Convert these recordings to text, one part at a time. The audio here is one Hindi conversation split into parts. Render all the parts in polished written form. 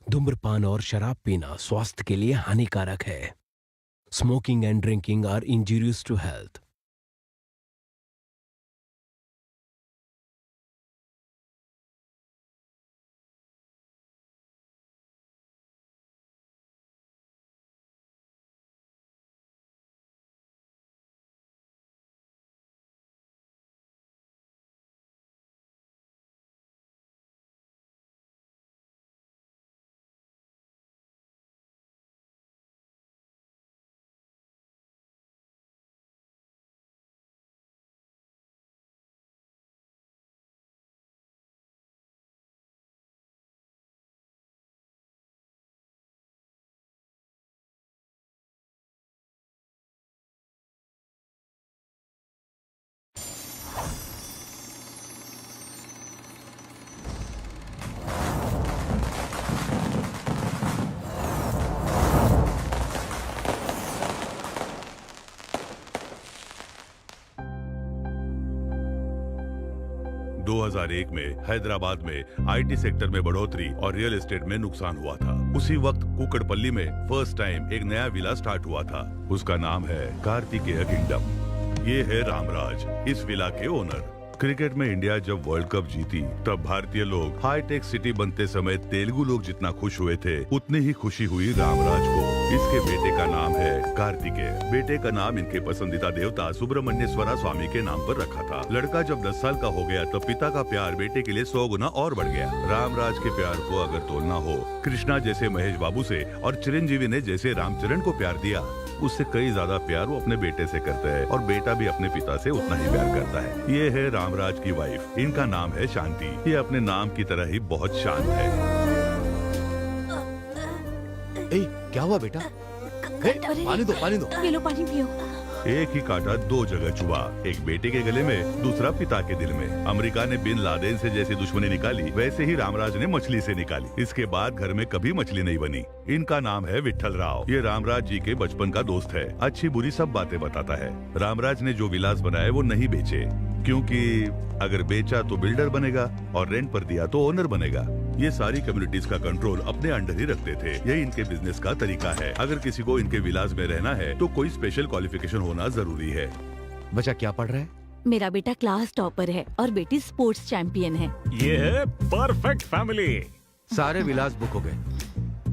धूम्रपान और शराब पीना स्वास्थ्य के लिए हानिकारक है। Smoking and drinking are injurious to health. दो 2001 में हैदराबाद में आईटी सेक्टर में बढ़ोतरी और रियल एस्टेट में नुकसान हुआ था। उसी वक्त कुकड़पल्ली में फर्स्ट टाइम एक नया विला स्टार्ट हुआ था। उसका नाम है कार्तिकेय किंगडम। ये है रामराज, इस विला के ओनर। क्रिकेट में इंडिया जब वर्ल्ड कप जीती तब भारतीय लोग हाईटेक सिटी बनते समय तेलुगु लोग जितना खुश हुए थे उतनी ही खुशी हुई रामराज को। इसके बेटे का नाम है कार्तिकेय। बेटे का नाम इनके पसंदीदा देवता सुब्रमण्येश्वरा स्वामी के नाम पर रखा था। लड़का जब 10 साल का हो गया तब पिता का प्यार बेटे के लिए 100 गुना और बढ़ गया। रामराज के प्यार को अगर तोलना हो कृष्णा जैसे महेश बाबू से और चिरंजीवी ने जैसे रामचरण को प्यार दिया, उससे कई ज्यादा प्यार वो अपने बेटे से करते हैं और बेटा भी अपने पिता से उतना ही प्यार करता है। ये है रामराज की वाइफ, इनका नाम है शांति। ये अपने नाम की तरह ही बहुत शांत है। ए, क्या हुआ बेटा? पानी दो, पानी दो। पी लो, पानी पियो। एक ही कांटा दो जगह चुभा, एक बेटे के गले में, दूसरा पिता के दिल में। अमेरिका ने बिन लादेन से जैसी दुश्मनी निकाली वैसे ही रामराज ने मछली से निकाली। इसके बाद घर में कभी मछली नहीं बनी। इनका नाम है विट्ठल राव। ये रामराज जी के बचपन का दोस्त है, अच्छी बुरी सब बातें बताता है। रामराज ने जो विलास बनाए वो नहीं बेचे, क्योंकि अगर बेचा तो बिल्डर बनेगा और रेंट पर दिया तो ओनर बनेगा। ये सारी कम्युनिटीज का कंट्रोल अपने अंडर ही रखते थे। यही इनके बिजनेस का तरीका है। अगर किसी को इनके विलास में रहना है तो कोई स्पेशल क्वालिफिकेशन होना जरूरी है। बच्चा क्या पढ़ रहा है? मेरा बेटा क्लास टॉपर है और बेटी स्पोर्ट्स चैंपियन है। ये है परफेक्ट फैमिली। सारे विलास बुक हो गए,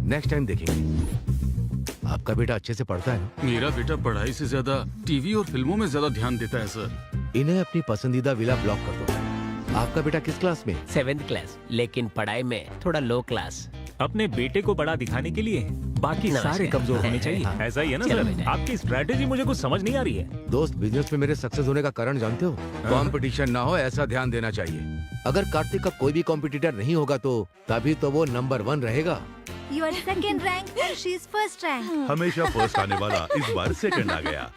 नेक्स्ट टाइम देखेंगे। आपका बेटा अच्छे से पढ़ता है ना? मेरा बेटा पढ़ाई से ज्यादा टीवी और फिल्मों में ज्यादा ध्यान देता है सर। इन्हें अपनी पसंदीदा विला ब्लॉक कर दो। आपका बेटा किस क्लास में? 7th क्लास, लेकिन पढ़ाई में थोड़ा लो क्लास। अपने बेटे को बड़ा दिखाने के लिए बाकी नमस्कार। सारे कमजोर होने चाहिए। हाँ। ऐसा ही है ना चलो सर? बेटा। आपकी स्ट्रैटेजी मुझे कुछ समझ नहीं आ रही है। दोस्त, बिजनेस में मेरे सक्सेस होने का कारण जानते हो? कंपटीशन ना हो ऐसा ध्यान देना चाहिए। अगर कार्तिक का कोई भी कॉम्पिटिटर नहीं होगा तो तभी तो वो नंबर 1 रहेगा। You are second rank, she is first rank. हमेशा फर्स्ट आने वाला इस बार सेकंड आ गया।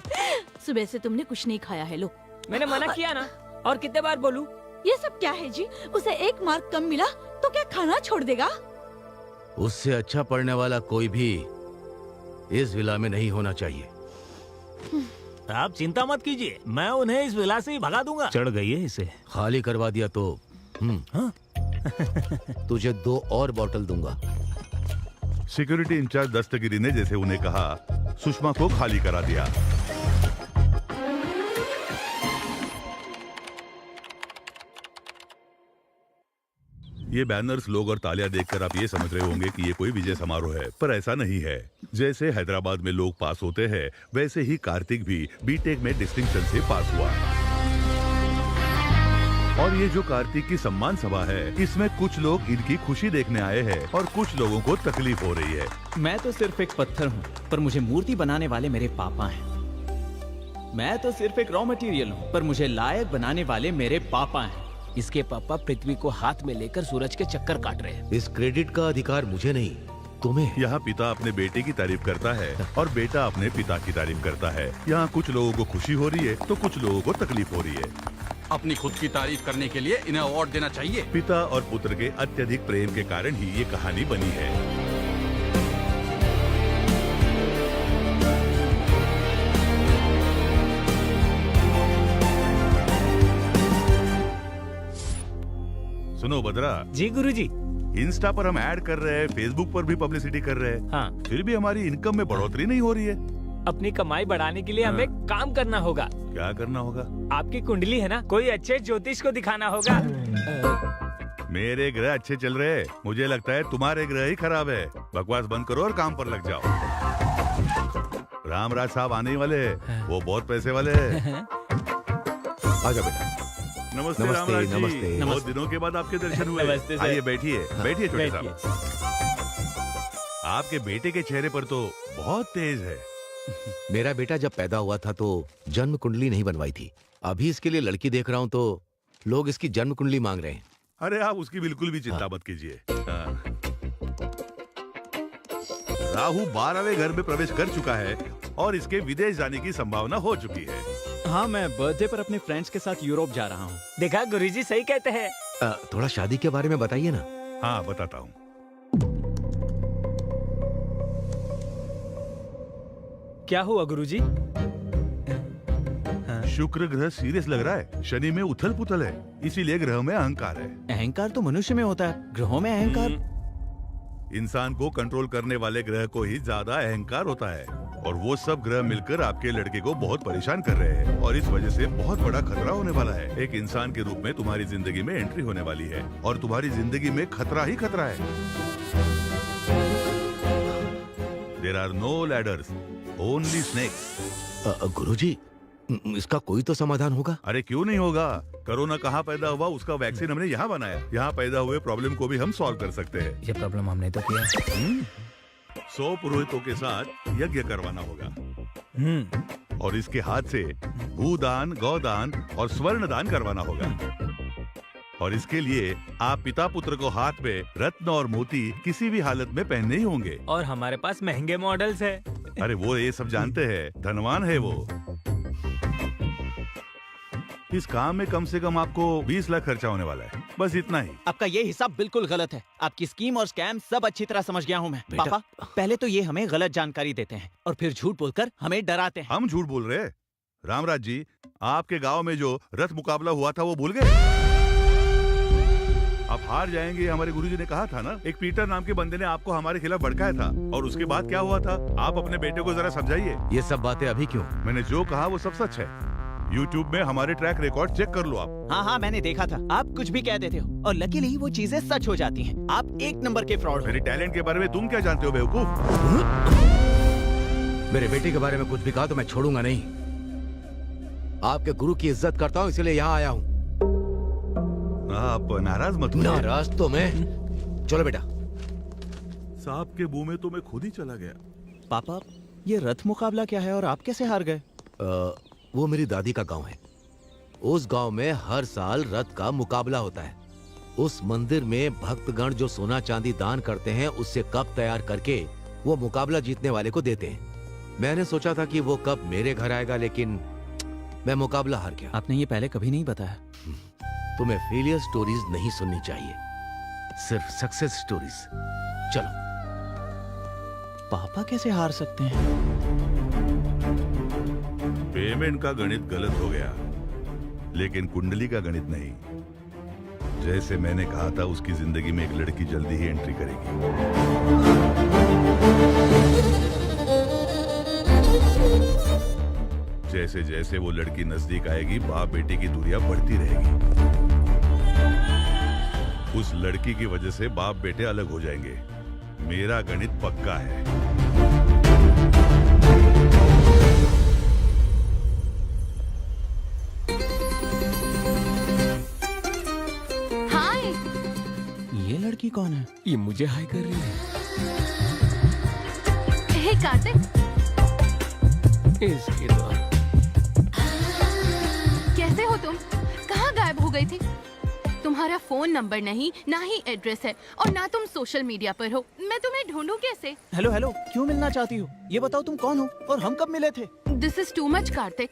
सुबह से तुमने कुछ नहीं खाया है, लो। मैंने मना किया ना, और कितने बार बोलूं? ये सब क्या है जी? उसे 1 मार्क कम मिला तो क्या खाना छोड़ देगा? उससे अच्छा पढ़ने वाला कोई भी इस विला में नहीं होना चाहिए। आप चिंता मत कीजिए, मैं उन्हें इस विला से ही भगा दूंगा। चढ़ गई है इसे। खाली करवा दिया तो तुझे 2 और बॉटल दूंगा। सिक्योरिटी इंचार्ज दस्तगिरी ने जैसे उन्हें कहा, सुषमा को खाली करा दिया। ये बैनर्स, लोग और तालियां देखकर आप ये समझ रहे होंगे कि ये कोई विजय समारोह है, पर ऐसा नहीं है। जैसे हैदराबाद में लोग पास होते हैं वैसे ही कार्तिक भी बीटेक में डिस्टिंक्शन से पास हुआ। और ये जो कार्तिक की सम्मान सभा है, इसमें कुछ लोग इनकी खुशी देखने आए हैं और कुछ लोगों को तकलीफ हो रही है। मैं तो सिर्फ एक पत्थर हूँ, पर मुझे मूर्ति बनाने वाले मेरे पापा हैं। मैं तो सिर्फ एक रॉ मटेरियल हूँ, पर मुझे लायक बनाने वाले मेरे पापा हैं। इसके पापा पृथ्वी को हाथ में लेकर सूरज के चक्कर काट रहे हैं। इस क्रेडिट का अधिकार मुझे नहीं, तुम्हें। यहाँ पिता अपने बेटे की तारीफ करता है और बेटा अपने पिता की तारीफ करता है। यहाँ कुछ लोगों को खुशी हो रही है तो कुछ लोगों को तकलीफ हो रही है। अपनी खुद की तारीफ करने के लिए इन्हें अवार्ड देना चाहिए। पिता और पुत्र के अत्यधिक प्रेम के कारण ही ये कहानी बनी है। सुनो बद्रा, जी गुरुजी। इंस्टा पर हम ऐड कर रहे हैं, फेसबुक पर भी पब्लिसिटी कर रहे हैं, हाँ, फिर भी हमारी इनकम में बढ़ोतरी नहीं हो रही है। अपनी कमाई बढ़ाने के लिए हमें काम करना होगा। क्या करना होगा? आपकी कुंडली है ना, कोई अच्छे ज्योतिष को दिखाना होगा। मेरे ग्रह अच्छे चल रहे हैं, मुझे लगता है तुम्हारे ग्रह ही खराब है। बकवास बंद करो और काम पर लग जाओ। रामराज साहब आने ही वाले हैं, वो बहुत पैसे वाले हैं। आजा बेटा। नमस्ते नमस्ते, रामराज जी। नमस्ते। बहुत दिनों के बाद आपके दर्शन हुए। नमस्ते सर। आइए बैठिए, बैठिए छोटे बैठिए। साहब। आपके बेटे के चेहरे पर तो बहुत तेज है। मेरा बेटा जब पैदा हुआ था तो जन्म कुंडली नहीं बनवाई थी। अभी इसके लिए लड़की देख रहा हूँ तो लोग इसकी जन्म कुंडली मांग रहे हैं। अरे आप उसकी बिल्कुल भी चिंता मत कीजिए। हाँ। राहु 12वें घर में प्रवेश कर चुका है और इसके विदेश जाने की संभावना हो चुकी है। हाँ, मैं बर्थडे पर अपने फ्रेंड्स के साथ यूरोप जा रहा हूँ। देखा, गुरुजी सही कहते हैं। थोड़ा शादी के बारे में बताइए ना। हाँ बताता हूँ। क्या हुआ गुरुजी? शुक्र ग्रह सीरियस लग रहा है, शनि में उथल पुथल है, इसीलिए ग्रह में अहंकार है। अहंकार तो मनुष्य में होता है, ग्रहों में अहंकार। इंसान को कंट्रोल करने वाले ग्रह को ही ज्यादा अहंकार होता है और वो सब ग्रह मिलकर आपके लड़के को बहुत परेशान कर रहे हैं और इस वजह से बहुत बड़ा खतरा होने वाला है। एक इंसान के रूप में तुम्हारी जिंदगी में एंट्री होने वाली है और तुम्हारी जिंदगी में खतरा ही खतरा है। There are no ladders, only snakes. गुरुजी, इसका कोई तो समाधान होगा? अरे क्यों नहीं होगा? कोरोना कहाँ पैदा हुआ, उसका वैक्सीन हमने यहाँ बनाया। यहाँ पैदा हुए प्रॉब्लम को भी हम सॉल्व कर सकते हैं। ये प्रॉब्लम हमने तो किया। 100 पुरोहितों के साथ यज्ञ करवाना होगा और इसके हाथ से भूदान, गौदान और स्वर्ण दान करवाना होगा। और इसके लिए आप पिता पुत्र को हाथ में रत्न और मोती किसी भी हालत में पहनने ही होंगे। और हमारे पास महंगे मॉडल्स है। अरे वो ये सब जानते हैं, धनवान है वो। इस काम में कम से कम आपको 20 लाख खर्चा होने वाला है, बस इतना ही। आपका ये हिसाब बिल्कुल गलत है। आपकी स्कीम और स्कैम सब अच्छी तरह समझ गया हूँ मैं। बेटा। पापा, पहले तो ये हमें गलत जानकारी देते हैं और फिर झूठ बोलकर हमें डराते हैं। हम झूठ बोल रहे हैं? रामराज जी, आपके गांव में जो रथ मुकाबला हुआ था वो भूल गए? आप हार जाएंगे, हमारे गुरुजी ने कहा था ना। एक पीटर नाम के बंदे ने आपको हमारे खिलाफ भड़काया था और उसके बाद क्या हुआ था? आप अपने बेटे को जरा समझाइए। ये सब बातें अभी क्यों? मैंने जो कहा वो सब सच है। YouTube में हमारे ट्रैक रिकॉर्ड चेक कर लो आप। हाँ हाँ, मैंने देखा था। आप कुछ भी कह देते हो और लकीली वो चीजें सच हो जाती हैं। आप एक नंबर के फ्रॉड हो। मेरे टैलेंट के बारे में तुम क्या जानते हो बेवकूफ? मेरे बेटे के बारे में कुछ भी कहा तो मैं छोड़ूंगा नहीं। आपके गुरु की इज्जत करता हूँ, इसलिए यहाँ आया हूँ। आप नाराज मत होइए। नाराज तो मैं। चलो बेटा। सांप के मुंह में तो मैं खुद ही चला गया। पापा, ये रथ मुकाबला क्या है और आप कैसे हार गए? वो मेरी दादी का गांव है। उस गांव में हर साल रथ का मुकाबला होता है। उस मंदिर में भक्तगण जो सोना चांदी दान करते हैं उससे कप तैयार करके वो मुकाबला जीतने वाले को देते हैं। मैंने सोचा था कि वो कप मेरे घर आएगा, लेकिन मैं मुकाबला हार गया। आपने ये पहले कभी नहीं बताया। तुम्हें फेलियर स्टोरीज नहीं सुननी चाहिए, सिर्फ सक्सेस स्टोरीज। चलो। पापा कैसे हार सकते हैं? पेमेंट का गणित गलत हो गया, लेकिन कुंडली का गणित नहीं। जैसे मैंने कहा था, उसकी जिंदगी में एक लड़की जल्दी ही एंट्री करेगी। जैसे जैसे वो लड़की नजदीक आएगी, बाप बेटे की दूरियां बढ़ती रहेगी। उस लड़की की वजह से बाप बेटे अलग हो जाएंगे। मेरा गणित पक्का है। हाय। ये लड़की कौन है? ये मुझे हाय कर रही है। हे कार्तिक, इसकी तो कैसे हो तुम? कहाँ गायब हो गई थी? तुम्हारा फोन नंबर नहीं, ना ही एड्रेस है और ना तुम सोशल मीडिया पर हो। मैं तुम्हें ढूंढूं कैसे? हेलो हेलो, क्यों मिलना चाहती हो? ये बताओ तुम कौन हो और हम कब मिले थे? This is too much Kartik.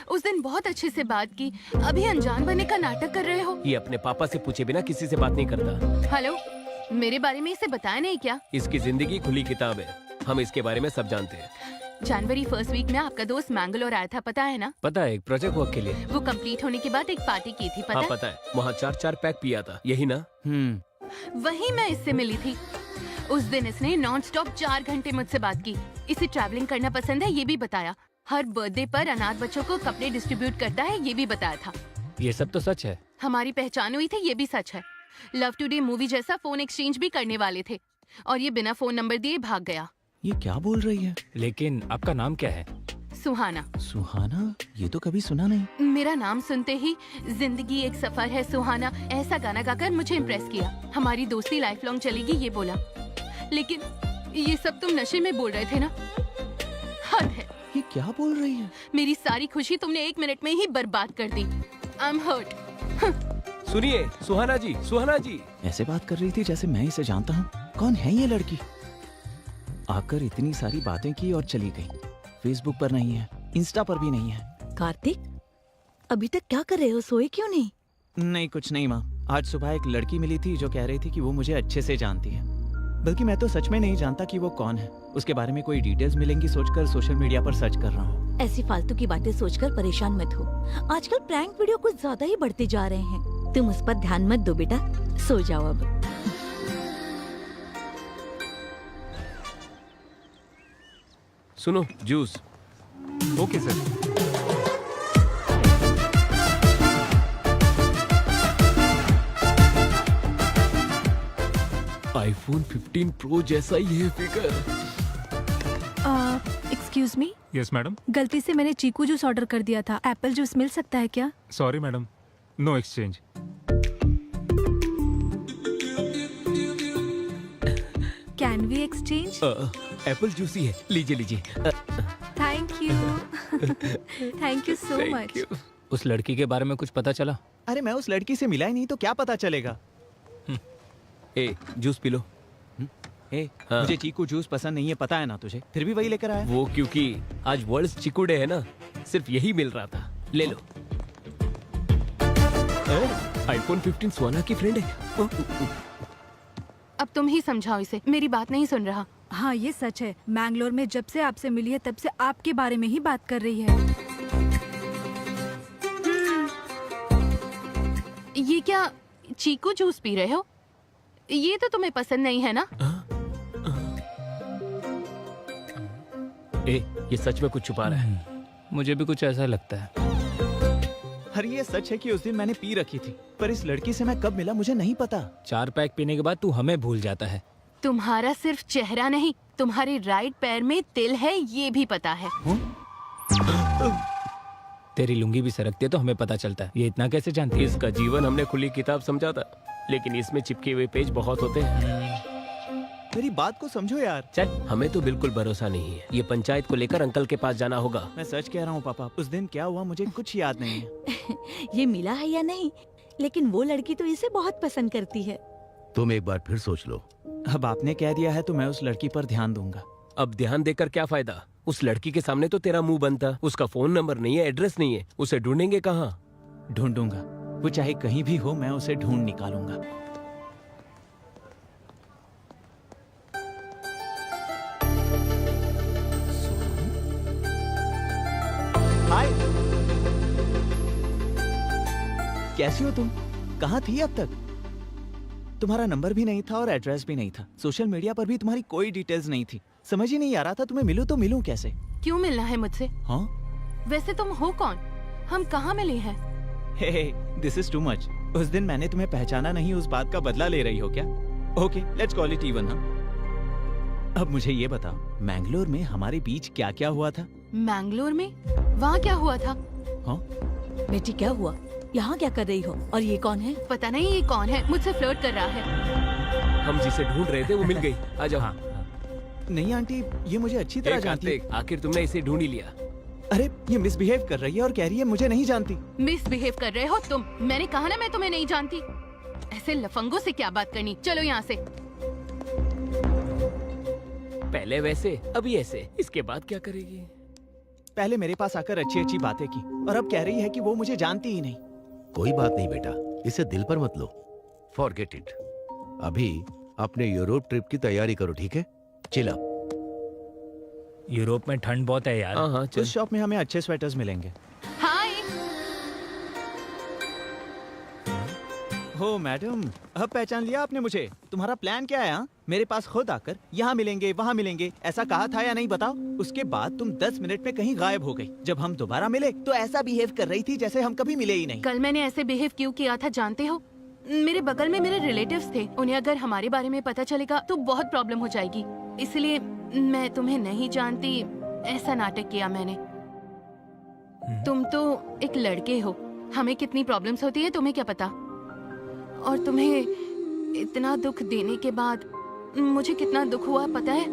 उस दिन बहुत अच्छे से बात की, अभी अनजान बनने का नाटक कर रहे हो। ये अपने पापा से पूछे बिना किसी से बात नहीं करता। हेलो, मेरे बारे में इसे बताया नहीं क्या? इसकी जिंदगी खुली किताब है, हम इसके बारे में सब जानते हैं। जनवरी फर्स्ट वीक में आपका दोस्त मैंगलोर आया था, पता है ना? पता है, एक प्रोजेक्ट वर्क के लिए। वो कंप्लीट होने के बाद एक पार्टी की थी, पता हाँ है? पता है, वहाँ 4 पैक पिया था, यही ना? वही मैं इससे मिली थी। उस दिन इसने नॉन स्टॉप 4 घंटे मुझसे बात की। इसे ट्रैवलिंग करना पसंद है, ये भी बताया। हर बर्थडे पर अनाथ बच्चों को कपड़े डिस्ट्रीब्यूट करता है, ये भी बताया था। ये सब तो सच है। हमारी पहचान हुई थी, ये भी सच है। लव टुडे मूवी जैसा फोन एक्सचेंज भी करने वाले थे और ये बिना फोन नंबर दिए भाग गया। ये क्या बोल रही है? लेकिन आपका नाम क्या है? सुहाना। सुहाना? ये तो कभी सुना नहीं। मेरा नाम सुनते ही जिंदगी एक सफर है सुहाना ऐसा गाना गाकर मुझे इम्प्रेस किया। हमारी दोस्ती लाइफ लॉन्ग चलेगी, ये बोला। लेकिन ये सब तुम नशे में बोल रहे थे ना? हद है। ये क्या बोल रही है? मेरी सारी खुशी तुमने 1 मिनट में ही बर्बाद कर दी। I am hurt. सुनिए सुहाना जी, सुहाना जी। ऐसे बात कर रही थी जैसे मैं इसे जानता हूँ। कौन है ये लड़की? आकर इतनी सारी बातें की और चली गई। फेसबुक पर नहीं है, इंस्टा पर भी नहीं है। कार्तिक, अभी तक क्या कर रहे हो? सोए क्यों नहीं? नहीं, कुछ नहीं माँ। आज सुबह एक लड़की मिली थी जो कह रही थी कि वो मुझे अच्छे से जानती है। बल्कि मैं तो सच में नहीं जानता कि वो कौन है। उसके बारे में कोई डिटेल्स मिलेंगी सोचकर सोशल मीडिया पर सर्च कर रहा हूँ। ऐसी फालतू की बातें सोचकर परेशान मत हो। आजकल प्रैंक वीडियो कुछ ज्यादा ही बढ़ते जा रहे हैं। तुम उस पर ध्यान मत दो बेटा, सो जाओ अब। सुनो, juice. Okay sir. IPhone 15 pro जैसा ही है figure. Excuse me, yes madam. गलती से मैंने चीकू जूस ऑर्डर कर दिया था। एप्पल जूस मिल सकता है क्या? Sorry madam, no exchange. Can we exchange? Apple juice ही है, लीजिए लीजिए। Thank you. Thank you so much. उस लड़की के बारे में कुछ पता चला? अरे मैं उस लड़की से मिला ही नहीं तो क्या पता चलेगा। ए, जूस पी लो। ए, हाँ। मुझे चीकू जूस पसंद नहीं है, पता है ना तुझे। फिर भी वही लेकर आया। वो क्योंकि आज वर्ल्ड चिकू डे है ना, सिर्फ यही मिल रहा था। ले लो। आईफोन 15 सुहाना की फ्रेंड है। अब तुम ही समझाओ इसे, मेरी बात नहीं सुन रहा। हाँ ये सच है, मैंगलोर में जब से आपसे मिली है तब से आपके बारे में ही बात कर रही है। ये क्या चीकू जूस पी रहे हो? ये तो तुम्हें पसंद नहीं है ना? ए, ये सच में कुछ छुपा रहा है। मुझे भी कुछ ऐसा लगता है। अरे ये सच है कि उस दिन मैंने पी रखी थी, पर इस लड़की से मैं कब मिला मुझे नहीं पता। 4 पैक पीने के बाद तू हमें भूल जाता है। तुम्हारा सिर्फ चेहरा नहीं, तुम्हारे राइट पैर में तिल है, ये भी पता है। तेरी लुंगी भी सरकती है तो हमें पता चलता है। ये इतना कैसे जानती है? इसका जीवन हमने खुली किताब समझा था, लेकिन इसमें चिपके हुए पेज बहुत होते हैं। मेरी बात को समझो यार। चल, हमें तो बिल्कुल भरोसा नहीं है। ये पंचायत को लेकर अंकल के पास जाना होगा। मैं सच कह रहा हूँ पापा, उस दिन क्या हुआ मुझे कुछ याद नहीं है। ये मिला है या नहीं, लेकिन वो लड़की तो इसे बहुत पसंद करती है। तुम एक बार फिर सोच लो। अब आपने कह दिया है तो मैं उस लड़की पर ध्यान दूंगा। अब ध्यान देकर क्या फायदा? उस लड़की के सामने तो तेरा मुंह बंद था। उसका फोन नंबर नहीं है, एड्रेस नहीं है, उसे ढूंढेंगे कहाँ? ढूंढूंगा, वो चाहे कहीं भी हो, मैं उसे ढूंढ निकालूंगा। हाय, कैसी हो तुम? कहाँ थी अब तक? तुम्हारा नंबर भी नहीं था और एड्रेस भी नहीं था। सोशल मीडिया पर भी तुम्हारी कोई डिटेल्स नहीं थी। समझ ही नहीं आ रहा था तुम्हें मिलूं तो मिलूं कैसे। क्यों मिलना है मुझसे? हाँ? वैसे तुम हो कौन? हम कहाँ मिले हैं? हे, दिस इज टू मच। उस दिन मैंने तुम्हें पहचाना नहीं, उस बात का बदला ले रही हो क्या? Okay, let's call it even. अब मुझे ये बताओ, मैंगलोर में हमारे बीच क्या क्या हुआ था? मैंगलोर में? वहाँ क्या हुआ था? हाँ? बेटी क्या हुआ? यहाँ क्या कर रही हो? और ये कौन है? पता नहीं ये कौन है, मुझसे फ्लर्ट कर रहा है। हम जिसे ढूंढ रहे थे वो मिल गई। आ जाओ। हाँ। नहीं आंटी, ये मुझे अच्छी तरह जानती है। आखिर तुमने इसे ढूंढ ही लिया। अरे ये मिसबिहेव कर रही है और कह रही है मुझे नहीं जानती। मिसबिहेव कर रहे हो तुम? मैंने कहा ना मैं तुम्हें नहीं जानती। ऐसे लफंगों से क्या बात करनी, चलो यहाँ से। पहले वैसे, अभी ऐसे, इसके बाद क्या करेगी? पहले मेरे पास आकर अच्छी अच्छी बातें की और अब कह रही है कि वो मुझे जानती ही नहीं। कोई बात नहीं बेटा, इसे दिल पर मत लो। Forget it. अभी अपने यूरोप ट्रिप की तैयारी करो, ठीक है? Chill up. यूरोप में ठंड बहुत है यार। हाँ हाँ, चल। उस शॉप में हमें अच्छे स्वेटर्स मिलेंगे। हाय। हो मैडम, अब पहचान लिया आपने मुझे। तुम्हारा प्लान क्या है? हाँ? मेरे पास खुद आकर यहाँ मिलेंगे वहाँ मिलेंगे ऐसा कहा था या नहीं बताओ? उसके बाद तुम 10 मिनट में कहीं गायब हो गई। जब हम दोबारा मिले तो ऐसा बिहेव कर रही थी जैसे हम कभी मिले ही नहीं। कल मैंने ऐसे बिहेव क्यों किया था जानते हो? मेरे बगल में मेरे रिलेटिव्स थे, उन्हें अगर हमारे बारे में पता चलेगा तो बहुत प्रॉब्लम हो जाएगी, इसलिए मैं तुम्हें नहीं जानती ऐसा नाटक किया मैंने। तुम तो एक लड़के हो, हमें कितनी प्रॉब्लम्स होती है तुम्हें क्या पता? और तुम्हें इतना दुख देने के बाद मुझे कितना दुख हुआ पता है?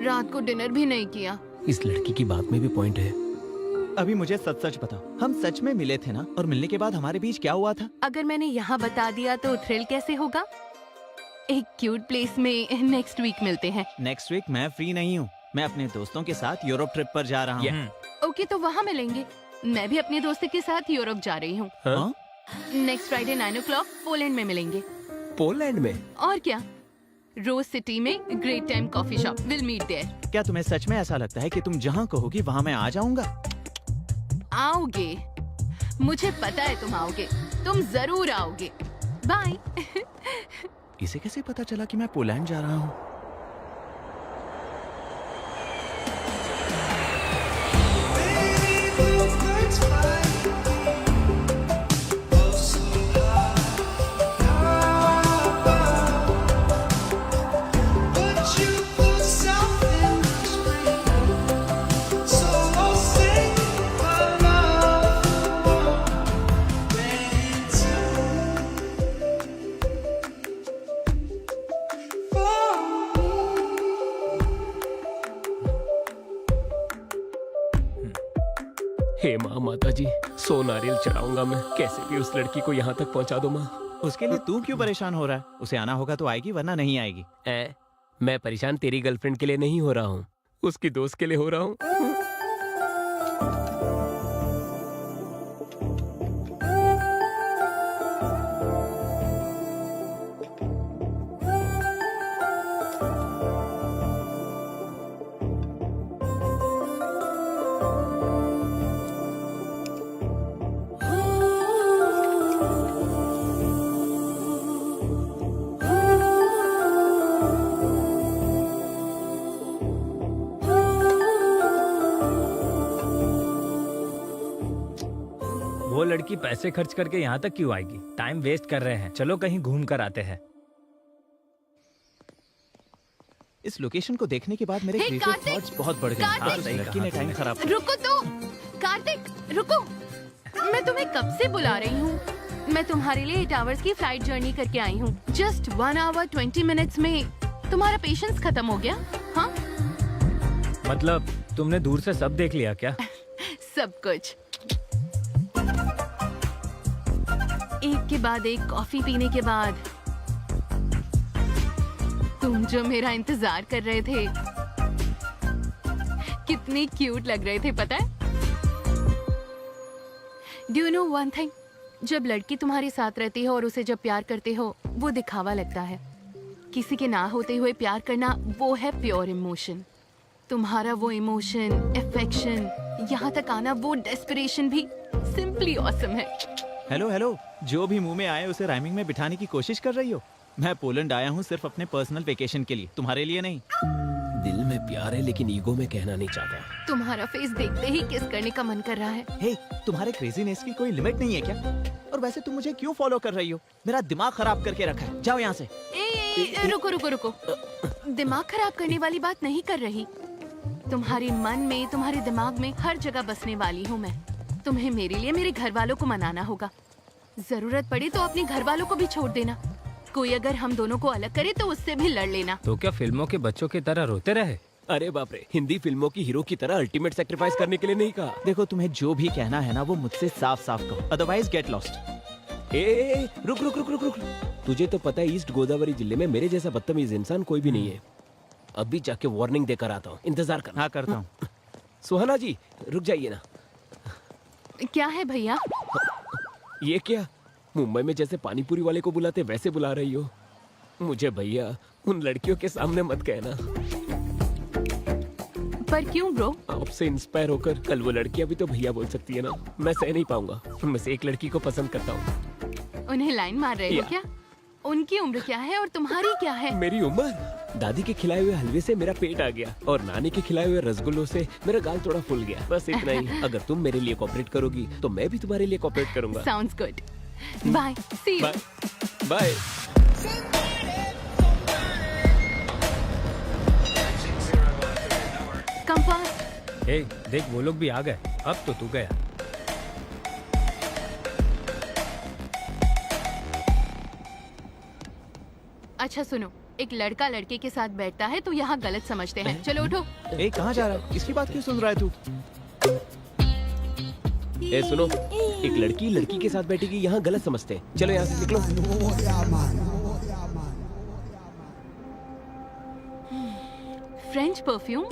रात को डिनर भी नहीं किया। इस लड़की की बात में भी पॉइंट है। अभी मुझे सच सच बताओ, हम सच में मिले थे ना? और मिलने के बाद हमारे बीच क्या हुआ था? अगर मैंने यहाँ बता दिया तो थ्रिल कैसे होगा? एक क्यूट प्लेस में नेक्स्ट वीक मिलते हैं। नेक्स्ट वीक मैं फ्री नहीं हूँ, मैं अपने दोस्तों के साथ यूरोप ट्रिप पर जा रहा हूँ। ओके तो वहाँ मिलेंगे। मैं भी अपने दोस्त के साथ यूरोप जा रही हूँ। हाँ? नेक्स्ट फ्राइडे 9 o'clock पोलैंड में मिलेंगे। पोलैंड में? और क्या, रोज सिटी में great time coffee shop, will meet there. क्या तुम्हें सच में ऐसा लगता है कि तुम जहाँ कहोगी वहाँ मैं आ जाऊंगा? आओगे, मुझे पता है तुम आओगे, तुम जरूर आओगे। बाय। इसे कैसे पता चला कि मैं पोलैंड जा रहा हूँ? हे माँ, माता जी, 100 नारियल चढ़ाऊंगा मैं, कैसे भी उस लड़की को यहाँ तक पहुँचा दो माँ। उसके लिए तू क्यों परेशान हो रहा है? उसे आना होगा तो आएगी वरना नहीं आएगी। मैं परेशान तेरी गर्लफ्रेंड के लिए नहीं हो रहा हूँ, उसकी दोस्त के लिए हो रहा हूँ। वो लड़की पैसे खर्च करके यहाँ तक क्यों आएगी? टाइम वेस्ट कर रहे हैं, चलो कहीं घूम कर आते हैं। इस लोकेशन को देखने के बाद मेरे हे, क्रिएटिव कार्तिक! थॉट्स बहुत बढ़ गए। कार्तिक! उस लड़की ने टाइम खराब किया। रुको तो, कार्तिक रुको, मैं तुम्हें कब से बुला रही हूँ। मैं तुम्हारे लिए 8 hours की फ्लाइट जर्नी करके आई हूँ। जस्ट 1 hour 20 minutes में तुम्हारा पेशेंस खत्म हो गया? हाँ, मतलब तुमने दूर से सब देख लिया क्या? सब कुछ। एक के बाद एक कॉफी पीने के बाद तुम जो मेरा इंतजार कर रहे थे, कितनी क्यूट लग रहे थे पता है? Do you know one thing, जब लड़की तुम्हारे साथ रहती है और उसे जब प्यार करते हो वो दिखावा लगता है। किसी के ना होते हुए प्यार करना वो है प्योर इमोशन। तुम्हारा वो इमोशन, अफेक्शन, यहाँ तक आना, वो डेस्परेशन भी सिंपली ऑसम है। हेलो हेलो, जो भी मुंह में आए उसे राइमिंग में बिठाने की कोशिश कर रही हो। मैं पोलैंड आया हूँ सिर्फ अपने पर्सनल वेकेशन के लिए, तुम्हारे लिए नहीं। दिल में प्यार है लेकिन ईगो में कहना नहीं चाहता। तुम्हारा फेस देखते ही किस करने का मन कर रहा है। हे, तुम्हारे क्रेजीनेस की कोई लिमिट नहीं है क्या? और वैसे तुम मुझे क्यों फॉलो कर रही हो? मेरा दिमाग खराब करके रखा है, जाओ यहाँ से। रुको रुको रुको, दिमाग खराब करने वाली बात नहीं कर रही। तुम्हारे मन में, तुम्हारे दिमाग में हर जगह बसने वाली हूँ मैं। तुम्हें मेरे लिए मेरे घर वालों को मनाना होगा। जरूरत पड़े तो अपने घर वालों को भी छोड़ देना। कोई अगर हम दोनों को अलग करे तो उससे भी लड़ लेना। तो क्या फिल्मों के बच्चों की तरह रोते रहे? अरे बाप रे, हिंदी फिल्मों की हीरो की तरह अल्टीमेट सेक्रीफाइस करने के लिए नहीं कहा। देखो, तुम्हें जो भी कहना है ना वो मुझसे साफ साफ कहो, अदरवाइज गेट लॉस्ट। रुक रुक रुक रुक रुक। तुझे तो पता है ईस्ट गोदावरी जिले में मेरे जैसा बदतमीज इंसान कोई भी नहीं है। अभी जाके वार्निंग देकर आता हूँ, इंतजार करना। हाँ, करता हूँ। सुहाना जी रुक जाइए ना। क्या है भैया? ये क्या, मुंबई में जैसे पानीपुरी वाले को बुलाते वैसे बुला रही हो मुझे? भैया उन लड़कियों के सामने मत कहना। पर क्यों ब्रो? आपसे इंस्पायर होकर कल वो लड़की अभी तो भैया बोल सकती है ना, मैं सह नहीं पाऊंगा। उनमें से एक लड़की को पसंद करता हूँ। उन्हें लाइन मार रहे हो या। क्या? उनकी उम्र क्या है और तुम्हारी क्या है? मेरी उम्र? दादी के खिलाए हुए हलवे से मेरा पेट आ गया और नानी के खिलाए हुए रसगुल्लों से मेरा गाल थोड़ा फूल गया, बस इतना ही। अगर तुम मेरे लिए कोऑपरेट करोगी तो मैं भी तुम्हारे लिए कोऑपरेट करूंगा। Sounds good. Bye, see you. Bye bye. Come fast. ए, देख वो लोग भी आ गए। अब तो तू गया। अच्छा सुनो, एक लड़का लड़के के साथ बैठता है तो यहाँ गलत समझते हैं। चलो उठो। ए, कहाँ जा रहा है? इसकी बात क्यों सुन रहा है तू? ए सुनो, एक लड़की लड़की के साथ बैठेगी यहाँ गलत समझते हैं। चलो यहाँ से निकलो। फ्रेंच परफ्यूम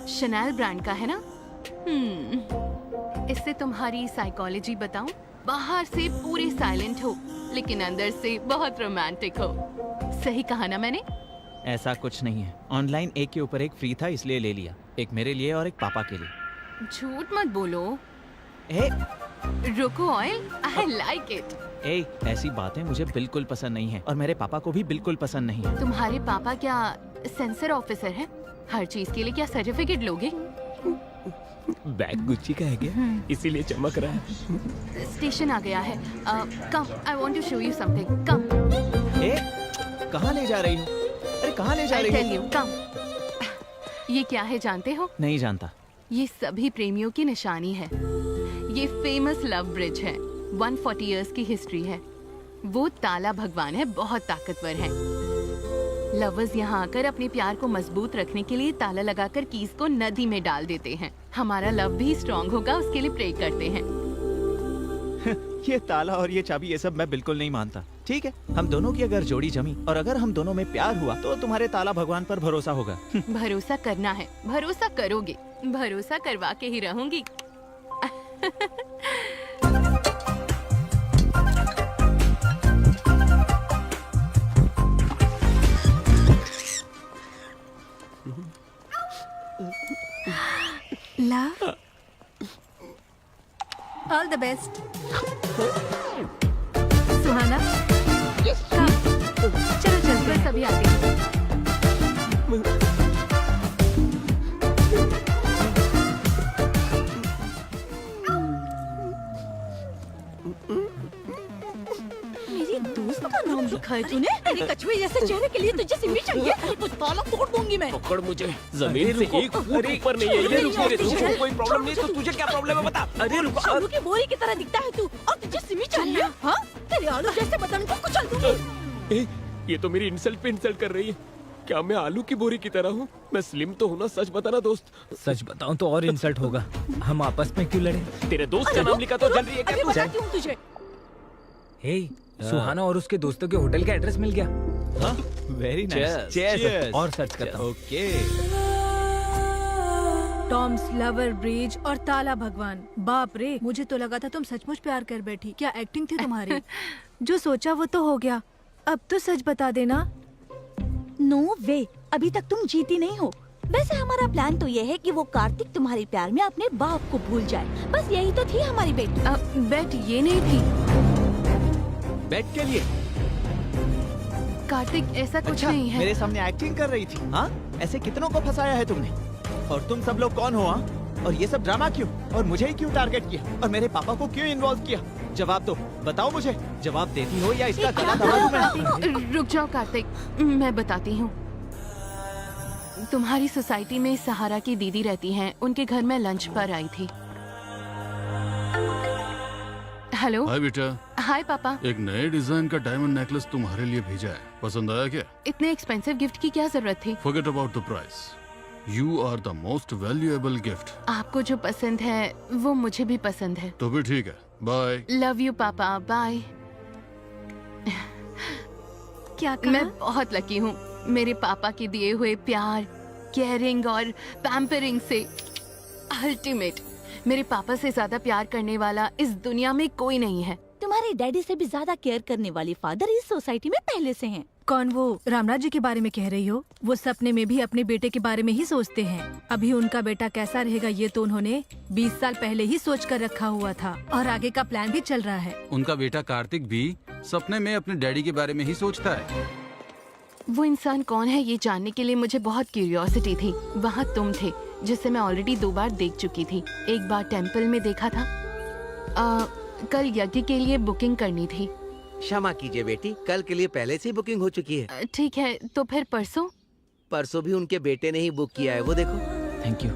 शनैल ब्रांड का है ना? इससे तुम्हारी साइकोलॉजी बताऊं? बाहर से पूरे साइलेंट हो लेकिन अंदर से बहुत रोमांटिक हो। सही कहा ना मैंने? ऐसा कुछ नहीं है। ऑनलाइन एक के ऊपर एक फ्री था इसलिए ले लिया। एक मेरे लिए और एक पापा के लिए। झूठ मत बोलो। ए, रुको ऑयल, आई लाइक इट। ए, ऐसी बातें मुझे बिल्कुल पसंद नहीं है और मेरे पापा को भी बिल्कुल पसंद नहीं है। तुम्हारे पापा क्या सेंसर ऑफिसर है? हर चीज के लिए क्या सर्टिफिकेट लोगे? बैग गुच्ची का है क्या? इसीलिए चमक रहा है। स्टेशन आ गया है। Come, I want to show you something. Come. ए, कहाँ ले जा रही हो? अरे कहाँ ले जा आई रही टेल हो? यू, कम। ये क्या है जानते हो? नहीं जानता। ये सभी प्रेमियों की निशानी है। ये फेमस लव ब्रिज है। 140 इयर्स की हिस्ट्री है। वो ताला भगवान है, बहुत ताकतवर है। लवर्स यहाँ आकर अपने प्यार को मजबूत रखने के लिए ताला लगाकर कीज को नदी में डाल देते हैं। हमारा लव भी स्ट्रॉन्ग होगा उसके लिए प्रे करते हैं। ये ताला और ये चाबी ये सब मैं बिल्कुल नहीं मानता। ठीक है, हम दोनों की अगर जोड़ी जमी और अगर हम दोनों में प्यार हुआ तो तुम्हारे ताला भगवान पर भरोसा होगा। भरोसा करना है, भरोसा करोगे, भरोसा करवा के ही रहूंगी। Love, all the best. Suhana, come. चलो चल बस अभी आते हैं। मेरी दोस्त का नाम लिखा है तूने? तेरे कछुए जैसे चेहरे के लिए तुझे सिमी चाहिए? तो ताला तोड़ दूंगी मैं। पकड़ मुझे, जमीन से एक फुट ऊपर नहीं है। ये रुक मेरे, तुझको कोई प्रॉब्लम नहीं तो तुझे क्या प्रॉब्लम है बता। अरे रुक। आलू की बोरी की तरह दिखता है तू और तुझे सिमी चाहिए? हाँ, तेरे आलू जैसे बदन को कुचल दूंगी। ये तो मेरी इंसल्ट पे इंसल्ट कर रही है। क्या मैं आलू की बोरी की तरह हूँ? मैं स्लिम तो हूँ ना, सच बताना दोस्त। सच बताऊं तो और इंसल्ट होगा। हम आपस में क्यों लड़े? तेरे दोस्त का नाम लिखा तो जल रही है क्या अभी तू? बताती हूँ तुझे। हे, सुहाना और उसके दोस्तों के होटल का एड्रेस मिल गया। हाँ, वेरी नाइस। Cheers। और सर्च करता हूँ। ओके। टॉम्स लवर ब्रिज और ताला भगवान। बाप रे, मुझे तो लगा था तुम सचमुच प्यार कर बैठी। क्या एक्टिंग थी तुम्हारी? जो सोचा वो तो हो गया। अब तो सच बता देना। नो वे, अभी तक तुम जीती नहीं हो। वैसे हमारा प्लान तो ये है कि वो कार्तिक तुम्हारे प्यार में अपने बाप को भूल जाए। बस यही तो थी हमारी बेट। बेट ये नहीं थी। बेट के लिए? कार्तिक ऐसा कुछ अच्छा, नहीं है। मेरे सामने एक्टिंग कर रही थी। हाँ, ऐसे कितनों को फंसाया है तुमने? और तुम सब लोग कौन हो? हाँ, और ये सब ड्रामा क्यों? और मुझे ही क्यों टारगेट किया? और मेरे पापा को क्यों इन्वॉल्व किया? जवाब दो, बताओ मुझे। जवाब देती हो या इसका गला दबा दूं मैं? रुक जाओ कार्तिक, मैं बताती हूँ। तुम्हारी सोसाइटी में सहारा की दीदी रहती हैं। उनके घर में लंच पर आई थी। हेलो। हाय बेटा, हाय पापा। एक नए डिजाइन का डायमंड नेकलेस तुम्हारे लिए भेजा है। पसंद आया क्या? इतने एक्सपेंसिव गिफ्ट की क्या जरूरत थी? Forget about the price. You are the most valuable gift. आपको जो पसंद है वो मुझे भी पसंद है। तो भी ठीक है, बाय। लव यू पापा, बाय। क्या कहा? मैं बहुत लकी हूँ। मेरे पापा के दिए हुए प्यार, केयरिंग और पैम्परिंग से अल्टीमेट। मेरे पापा से ज्यादा प्यार करने वाला इस दुनिया में कोई नहीं है। तुम्हारे डैडी से भी ज्यादा केयर करने वाली फादर इस सोसाइटी में पहले से हैं। कौन वो रामराज जी के बारे में कह रही हो? वो सपने में भी अपने बेटे के बारे में ही सोचते हैं। अभी उनका बेटा कैसा रहेगा ये तो उन्होंने 20 साल पहले ही सोच कर रखा हुआ था और आगे का प्लान भी चल रहा है। उनका बेटा कार्तिक भी सपने में अपने डैडी के बारे में ही सोचता है। वो इंसान कौन है ये जानने के लिए मुझे बहुत क्यूरियोसिटी थी। वहाँ तुम थे जिसे मैं ऑलरेडी 2 बार देख चुकी थी। एक बार टेम्पल में देखा था। कल यज्ञ के लिए बुकिंग करनी थी। क्षमा कीजिए बेटी, कल के लिए पहले से ही बुकिंग हो चुकी है। ठीक है, तो फिर परसों? परसों भी उनके बेटे ने ही बुक किया है, वो देखो। Thank you.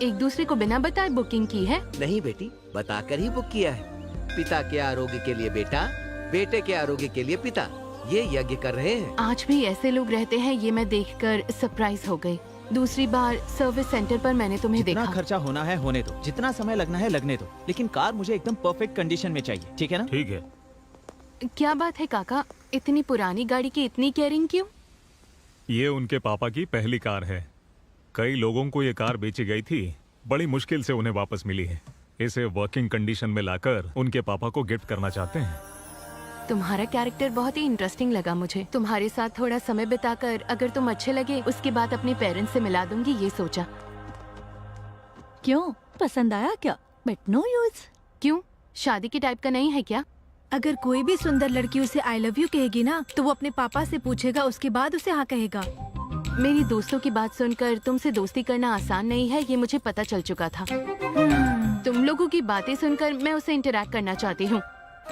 एक दूसरे को बिना बताए बुकिंग की है? नहीं बेटी, बताकर ही बुक किया है। पिता के आरोग्य के लिए बेटा, बेटे के आरोग्य के लिए पिता, ये यज्ञ कर रहे हैं। आज भी ऐसे लोग रहते हैं, ये मैं देखकर सरप्राइज हो गई। दूसरी बार सर्विस सेंटर पर मैंने तुम्हें जितना देखा। खर्चा होना है होने दो, जितना समय लगना है लगने दो, लेकिन कार मुझे एकदम परफेक्ट कंडीशन में चाहिए, ठीक है ना? ठीक है। क्या बात है काका, इतनी पुरानी गाड़ी की इतनी केयरिंग क्यों? ये उनके पापा की पहली कार है। कई लोगों को ये कार बेची गई थी, बड़ी मुश्किल से उन्हें वापस मिली है। इसे वर्किंग कंडीशन में लाकर उनके पापा को गिफ्ट करना चाहते हैं। तुम्हारा कैरेक्टर बहुत ही इंटरेस्टिंग लगा मुझे। तुम्हारे साथ थोड़ा समय बिताकर अगर तुम अच्छे लगे उसके बाद अपने पेरेंट्स से मिला दूंगी, ये सोचा। क्यों, पसंद आया क्या? But no use. क्यों, शादी के टाइप का नहीं है क्या? अगर कोई भी सुंदर लड़की उसे आई लव यू कहेगी ना तो वो अपने पापा से पूछेगा, उसके बाद उसे हाँ कहेगा। मेरी दोस्तों की बात सुनकर तुमसे दोस्ती करना आसान नहीं है, ये मुझे पता चल चुका था। तुम लोगों की बातें सुनकर मैं उसे इंटरैक्ट करना चाहती हूँ।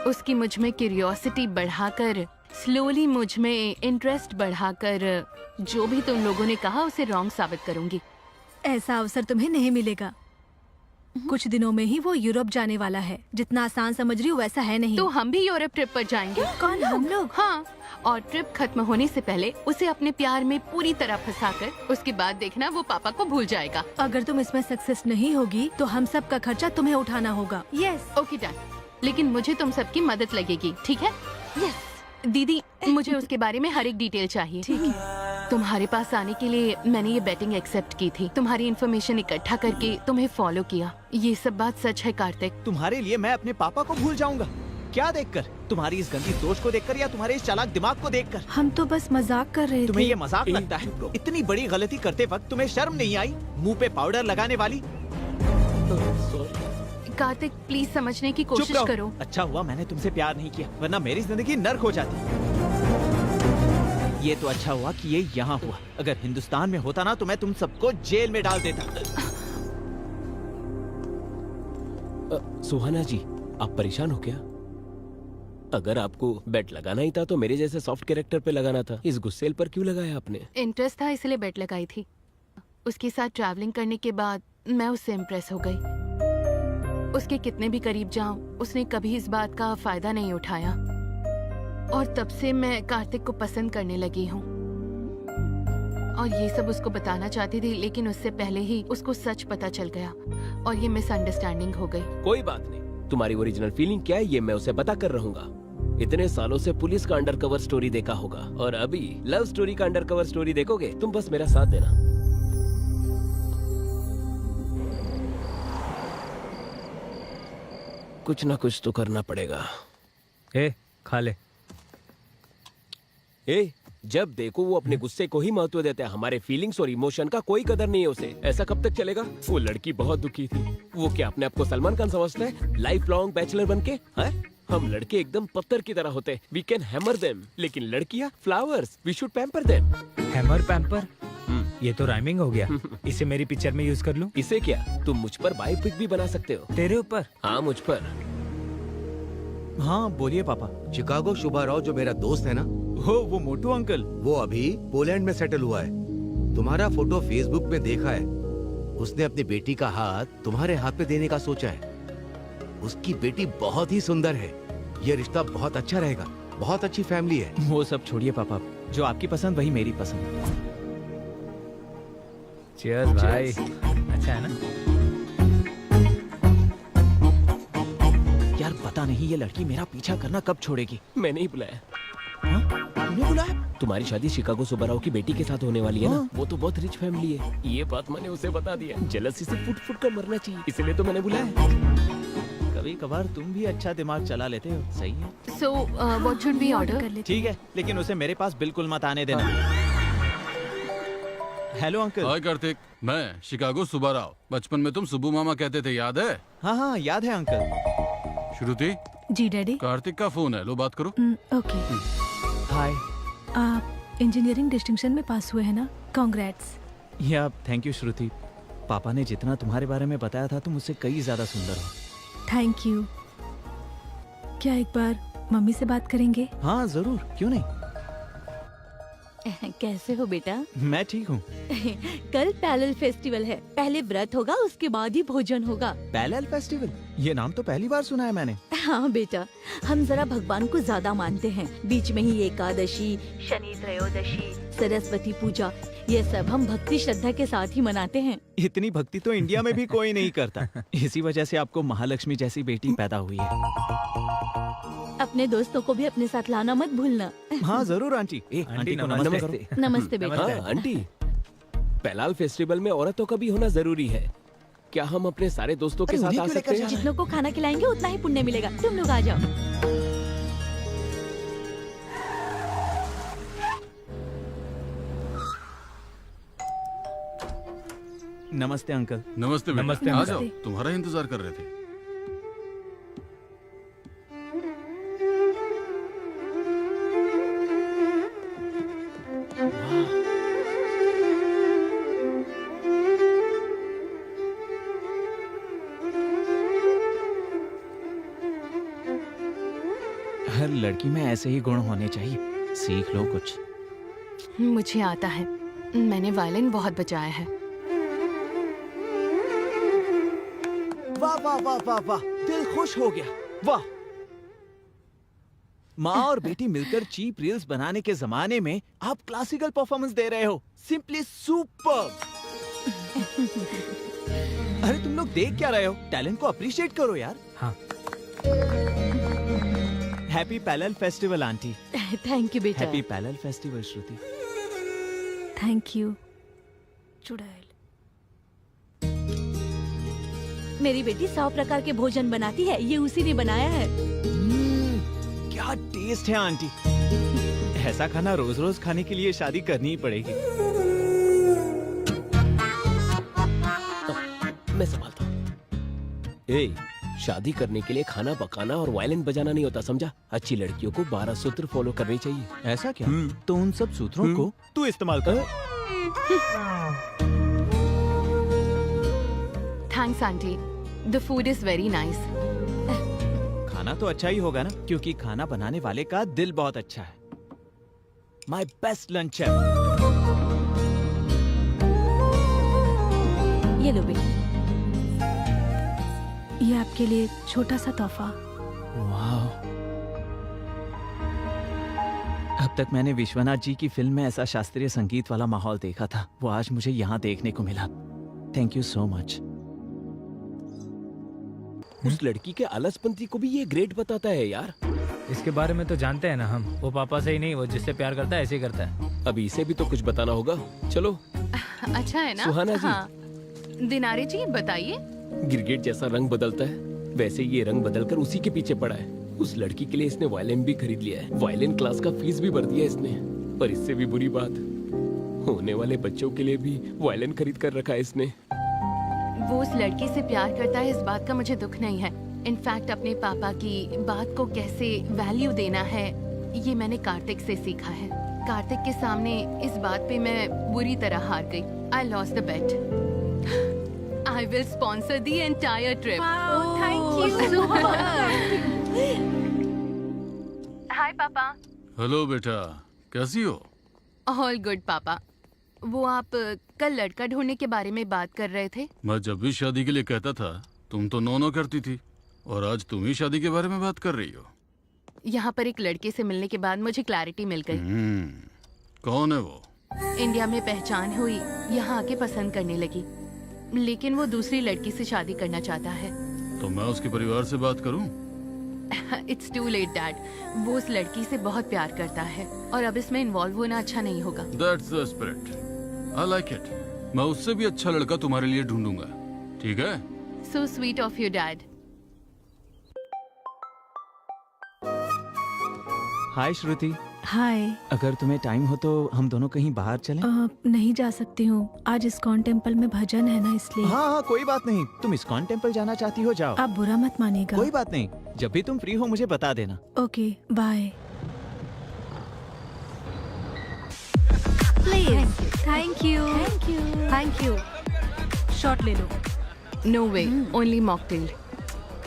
उसकी मुझ में क्यूरियोसिटी बढ़ाकर, स्लोली मुझ में इंटरेस्ट बढ़ाकर, जो भी तुम लोगों ने कहा उसे रॉन्ग साबित करूंगी। ऐसा अवसर तुम्हें नहीं मिलेगा। कुछ दिनों में ही वो यूरोप जाने वाला है। जितना आसान समझ रही हो वैसा है नहीं। तो हम भी यूरोप ट्रिप पर जाएंगे। कौन, हम लोग? हाँ, और ट्रिप खत्म होने से पहले उसे अपने प्यार में पूरी तरह फंसाकर उसके बाद देखना वो पापा को भूल जाएगा। अगर तुम इसमें सक्सेस नहीं होगी तो हम सब का खर्चा तुम्हें उठाना होगा। यस। ओके डन, लेकिन मुझे तुम सबकी मदद लगेगी, ठीक है? यस। दीदी, मुझे उसके बारे में हर एक डिटेल चाहिए। ठीक है। तुम्हारे पास आने के लिए मैंने ये बेटिंग एक्सेप्ट की थी। तुम्हारी इन्फॉर्मेशन इकट्ठा करके तुम्हें फॉलो किया। ये सब बात सच है कार्तिक? तुम्हारे लिए मैं अपने पापा को भूल जाऊंगा? क्या देखकर? तुम्हारी इस गंदी सोच को देखकर या तुम्हारे इस चालाक दिमाग को देखकर? हम तो बस मजाक कर रहे थे। तुम्हें ये मजाक लगता है? इतनी बड़ी गलती करते वक्त तुम्हें शर्म नहीं आई? मुंह पे पाउडर लगाने वाली। कार्तिक, प्लीज समझने की चुप कोशिश रहो। करो। अच्छा हुआ मैंने तुमसे प्यार नहीं किया, वरना मेरी जिंदगी नर्क हो जाती। ये तो अच्छा हुआ कि ये यहाँ हुआ। अगर हिंदुस्तान में होता ना तो मैं तुम सबको जेल में डाल देता। सुहाना जी, आप परेशान हो क्या? अगर आपको बेट लगाना ही था तो मेरे जैसे सॉफ्ट कैरेक्टर पे लगाना था। इस गुस्सेल पर क्यों लगाया आपने? इंटरेस्ट था इसलिए बेट लगाई थी। उसके साथ ट्रैवलिंग करने के बाद मैं उससे इम्प्रेस हो गई। उसके कितने भी करीब जाऊं, उसने कभी इस बात का फायदा नहीं उठाया और तब से मैं कार्तिक को पसंद करने लगी हूँ। और ये सब उसको बताना चाहती थी, लेकिन उससे पहले ही उसको सच पता चल गया और ये मिसअंडरस्टैंडिंग हो गई। कोई बात नहीं, तुम्हारी ओरिजिनल फीलिंग क्या है ये मैं उसे बता कर रहूंगा। इतने सालों से पुलिस का अंडरकवर स्टोरी देखा होगा और अभी लव स्टोरी का अंडरकवर स्टोरी देखोगे। तुम बस मेरा साथ देना। कुछ ना कुछ तो करना पड़ेगा। ए, खा ले। ए, जब देखो वो अपने गुस्से को ही महत्व देता है, हमारे फीलिंग्स और इमोशन का कोई कदर नहीं है उसे। ऐसा कब तक चलेगा? वो लड़की बहुत दुखी थी। वो क्या अपने आप को सलमान खान समझता है, लाइफ लॉन्ग बैचलर बनके? हैं? हम लड़के एकदम पत्थर की तरह होते हैं, वी कैन हैमर देम। लेकिन लड़कियां flowers, we should pamper them. Hammer pamper, ये तो राइमिंग हो गया। इसे मेरी पिक्चर में यूज कर लूं? इसे क्या, तुम मुझ पर बायोपिक भी बना सकते हो। तेरे ऊपर? हाँ, मुझ पर। हाँ बोलिए पापा। शिकागो शुभा राव जो मेरा दोस्त है ना, वो मोटू अंकल, वो अभी पोलैंड में सेटल हुआ है। तुम्हारा फोटो फेसबुक में देखा है। उसने अपनी बेटी का हाथ तुम्हारे हाथ पे देने का सोचा है। उसकी बेटी बहुत ही सुंदर है। ये रिश्ता बहुत अच्छा रहेगा। बहुत अच्छी फैमिली है। वो सब छोड़िए पापा, जो आपकी पसंद वही मेरी पसंद। चीयर्स भाई, अच्छा है ना? यार पता नहीं ये लड़की मेरा पीछा करना कब छोड़ेगी। मैंने ही बुलाया। हाँ? तुमने बुलाया? तुम्हारी शादी शिकागो सुब्बाराव की बेटी के साथ होने वाली है ना? वो तो बहुत रिच फैमिली है। ये बात मैंने उसे बता दिया। जेलसी से फुट फुट कर मरना चाहिए, इसलिए तो मैंने बुलाया। कभी कभार तुम भी अच्छा दिमाग चला लेते हो, सही है। So what should we order? कर लेते ठीक है, लेकिन उसे मेरे पास बिल्कुल मत आने देना। Hello uncle. हाय कार्तिक, मैं शिकागो सुबह राव। बचपन में तुम सुब्बू मामा कहते थे, याद है? हाँ हाँ याद है अंकल। श्रुति, जी डैडी। कार्तिक का फोन है, लो बात करो। ओके। हाय। आप इंजीनियरिंग डिस्टिंक्शन में पास हुए हैं ना? कांग्रेट्स। या थैंक यू श्रुति। पापा ने जितना तुम्हारे बारे में बताया था तुम उससे कई ज्यादा सुंदर हो। Thank you. क्या एक बार मम्मी से बात करेंगे? हाँ जरूर, क्यों नहीं। कैसे हो बेटा? मैं ठीक हूँ। कल पैरेलल फेस्टिवल है, पहले व्रत होगा उसके बाद ही भोजन होगा। पैरेलल फेस्टिवल, ये नाम तो पहली बार सुना है मैंने। हाँ बेटा, हम जरा भगवान को ज्यादा मानते हैं। बीच में ही एकादशी, शनि त्रयोदशी, सरस्वती पूजा, ये सब हम भक्ति श्रद्धा के साथ ही मनाते हैं। इतनी भक्ति तो इंडिया में भी कोई नहीं करता। इसी वजह से आपको महालक्ष्मी जैसी बेटी पैदा हुई है। अपने दोस्तों को भी अपने साथ लाना मत भूलना। हाँ जरूर आंटी। आंटी को नमस्ते करो। नमस्ते बेटा। हाँ आंटी, पैलाल फेस्टिवल में औरतों का भी होना जरूरी है। क्या हम अपने सारे दोस्तों के साथ आ सकते हैं? जितनों को खाना खिलाएंगे उतना ही पुण्य मिलेगा। तुम लोग आ जाओ। नमस्ते अंकल। नमस्ते बेटा। नमस्ते, आ नमस्ते। जाओ, तुम्हारा इंतजार कर रहे थे। हर लड़की में ऐसे ही गुण होने चाहिए, सीख लो कुछ। मुझे आता है, मैंने वायलिन बहुत बजाया है। वाह वाह वाह वाह वाह, दिल खुश हो गया। वाह, माँ और बेटी मिलकर चीप रील्स बनाने के जमाने में आप क्लासिकल परफॉर्मेंस दे रहे हो। Simply super. अरे तुम लोग देख क्या रहे हो? टैलेंट को अप्रिशिएट करो यार। हाँ। Happy parallel festival aunty. Thank you बेटा। Happy parallel festival Shruti. Thank you. चुड़ैल। मेरी बेटी 100 प्रकार के भोजन बनाती है, ये उसी ने बनाया है। क्या टेस्ट है आंटी। ऐसा खाना रोज रोज खाने के लिए शादी करनी ही पड़ेगी। मैं संभालता हूँ। ए, शादी करने के लिए खाना पकाना और वायलिन बजाना नहीं होता, समझा? अच्छी लड़कियों को 12 सूत्र फॉलो करनी चाहिए। ऐसा क्या? तो उन सब सूत्रों को तू इस्तेमाल कर। Thanks aunty, the food is very nice. खाना तो अच्छा ही होगा ना, क्योंकि खाना बनाने वाले का दिल बहुत अच्छा है। माय बेस्ट लंच है। ये लो बेटी। ये आपके लिए छोटा सा तोहफा। वाह। अब तक मैंने विश्वनाथ जी की फिल्म में ऐसा शास्त्रीय संगीत वाला माहौल देखा था, वो आज मुझे यहाँ देखने को मिला। Thank you so much. उस लड़की के आलसपंती को भी ये ग्रेट बताता है यार। इसके बारे में तो जानते हैं ना हम। वो पापा से ही नहीं, वो जिससे प्यार करता है ऐसे ही करता है। अभी इसे भी तो कुछ बताना होगा। चलो। अच्छा है ना? सुहाना जी। हाँ। दिनारे जी बताइए। गिरगिट जैसा रंग बदलता है, वैसे ये रंग बदलकर उसी के पीछे पड़ा है। उस लड़की के लिए इसने वायलिन भी खरीद लिया है। वायलिन क्लास का फीस भी भर दिया इसने। पर इससे भी बुरी बात, होने वाले बच्चों के लिए भी वायलिन खरीद कर रखा है इसने। वो उस लड़की से प्यार करता है, इस बात का मुझे दुख नहीं है। इनफैक्ट अपने पापा की बात को कैसे वैल्यू देना है, ये मैंने कार्तिक से सीखा है। कार्तिक के सामने इस बात पे मैं बुरी तरह हार गई। I lost the bet. I will sponsor the entire trip. Wow, thank you. Hi पापा। हेलो बेटा, कैसी हो? All good पापा। वो आप कल लड़का ढूंढने के बारे में बात कर रहे थे। मैं जब भी शादी के लिए कहता था तुम तो नो करती थी, और आज तुम ही शादी के बारे में बात कर रही हो। यहाँ पर एक लड़के से मिलने के बाद मुझे क्लैरिटी मिल गई। कौन है वो? इंडिया में पहचान हुई, यहाँ आके पसंद करने लगी, लेकिन वो दूसरी लड़की से शादी करना चाहता है। तो मैं उसके परिवार से बात करूं? It's too late dad. वो उस लड़की से बहुत प्यार करता है और अब इसमें इन्वॉल्व होना अच्छा नहीं होगा। That's the spirit. I like it. मैं उससे भी अच्छा लड़का तुम्हारे लिए ढूंढूंगा, ठीक है? So sweet of you, Dad. हाय श्रुति, हाय। अगर तुम्हें टाइम हो तो हम दोनों कहीं बाहर चलें? नहीं जा सकती हूँ, आज इस्कॉन टेम्पल में भजन है ना, इसलिए। हाँ, कोई बात नहीं। तुम इस्कॉन टेम्पल जाना चाहती हो, जाओ। आप बुरा मत मानिएगा। कोई बात नहीं, जब भी तुम फ्री हो मुझे बता देना। Okay, bye. Please. Thank you. Thank you. Shot ले लो। No way, only mocktail.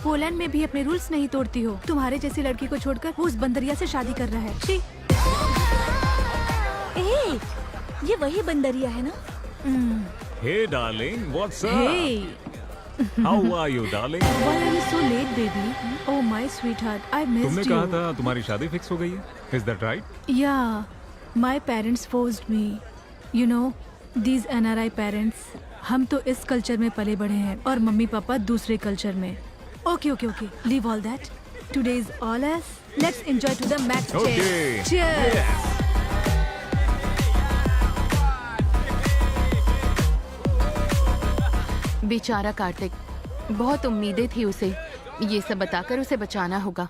Poland में भी अपने रूल्स नहीं तोड़ती हो। तुम्हारे जैसी लड़की को छोड़कर वो उस बंदरिया से शादी कर रहा है। शी। ए, ये वही बंदरिया है ना? Hey darling, what's up? Hey. How are you darling? Why are you so late, baby? Oh my sweetheart, I missed तुमने you. कहा था तुम्हारी शादी फिक्स हो गई है? Is that right? Yeah, my parents forced me. You know, these NRI parents. हम तो इस कल्चर में पले बढ़े हैं और मम्मी पापा दूसरे कल्चर में। Okay, okay, okay. Leave all that. Today is all us. Let's enjoy to the max. Okay. Cheers. बेचारा कार्तिक, बहुत उम्मीदें थी उसे। ये सब बताकर उसे बचाना होगा।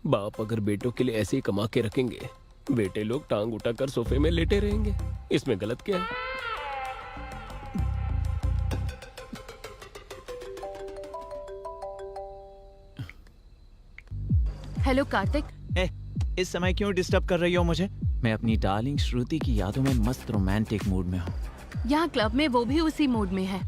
बाप अगर बेटों के लिए ऐसे ही कमा के रखेंगे, बेटे लोग टांग उठाकर सोफे में लेटे रहेंगे। इसमें गलत क्या है? हेलो कार्तिक। इस समय क्यों डिस्टर्ब कर रही हो मुझे? मैं अपनी डार्लिंग श्रुति की यादों में मस्त रोमांटिक मूड में हूँ। यहाँ क्लब में वो भी उसी मूड में है।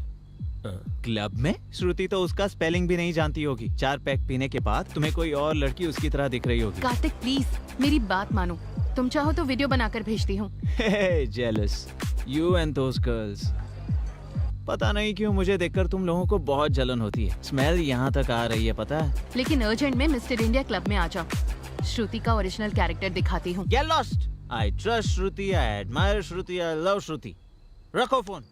क्लब में? श्रुति तो उसका स्पेलिंग भी नहीं जानती होगी। 4 पैक पीने के बाद तुम्हें कोई और लड़की उसकी तरह दिख रही होगी। कार्तिक प्लीज मेरी बात मानो। तुम चाहो तो वीडियो बनाकर भेजती हूँ। Jealous you and those girls. पता नहीं क्यों मुझे देखकर तुम लोगों को बहुत जलन होती है। स्मेल यहाँ तक आ रही है, पता है? लेकिन अर्जेंट में मिस्टर इंडिया क्लब में आ जाओ। श्रुति का ओरिजिनल कैरेक्टर दिखाती हूँ। Get lost. I trust Shruti, I admire Shruti, I love श्रुति। रखो फोन।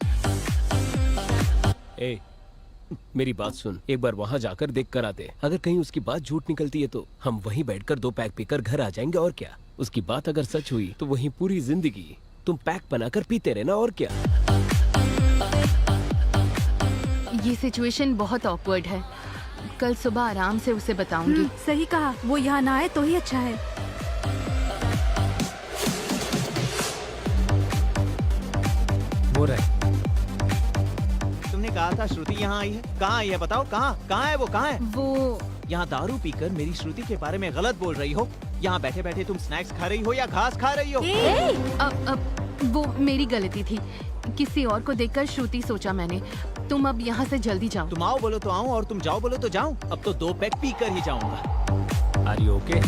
ए, मेरी बात सुन, एक बार वहाँ जाकर देख कर आते। अगर कहीं उसकी बात झूठ निकलती है तो हम वहीं बैठकर 2 पैक पीकर घर आ जाएंगे, और क्या। उसकी बात अगर सच हुई तो वहीं पूरी जिंदगी तुम पैक बनाकर पीते रहना, और क्या। ये सिचुएशन बहुत ऑकवर्ड है। कल सुबह आराम से उसे बताऊंगी। सही कहा, वो यहाँ ना आए तो ही अच्छा है। वो रहे। तुमने कहा था श्रुति यहाँ आई है। कहाँ आई है बताओ? कहाँ है वो? कहाँ है वो? यहाँ दारू पीकर मेरी श्रुति के बारे में गलत बोल रही हो। यहाँ बैठे बैठे तुम स्नैक्स खा रही हो या घास खा रही हो? अब वो मेरी गलती थी। किसी और को देखकर श्रुति सोचा मैंने। तुम अब यहाँ से जल्दी जाओ। तुम आओ बोलो तो आऊँ और तुम जाओ बोलो तो जाऊँ। अब तो 2 पैक पी कर ही जाऊंगा। Are you okay?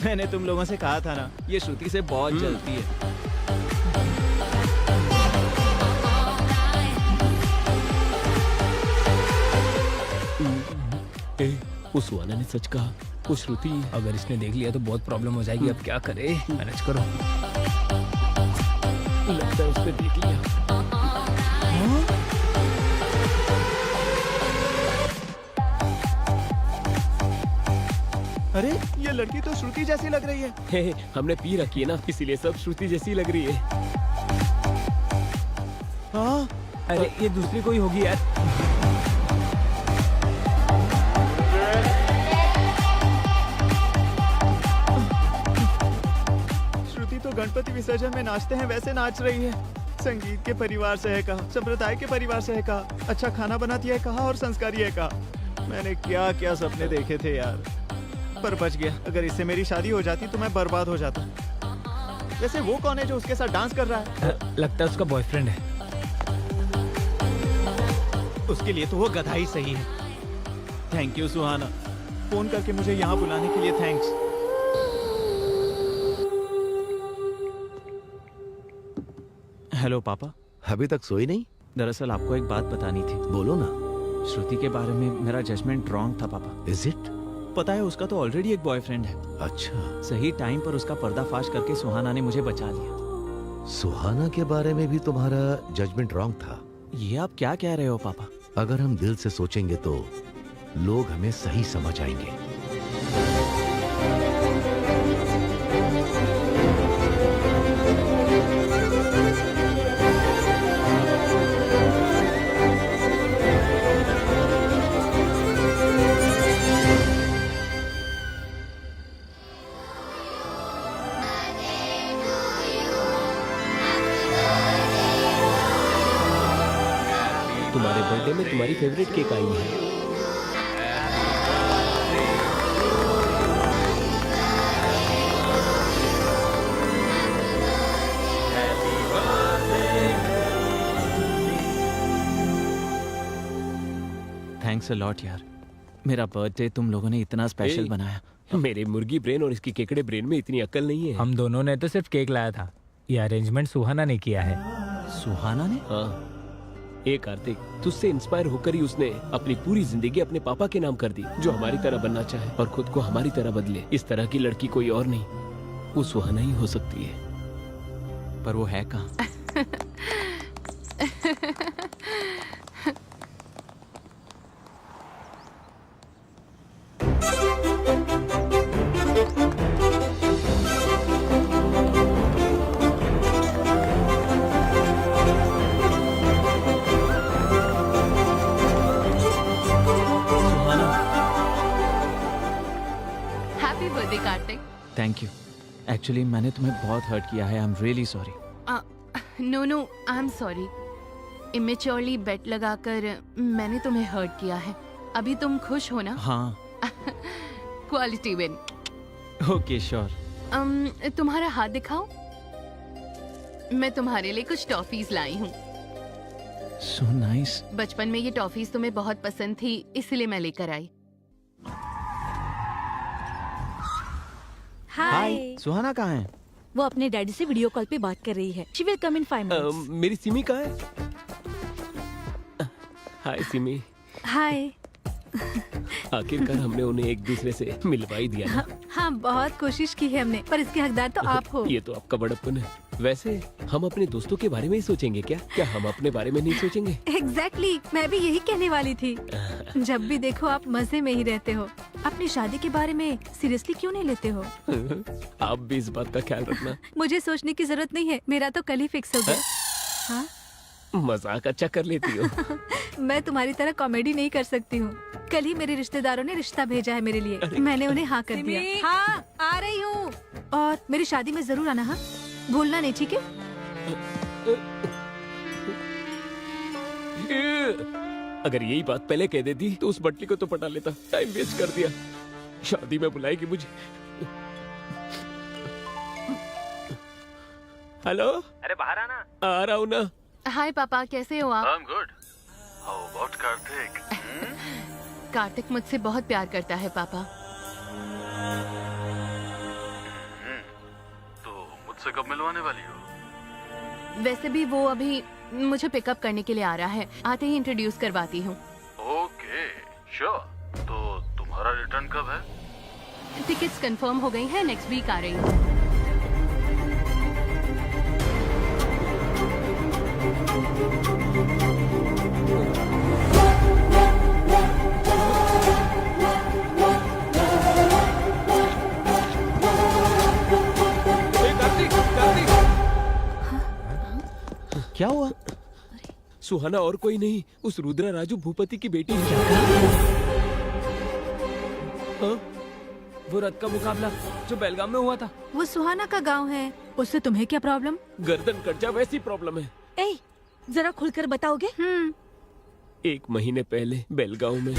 मैंने तुम लोगों से कहा था ना, ये श्रुति से बहुत जलती है। उस सुहाना ने सच कहा। वो श्रुति, अगर इसने देख लिया तो बहुत प्रॉब्लम हो जाएगी। अब क्या करे? मैनेज करो। लगता है उसने देख लिया। अरे ये लड़की तो श्रुति जैसी लग रही है। हे, हमने पी रखी है ना, इसीलिए सब श्रुति जैसी लग रही है। हाँ? अरे ये दूसरी कोई होगी यार। श्रुति तो गणपति विसर्जन में नाचते हैं वैसे नाच रही है। संगीत के परिवार से है कहा, संप्रदाय के परिवार से है कहा, अच्छा खाना बनाती है कहा और संस्कारी है कहा। मैंने क्या क्या सपने देखे थे यार, पर बच गया। अगर इससे मेरी शादी हो जाती तो मैं बर्बाद हो जाता। वैसे वो कौन है जो उसके साथ डांस कर रहा है? लगता है उसका बॉयफ्रेंड है। उसके लिए तो वो गधा ही सही है। थैंक यू सुहाना, फोन करके मुझे यहाँ बुलाने के लिए थैंक्स। हेलो पापा। अभी तक सोई नहीं? दरअसल आपको एक बात बतानी थी। बोलो ना। श्रुति के बारे में मेरा जजमेंट रॉन्ग था पापा। Is it? पता है उसका तो ऑलरेडी एक बॉयफ्रेंड है। अच्छा। सही टाइम पर उसका पर्दाफाश करके सुहाना ने मुझे बचा लिया। सुहाना के बारे में भी तुम्हारा जजमेंट रॉन्ग था? ये आप क्या कह रहे हो पापा? अगर हम दिल से सोचेंगे तो लोग हमें सही समझ आएंगे। तुम्हारे बर्थडे में तुम्हारी फेवरेट केक आई है। थैंक्स अ लॉट यार, मेरा बर्थडे तुम लोगों ने इतना स्पेशल ए, बनाया। मेरे मुर्गी ब्रेन और इसकी केकड़े ब्रेन में इतनी अक्ल नहीं है। हम दोनों ने तो सिर्फ केक लाया था, ये अरेंजमेंट सुहाना ने किया है। सुहाना ने? हाँ। ए कार्तिक, तुझसे इंस्पायर होकर ही उसने अपनी पूरी जिंदगी अपने पापा के नाम कर दी, जो हमारी तरह बनना चाहे और खुद को हमारी तरह बदले। इस तरह की लड़की कोई और नहीं, वो सुहाना ही हो सकती है। पर वो है कहाँ? Happy birthday Kartik. Thank you. Actually मैंने तुम्हें बहुत हर्ट किया है, I am really sorry. No no, I am sorry. Immaturely bet लगाकर मैंने तुम्हें हर्ट किया है। अभी तुम खुश हो ना? हाँ। Quality win. Okay sure. तुम्हारा हाथ दिखाओ। मैं तुम्हारे लिए कुछ टॉफीज लाई हूँ। So nice. बचपन में ये टॉफीज तुम्हें बहुत पसंद थी, इसलिए मैं लेकर आई। हाय। सुहाना कहाँ है? वो अपने डैडी से वीडियो कॉल पे बात कर रही है। She will come in 5 minutes. मेरी सिमी कहाँ है? हाय सिमी। हाय। आखिरकार हमने उन्हें एक दूसरे से मिलवा ही दिया ना। हाँ, बहुत कोशिश की है हमने, पर इसके हकदार तो आप हो। ये तो आपका बड़प्पन है। वैसे हम अपने दोस्तों के बारे में ही सोचेंगे क्या? क्या हम अपने बारे में नहीं सोचेंगे? एग्जैक्टली, मैं भी यही कहने वाली थी। जब भी देखो आप मजे में ही रहते हो। अपनी शादी के बारे में सीरियसली क्यों नहीं लेते हो? आप भी इस बात का ख्याल रखना। मुझे सोचने की जरूरत नहीं है, मेरा तो कल ही फिक्स हो गया। हाँ? मजाक अच्छा कर लेती हो। मैं तुम्हारी तरह कॉमेडी नहीं कर सकती हूँ। कल ही मेरे रिश्तेदारों ने रिश्ता भेजा है मेरे लिए, मैंने उन्हें हाँ कर दिया। हाँ, आ रही हूँ। और मेरी शादी में जरूर आना, हाँ? भूलना नहीं, ठीक है? अगर यही बात पहले कह देती तो उस बटली को तो पटा लेता। टाइम वेस्ट कर दिया। शादी में बुलाएगी मुझे। हेलो। अरे बाहर आना। आ रहा हूँ ना। हाय पापा, कैसे हो आप? I'm good. How about Kartik? Kartik मुझसे बहुत प्यार करता है पापा। तो मुझसे कब मिलवाने वाली हो? वैसे भी वो अभी मुझे पिकअप करने के लिए आ रहा है, आते ही इंट्रोड्यूस करवाती हूँ। Okay, sure. तो तुम्हारा रिटर्न कब है? टिकट्स कंफर्म हो गई हैं, नेक्स्ट वीक आ रही हूँ। क्या हुआ? सुहाना और कोई नहीं, उस रुद्रा राजू भूपति की बेटी है। हाँ? वो रथ का मुकाबला जो बेलगाम में हुआ था। वो सुहाना का गांव है, उससे तुम्हें क्या प्रॉब्लम? गर्दन कट जा वैसी प्रॉब्लम है। ए, जरा खुलकर बताओगे? 1 महीने पहले बेलगांव में।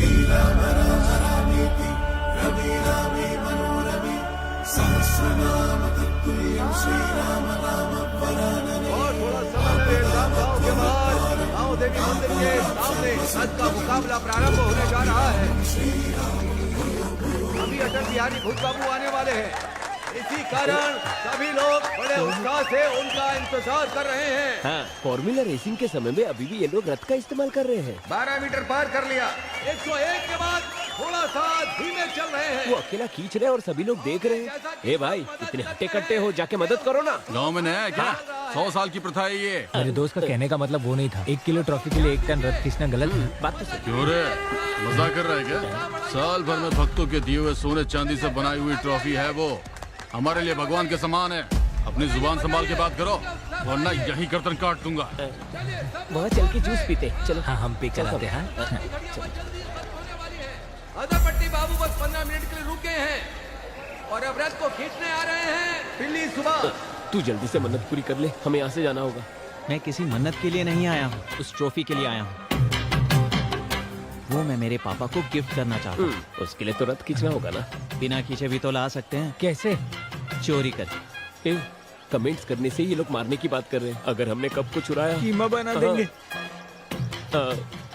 और थोड़ा समय देर गांव के बाद गांव देवी मंदिर के सामने रथ का मुकाबला प्रारंभ होने जा रहा है। अभी अटल बिहारी भूत बाबू आने वाले हैं, इसी कारण सभी लोग बड़े उत्साह से उनका इंतजार कर रहे हैं। हाँ, फॉर्मूला रेसिंग के समय में अभी भी ये लोग रथ का इस्तेमाल कर रहे हैं। 12 मीटर पार कर लिया। 101 के बाद थोड़ा सा धीमे चल रहे हैं। वो अकेला खींच रहे हैं और सभी लोग देख रहे हैं। ए भाई, इतने हट्टे कट्टे हो, जाके मदद करो ना। गांव में नया है क्या? 100 साल की प्रथा है ये। मेरे दोस्त का कहने का मतलब वो नहीं था। 1 किलो ट्रॉफी के लिए 1 टन रथ खींचना गलत है। बात तो सही। क्यों रे, मजाक कर रहा है क्या? साल भर में भक्तों के दिए हुए सोने चांदी से बनाई हुई ट्रॉफी है वो। हमारे लिए भगवान के समान है। अपनी जुबान संभाल के बात करो, वरना यही गर्दन काट दूंगा। वहाँ चल के जूस पीते। चलो। हाँ, हम पे चलाते हैं। पट्टी बाबू बस 15 मिनट के लिए रुके हैं और अब रथ को खींचने आ रहे हैं। बिल्ली सुबह, तू जल्दी से मन्नत पूरी कर ले, हमें यहाँ से जाना होगा। मैं किसी मन्नत के लिए नहीं आया हूँ, उस ट्रॉफी के लिए आया हूँ। वो मैं मेरे पापा को गिफ्ट करना चाहता हूँ। उसके लिए तो रथ खींचना होगा ना। बिना खींचे भी तो ला सकते हैं। कैसे? चोरी करके। कमेंट्स करने से ये लोग मारने की बात कर रहे हैं। अगर हमने कप को चुराया, कीमा बना देंगे।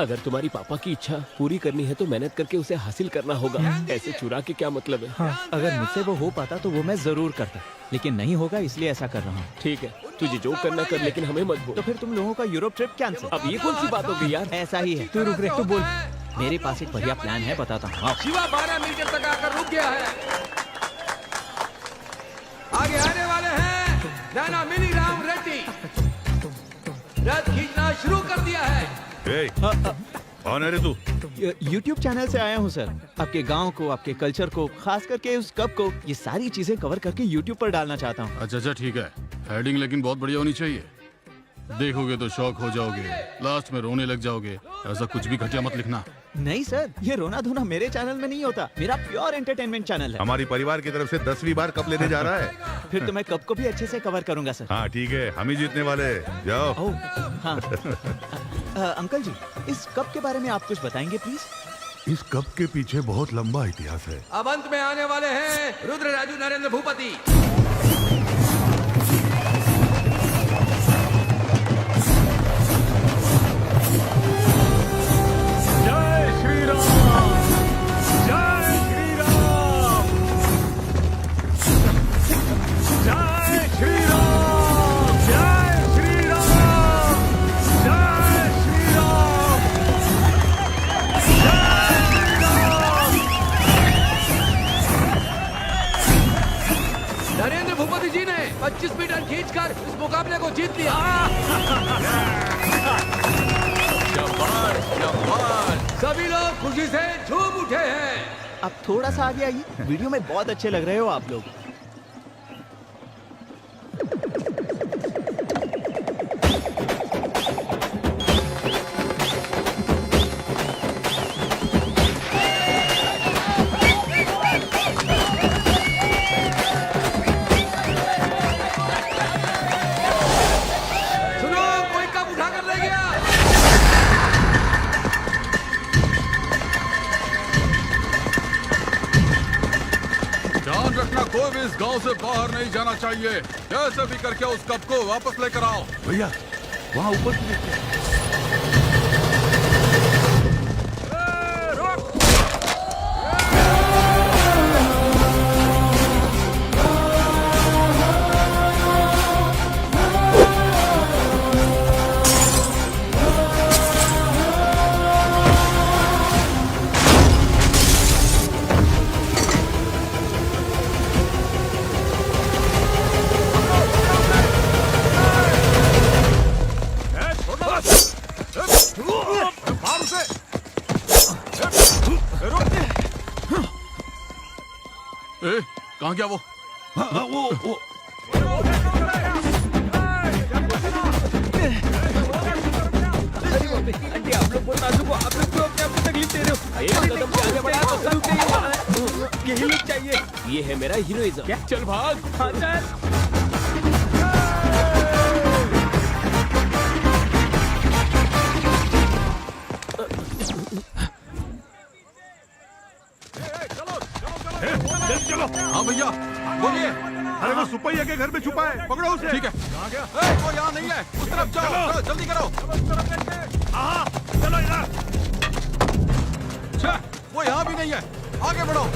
अगर तुम्हारी पापा की इच्छा पूरी करनी है तो मेहनत करके उसे हासिल करना होगा। ऐसे चुरा के क्या मतलब है? हाँ, अगर मुझसे वो हो पाता तो वो मैं जरूर करता, लेकिन नहीं होगा इसलिए ऐसा कर रहा हूँ। ठीक है, तुझे जो करना कर, लेकिन हमें मत बोल। तो फिर तुम लोगों का यूरोप ट्रिप कैंसिल। अब ये कौन सी बात होगी यार? ऐसा ही है। तू रुक रे, तू बोल। मेरे पास एक बढ़िया प्लान है, बताता हूँ। आओ। शिवा 12 मीटर तक आकर रुक गया है। आगे आने वाले हैं नाना मिनी राम रेड्डी। रथ खींचना शुरू कर दिया है। कौन है रे तू? YouTube चैनल से आया हूँ सर। आपके गांव को, आपके कल्चर को, खास करके उस कप को, ये सारी चीजें कवर करके YouTube पर डालना चाहता हूँ। अच्छा ठीक है, हेडिंग लेकिन बहुत बढ़िया होनी चाहिए। देखोगे तो शौक हो जाओगे, लास्ट में रोने लग जाओगे। ऐसा कुछ भी घटिया मत लिखना। नहीं सर, ये रोना धोना मेरे चैनल में नहीं होता। मेरा प्योर एंटरटेनमेंट चैनल है। हमारी परिवार की तरफ से 10वीं बार कप लेने जा रहा है। फिर तो मैं कप को भी अच्छे से कवर करूंगा सर। हाँ ठीक है, हम ही जीतने वाले। जाओ। ओह, हाँ। अंकल जी, इस कप के बारे में आप कुछ बताएंगे प्लीज? इस कप के पीछे बहुत लंबा इतिहास है। अब अंत में आने वाले हैं रुद्र राजू नरेंद्र भूपति। जय श्री राम, जय श्री राम, जय श्री राम, जय श्री राम, जय श्री राम, नरेंद्र भूपति जी ने 25 मीटर खींचकर इस मुकाबले को जीत लिया। सभी लोग खुशी से झूम उठे हैं। आप थोड़ा सा आगे आइए, वीडियो में बहुत अच्छे लग रहे हो आप लोग। सुनो, कोई कप उठा कर ले गया। ध्यान रखना, कोई भी इस गांव से बाहर नहीं जाना चाहिए। कैसे भी करके उस कप को वापस लेकर आओ। भैया वहाँ ऊपर से देखते। कहाँ गया वो? वो आंटी, आप लोग बहुत नाजुक हो। आप लोग क्यों अपने आप को तकलीफ दे रहे हो? एक कदम से आगे बढ़ा तो सब यही लोग चाहिए। ये है मेरा हीरोइज्म। चल भाग। हाँ चल। हाँ भैया बोलिए। अरे वो सुपैया के घर में छुपा है, पकड़ो उसे। ठीक है। कहाँ गया? वो यहाँ नहीं है, उस तरफ जाओ। चलो, जल्दी करो। चलो इधर। छे, वो यहाँ भी नहीं है, आगे बढ़ो।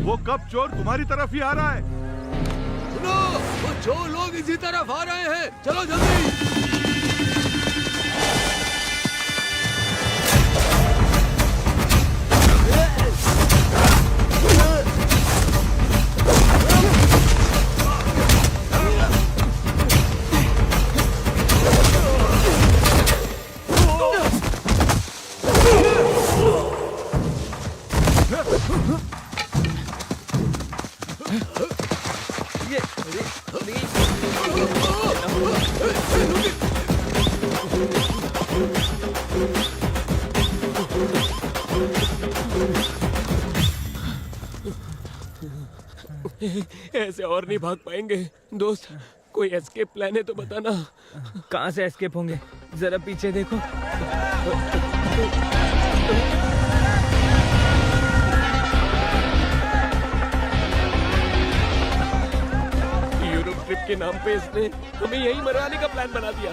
वो कप चोर तुम्हारी तरफ ही आ रहा है। सुनो, वो जो लोग इसी तरफ आ रहे हैं, चलो जल्दी। ऐसे और नहीं भाग पाएंगे दोस्त। कोई एस्केप प्लान है तो बताना। कहाँ से एस्केप होंगे? जरा पीछे देखो। यूरोप ट्रिप के नाम पे इसने हमें यहीं मरवाने का प्लान बना दिया।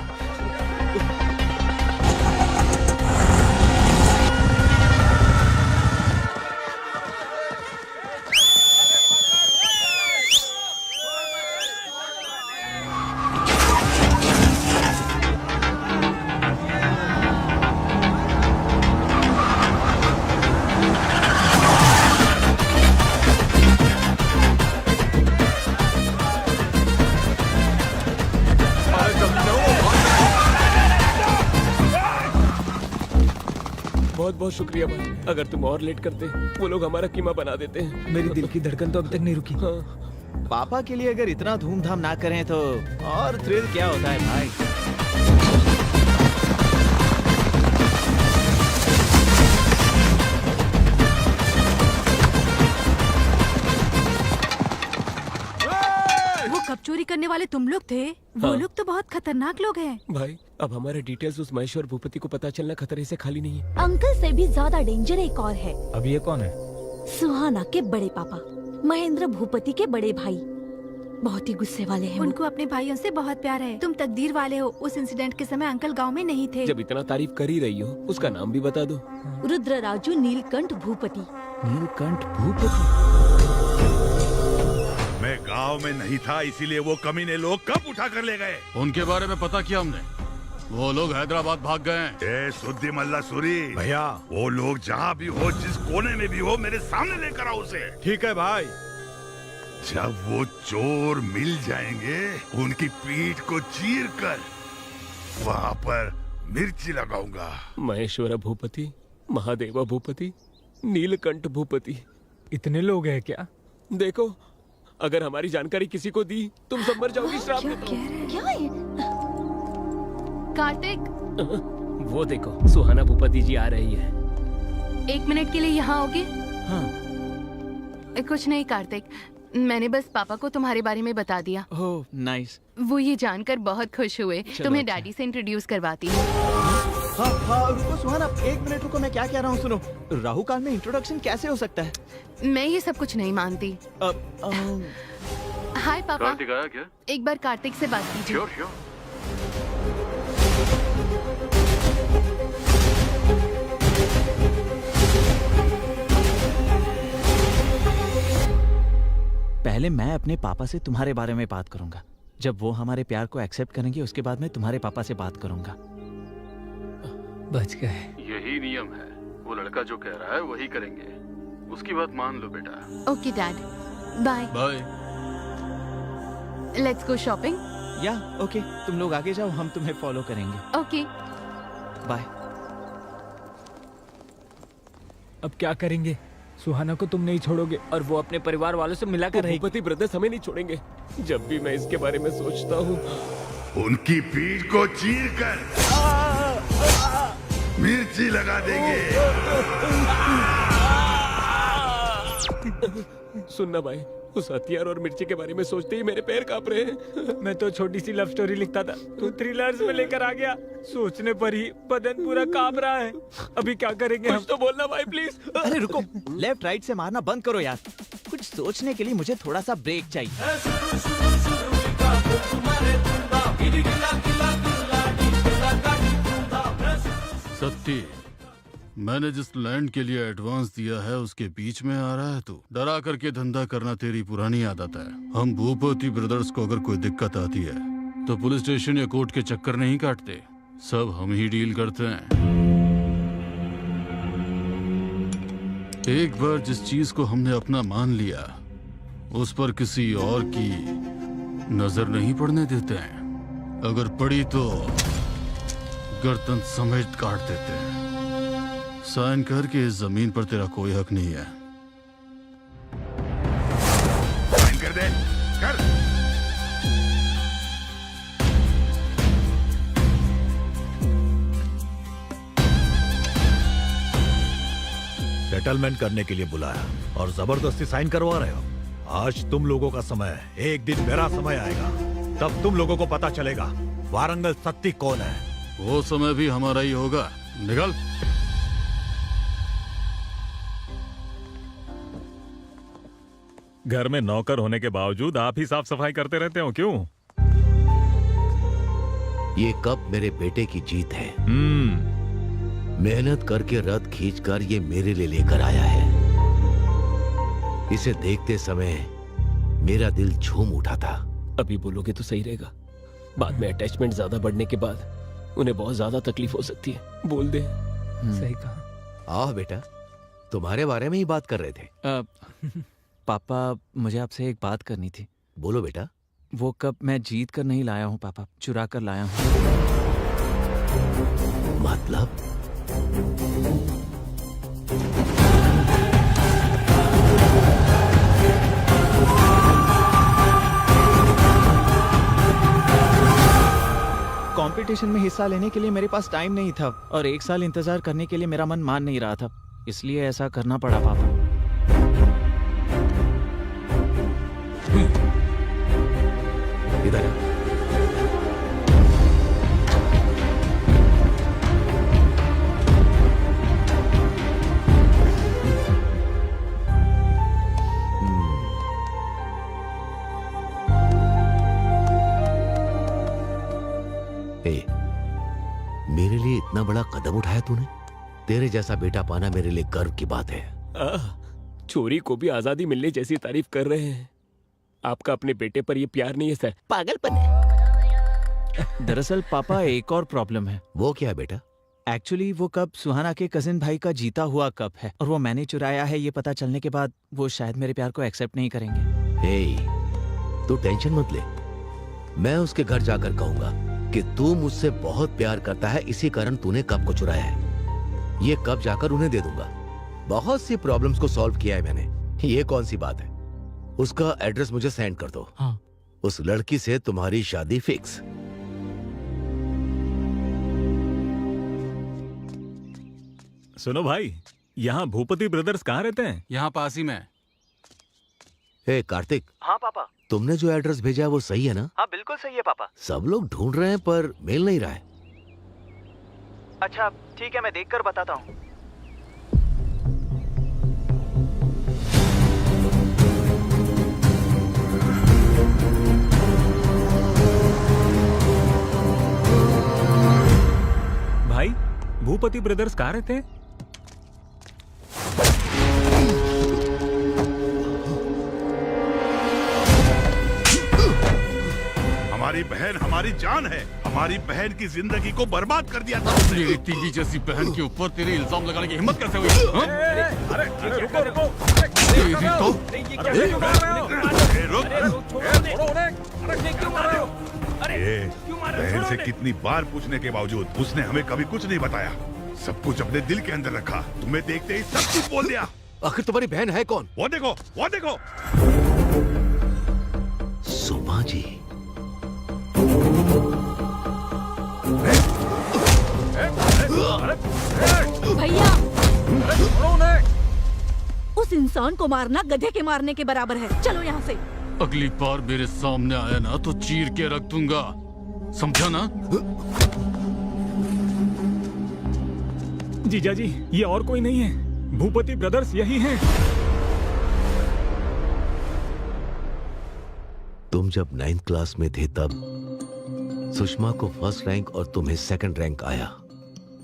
बहुत बहुत शुक्रिया भाई। अगर तुम और लेट करते वो लोग हमारा कीमा बना देते हैं। मेरी दिल की धड़कन तो अभी तक नहीं रुकी। हाँ। पापा के लिए अगर इतना धूमधाम ना करें तो और थ्रिल क्या होता है भाई। वो कब चोरी करने वाले तुम लोग थे? वो लोग तो बहुत खतरनाक लोग हैं। भाई अब हमारे डिटेल्स उस महेश्वर भूपति को पता चलना खतरे से खाली नहीं है। अंकल से भी ज्यादा डेंजर एक और है। अब ये कौन है? सुहाना के बड़े पापा, महेंद्र भूपति के बड़े भाई। बहुत ही गुस्से वाले हैं वो। उनको अपने भाइयों से बहुत प्यार है। तुम तकदीर वाले हो। उस इंसिडेंट के समय अंकल गांव में नहीं थे। जब इतना तारीफ कर ही रही हो उसका नाम भी बता दो। रुद्रराजू नीलकंठ भूपति। नीलकंठ भूपति। मैं गांव में नहीं था, इसीलिए वो कमीने लोग कब उठा कर ले गए? उनके बारे में पता किया हमने। वो लोग हैदराबाद भाग गए हैं। ए सुद्दी मल्ला सूरी भैया, वो लोग जहाँ भी हो, जिस कोने में भी हो, मेरे सामने लेकर आओ उसे। ठीक है भाई। जब वो चोर मिल जाएंगे उनकी पीठ को चीर कर वहाँ पर मिर्ची लगाऊंगा। महेश्वर भूपति, महादेवा भूपति, नीलकंठ भूपति, इतने लोग हैं क्या? देखो अगर हमारी जानकारी किसी को दी तुम सब मर जाओगी। श्राप देता हूँ। क्या है? कार्तिक, वो देखो सुहाना भूपति जी आ रही है। 1 मिनट के लिए यहाँ आओगे? हाँ। कुछ नहीं कार्तिक, मैंने बस पापा को तुम्हारे बारे में बता दिया। Oh nice. वो ये जानकर बहुत खुश हुए। तुम्हें अच्छा। डैडी से इंट्रोड्यूस करवाती हूँ। हाँ हाँ रुको सुहाना, 1 मिनट रुको, मैं क्या कह रहा हूँ सुनो। राहु काल में इंट्रोडक्शन कैसे हो सकता है? मैं ये सब कुछ नहीं मानती। हाय पापा। कार्तिक आया क्या? एक बार कार्तिक से बात कीजिए। Sure sure. पहले मैं अपने पापा से तुम्हारे बारे में बात करूंगा। जब वो हमारे प्यार को एक्सेप्ट करेंगे उसके बाद मैं तुम्हारे पापा से बात करूंगा। बच गए। यही नियम है। वो लड़का जो कह रहा है वही करेंगे। उसकी बात मान लो बेटा। Okay dad, bye. Bye. Let's go shopping. या ओके, तुम लोग आगे जाओ, हम तुम्हें फॉलो करेंगे। Okay bye. अब क्या करेंगे? सुहाना को तुम नहीं छोड़ोगे और वो अपने परिवार वालों से मिला कर रहेगी। भूपति ब्रदर्स हमें नहीं छोड़ेंगे। जब भी मैं इसके बारे में सोचता हूँ उनकी पीठ को चीर कर मिर्ची लगा देंगे। सुनना भाई, उस हथियार और मिर्ची के बारे में सोचते ही मेरे पैर कांप रहे हैं। मैं तो छोटी सी लव स्टोरी लिखता था, तू थ्रिलर्स में लेकर आ गया। सोचने पर ही बदन पूरा कांप रहा है। अभी क्या करेंगे हम? कुछ तो बोलना भाई प्लीज। अरे रुको, लेफ्ट राइट से मारना बंद करो यार। कुछ सोचने के लिए मुझे थोड़ा सा ब्रेक चाहिए। सत्ती, मैंने जिस लैंड के लिए एडवांस दिया है उसके बीच में आ रहा है तू। डरा करके धंधा करना तेरी पुरानी आदत है। हम भूपति ब्रदर्स को अगर कोई दिक्कत आती है तो पुलिस स्टेशन या कोर्ट के चक्कर नहीं काटते, सब हम ही डील करते हैं। एक बार जिस चीज को हमने अपना मान लिया उस पर किसी और की नजर नहीं पड़ने देते हैं। अगर पड़ी तो गर्दन समेत काट देते हैं। साइन करके इस जमीन पर तेरा कोई हक नहीं है। साइन कर दे, कर। सेटलमेंट करने के लिए बुलाया और जबरदस्ती साइन करवा रहे हो। आज तुम लोगों का समय है, एक दिन मेरा समय आएगा, तब तुम लोगों को पता चलेगा वारंगल सत्ती कौन है। वो समय भी हमारा ही होगा। निकल। घर में नौकर होने के बावजूद आप ही साफ सफाई करते रहते हो क्यों? ये कप मेरे बेटे की जीत है। मेहनत करके रथ खींचकर ये मेरे लिए लेकर आया है। इसे देखते समय मेरा दिल झूम उठा था। अभी बोलोगे तो सही रहेगा, बाद में अटैचमेंट ज्यादा बढ़ने के बाद उन्हें बहुत ज्यादा तकलीफ हो सकती है। बोल दे। सही कहा। आओ बेटा, तुम्हारे बारे में ही बात कर रहे थे। पापा, मुझे आपसे एक बात करनी थी। बोलो बेटा। वो कप मैं जीत कर नहीं लाया हूँ पापा, चुरा कर लाया हूँ। मतलब? कंपटीशन में हिस्सा लेने के लिए मेरे पास टाइम नहीं था और 1 साल इंतजार करने के लिए मेरा मन मान नहीं रहा था, इसलिए ऐसा करना पड़ा पापा। इधर आ। मेरे लिए इतना बड़ा कदम उठाया तूने। तेरे जैसा बेटा पाना मेरे लिए गर्व की बात है। चोरी को भी आजादी मिलने जैसी तारीफ कर रहे हैं। आपका अपने बेटे पर ये प्यार नहीं है सर, पागलपन है। दरअसल पापा एक और प्रॉब्लम है। वो क्या है बेटा? एक्चुअली वो कप सुहाना के कजिन भाई का जीता हुआ कप है और वो मैंने चुराया है। ये पता चलने के बाद वो शायद मेरे प्यार को एक्सेप्ट नहीं करेंगे। तू टेंशन मत ले, मैं उसके घर जाकर कहूंगा कि तू मुझसे बहुत प्यार करता है, इसी कारण तूने कप को चुराया है। ये कप जाकर उन्हें दे दूंगा। बहुत सी प्रॉब्लम्स को सॉल्व किया है मैंने, ये कौन सी बात है। उसका एड्रेस मुझे सेंड कर दो। हाँ। उस लड़की से तुम्हारी शादी फिक्स। सुनो भाई, यहाँ भूपति ब्रदर्स कहाँ रहते हैं? यहाँ पास ही में। हे कार्तिक। हाँ पापा। तुमने जो एड्रेस भेजा है वो सही है ना? हाँ बिल्कुल सही है पापा। सब लोग ढूंढ रहे हैं पर मिल नहीं रहा है। अच्छा ठीक है, मैं देखकर बताता हूँ। भाई, भूपति ब्रदर्स कहाँ रहते हैं? हमारी बहन हमारी जान है। हमारी बहन की जिंदगी को बर्बाद कर दिया था उसने। मेरी टीवी जैसी बहन के ऊपर तेरे इल्जाम लगाने की हिम्मत कैसे हुई? अरे रुको रुको। तेरी तो बहन से कितनी बार पूछने के बावजूद उसने हमें कभी कुछ नहीं बताया। सब कुछ अपने दिल के अंदर रखा। तुम्हें देखते ही सब कुछ बोल दिया। आखिर तुम्हारी बहन है कौन? वो देखो, वो देखो। सुमा जी। भैया, उस इंसान को मारना गधे के मारने के बराबर है। चलो यहाँ से। अगली बार मेरे सामने आया ना तो चीर के रख दूंगा, समझा ना? जीजा जी, ये और कोई नहीं है, भूपति ब्रदर्स यही हैं। तुम जब 9th क्लास में थे तब सुषमा को फर्स्ट रैंक और तुम्हें सेकंड रैंक आया।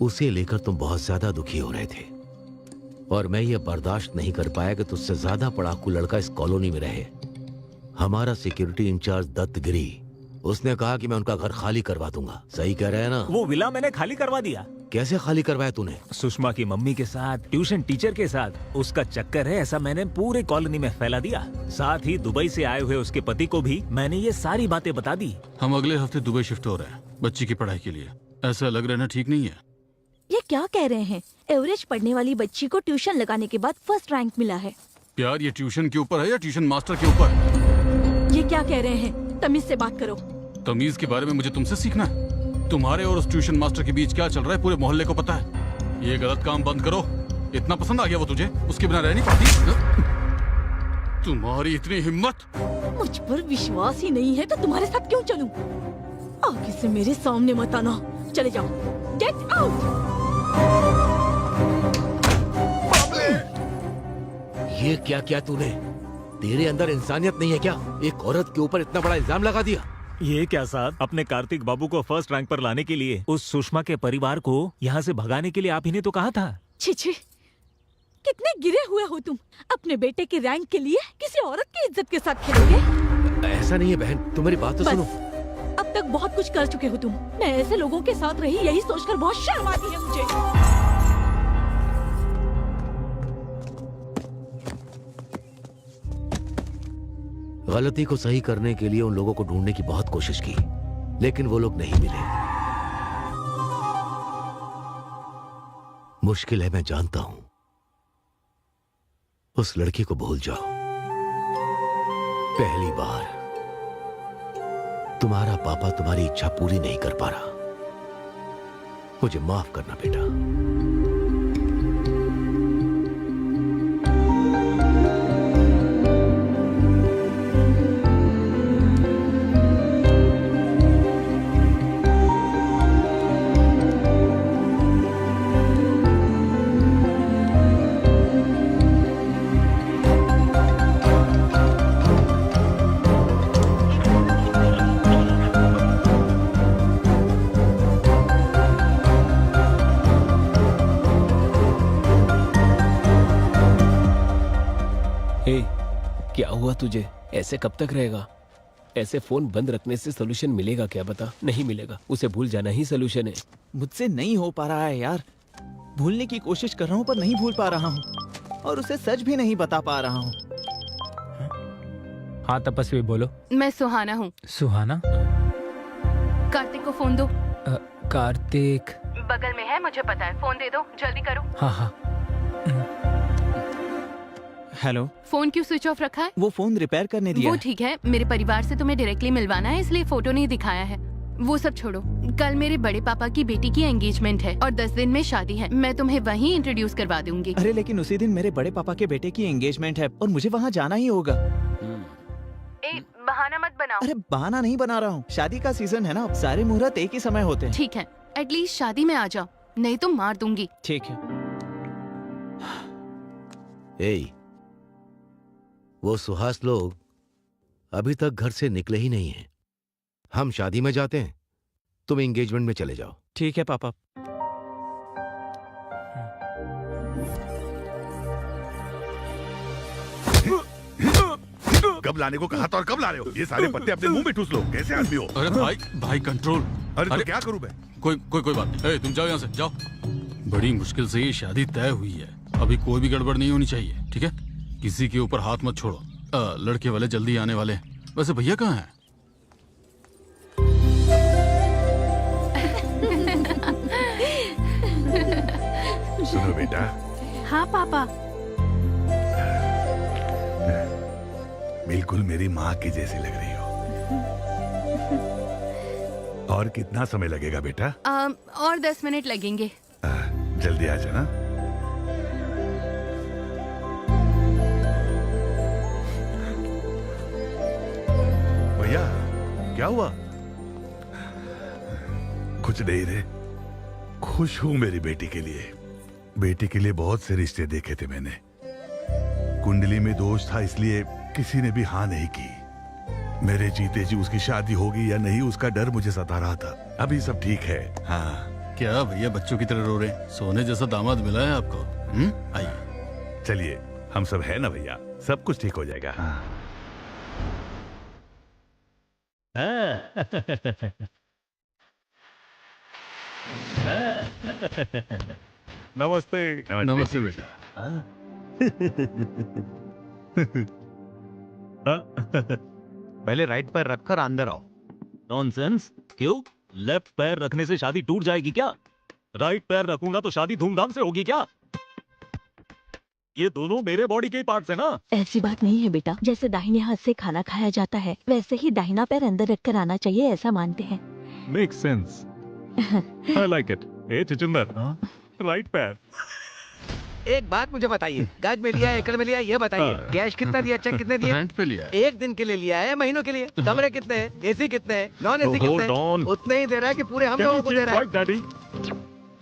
उसे लेकर तुम बहुत ज्यादा दुखी हो रहे थे और मैं ये बर्दाश्त नहीं कर पाया कि तुझसे ज्यादा पढ़ाकू लड़का इस कॉलोनी में रहे। हमारा सिक्योरिटी इंचार्ज दत्तगिरी, उसने कहा कि मैं उनका घर खाली करवा दूंगा। सही कह रहे हैं ना? वो विला मैंने खाली करवा दिया। कैसे खाली करवाया तूने? सुषमा की मम्मी के साथ, ट्यूशन टीचर के साथ उसका चक्कर है, ऐसा मैंने पूरे कॉलोनी में फैला दिया। साथ ही दुबई से आए हुए उसके पति को भी मैंने ये सारी बातें बता दी। हम अगले हफ्ते दुबई शिफ्ट हो रहे हैं बच्ची की पढ़ाई के लिए। ऐसा लग रहा है ठीक नहीं है? ये क्या कह रहे हैं? एवरेज पढ़ने वाली बच्ची को ट्यूशन लगाने के बाद फर्स्ट रैंक मिला है। प्यार ये ट्यूशन के ऊपर है या ट्यूशन मास्टर के ऊपर? ये क्या कह रहे हैं? तमीज से बात करो। तमीज के बारे में मुझे तुमसे सीखना है। तुम्हारे और उस ट्यूशन मास्टर के बीच क्या चल रहा है पूरे मोहल्ले को पता है। ये गलत काम बंद करो। इतना पसंद आ गया वो तुझे, उसके बिना रह नहीं पाती? तुम्हारी इतनी हिम्मत? मुझ पर विश्वास ही नहीं है तो तुम्हारे साथ क्यों चलूं? आगे से मेरे सामने मत आना। चले जाओ। Get out. ये क्या किया तूने? तेरे अंदर इंसानियत नहीं है क्या? एक औरत के ऊपर इतना बड़ा इल्जाम लगा दिया। ये क्या साहब, अपने कार्तिक बाबू को फर्स्ट रैंक पर लाने के लिए उस सुषमा के परिवार को यहाँ से भगाने के लिए आप ही ने तो कहा था। छी, कितने गिरे हुए हो तुम। अपने बेटे के रैंक के लिए किसी औरत की इज्जत के साथ खेलोगे? ऐसा नहीं है बहन, तुम मेरी बात तो सुनो। अब तक बहुत कुछ कर चुके हो तुम। मैं ऐसे लोगों के साथ रही, यही सोचकर बहुत शर्म आती है मुझे। गलती को सही करने के लिए उन लोगों को ढूंढने की बहुत कोशिश की, लेकिन वो लोग नहीं मिले। मुश्किल है, मैं जानता हूं। उस लड़की को भूल जाओ। पहली बार तुम्हारा पापा तुम्हारी इच्छा पूरी नहीं कर पा रहा। मुझे माफ करना बेटा। क्या हुआ तुझे? ऐसे कब तक रहेगा? ऐसे फोन बंद रखने से सोल्यूशन मिलेगा क्या? बता। नहीं मिलेगा। उसे भूल जाना ही सोल्यूशन है। मुझसे नहीं हो पा रहा है यार। भूलने की कोशिश कर रहा हूँ पर नहीं भूल पा रहा हूँ, और उसे सच भी नहीं बता पा रहा हूँ। हाँ तपस्वी बोलो। मैं सुहाना हूँ। सुहाना? कार्तिक को फोन दो। कार्तिक बगल में है, मुझे पता है। फोन दे दो, जल्दी करो। हाँ। हेलो। फोन क्यों स्विच ऑफ रखा है? वो फोन रिपेयर करने दिया वो है। ठीक है, मेरे परिवार से तुम्हें डायरेक्टली मिलवाना है, इसलिए फोटो नहीं दिखाया है। वो सब छोड़ो। कल मेरे बड़े पापा की बेटी की एंगेजमेंट है और 10 दिन में शादी है। मैं तुम्हें वहीं इंट्रोड्यूस करवा दूंगी। अरे लेकिन उसी दिन मेरे बड़े पापा के बेटे की एंगेजमेंट है और मुझे वहाँ जाना ही होगा। बहाना मत बनाओ। अरे बहाना नहीं बना रहा हूँ, शादी का सीजन है ना, सारे मुहूर्त एक ही समय होते हैं। ठीक है, एटलीस्ट शादी में आ जाओ, नहीं तो मार दूंगी। ठीक है। वो सुहास लोग अभी तक घर से निकले ही नहीं हैं। हम शादी में जाते हैं, तुम एंगेजमेंट में चले जाओ। ठीक है पापा। कब लाने को कहा था और कब ला रहे हो? ये सारे पत्ते अपने मुंह में ठूस लो। कैसे आदमी हो? अरे भाई कंट्रोल। अरे तो क्या करूं मैं? कोई बात नहीं। तुम जाओ यहाँ से, जाओ। बड़ी मुश्किल से ये शादी तय हुई है, अभी कोई भी गड़बड़ नहीं होनी चाहिए, ठीक है? किसी के ऊपर हाथ मत छोड़ो। लड़के वाले जल्दी आने वाले हैं। वैसे भैया कहाँ हैं? सुनो बेटा। हाँ पापा। बिल्कुल मेरी माँ की जैसी लग रही हो। और कितना समय लगेगा बेटा? और 10 मिनट लगेंगे। जल्दी आ जाना। भैया क्या हुआ? कुछ नहीं रे, खुश हूं मेरी बेटी के लिए। बेटी के लिए बहुत से रिश्ते देखे थे मैंने। कुंडली में दोष था, इसलिए किसी ने भी हाँ नहीं की। मेरे जीते जी उसकी शादी होगी या नहीं, उसका डर मुझे सता रहा था। अभी सब ठीक है। हाँ। क्या भैया बच्चों की तरह रो रहे हैं? सोने जैसा दामाद मिला है आपको। आइए। चलिए, हम सब है ना भैया, सब कुछ ठीक हो जाएगा। नमस्ते। नमस्ते बेटा। पहले राइट पैर रखकर अंदर आओ। नॉनसेंस। क्यों? लेफ्ट पैर रखने से शादी टूट जाएगी क्या? राइट पैर रखूंगा तो शादी धूमधाम से होगी क्या? ये दोनों मेरे बॉडी के पार्ट्स है ना। ऐसी बात नहीं है बेटा, जैसे दाहिने हाथ से खाना खाया जाता है वैसे ही दाहिना पैर अंदर रखकर आना चाहिए, ऐसा मानते हैं। Makes sense. I like it. Hey Chichinder, right पैर। एक बात मुझे बताइए, गज में लिया एकड़ में लिया ये बताइए, कैश कितना दिया, चेक कितने दिए? रेंट पे लिया है। एक दिन के लिए लिया है, महीनों के लिए? कमरे कितने हैं, एसी कितने हैं, नॉन एसी कितने हैं? उतने ही दे रहा है कि पूरे हम लोगों को दे रहा है? डैडी,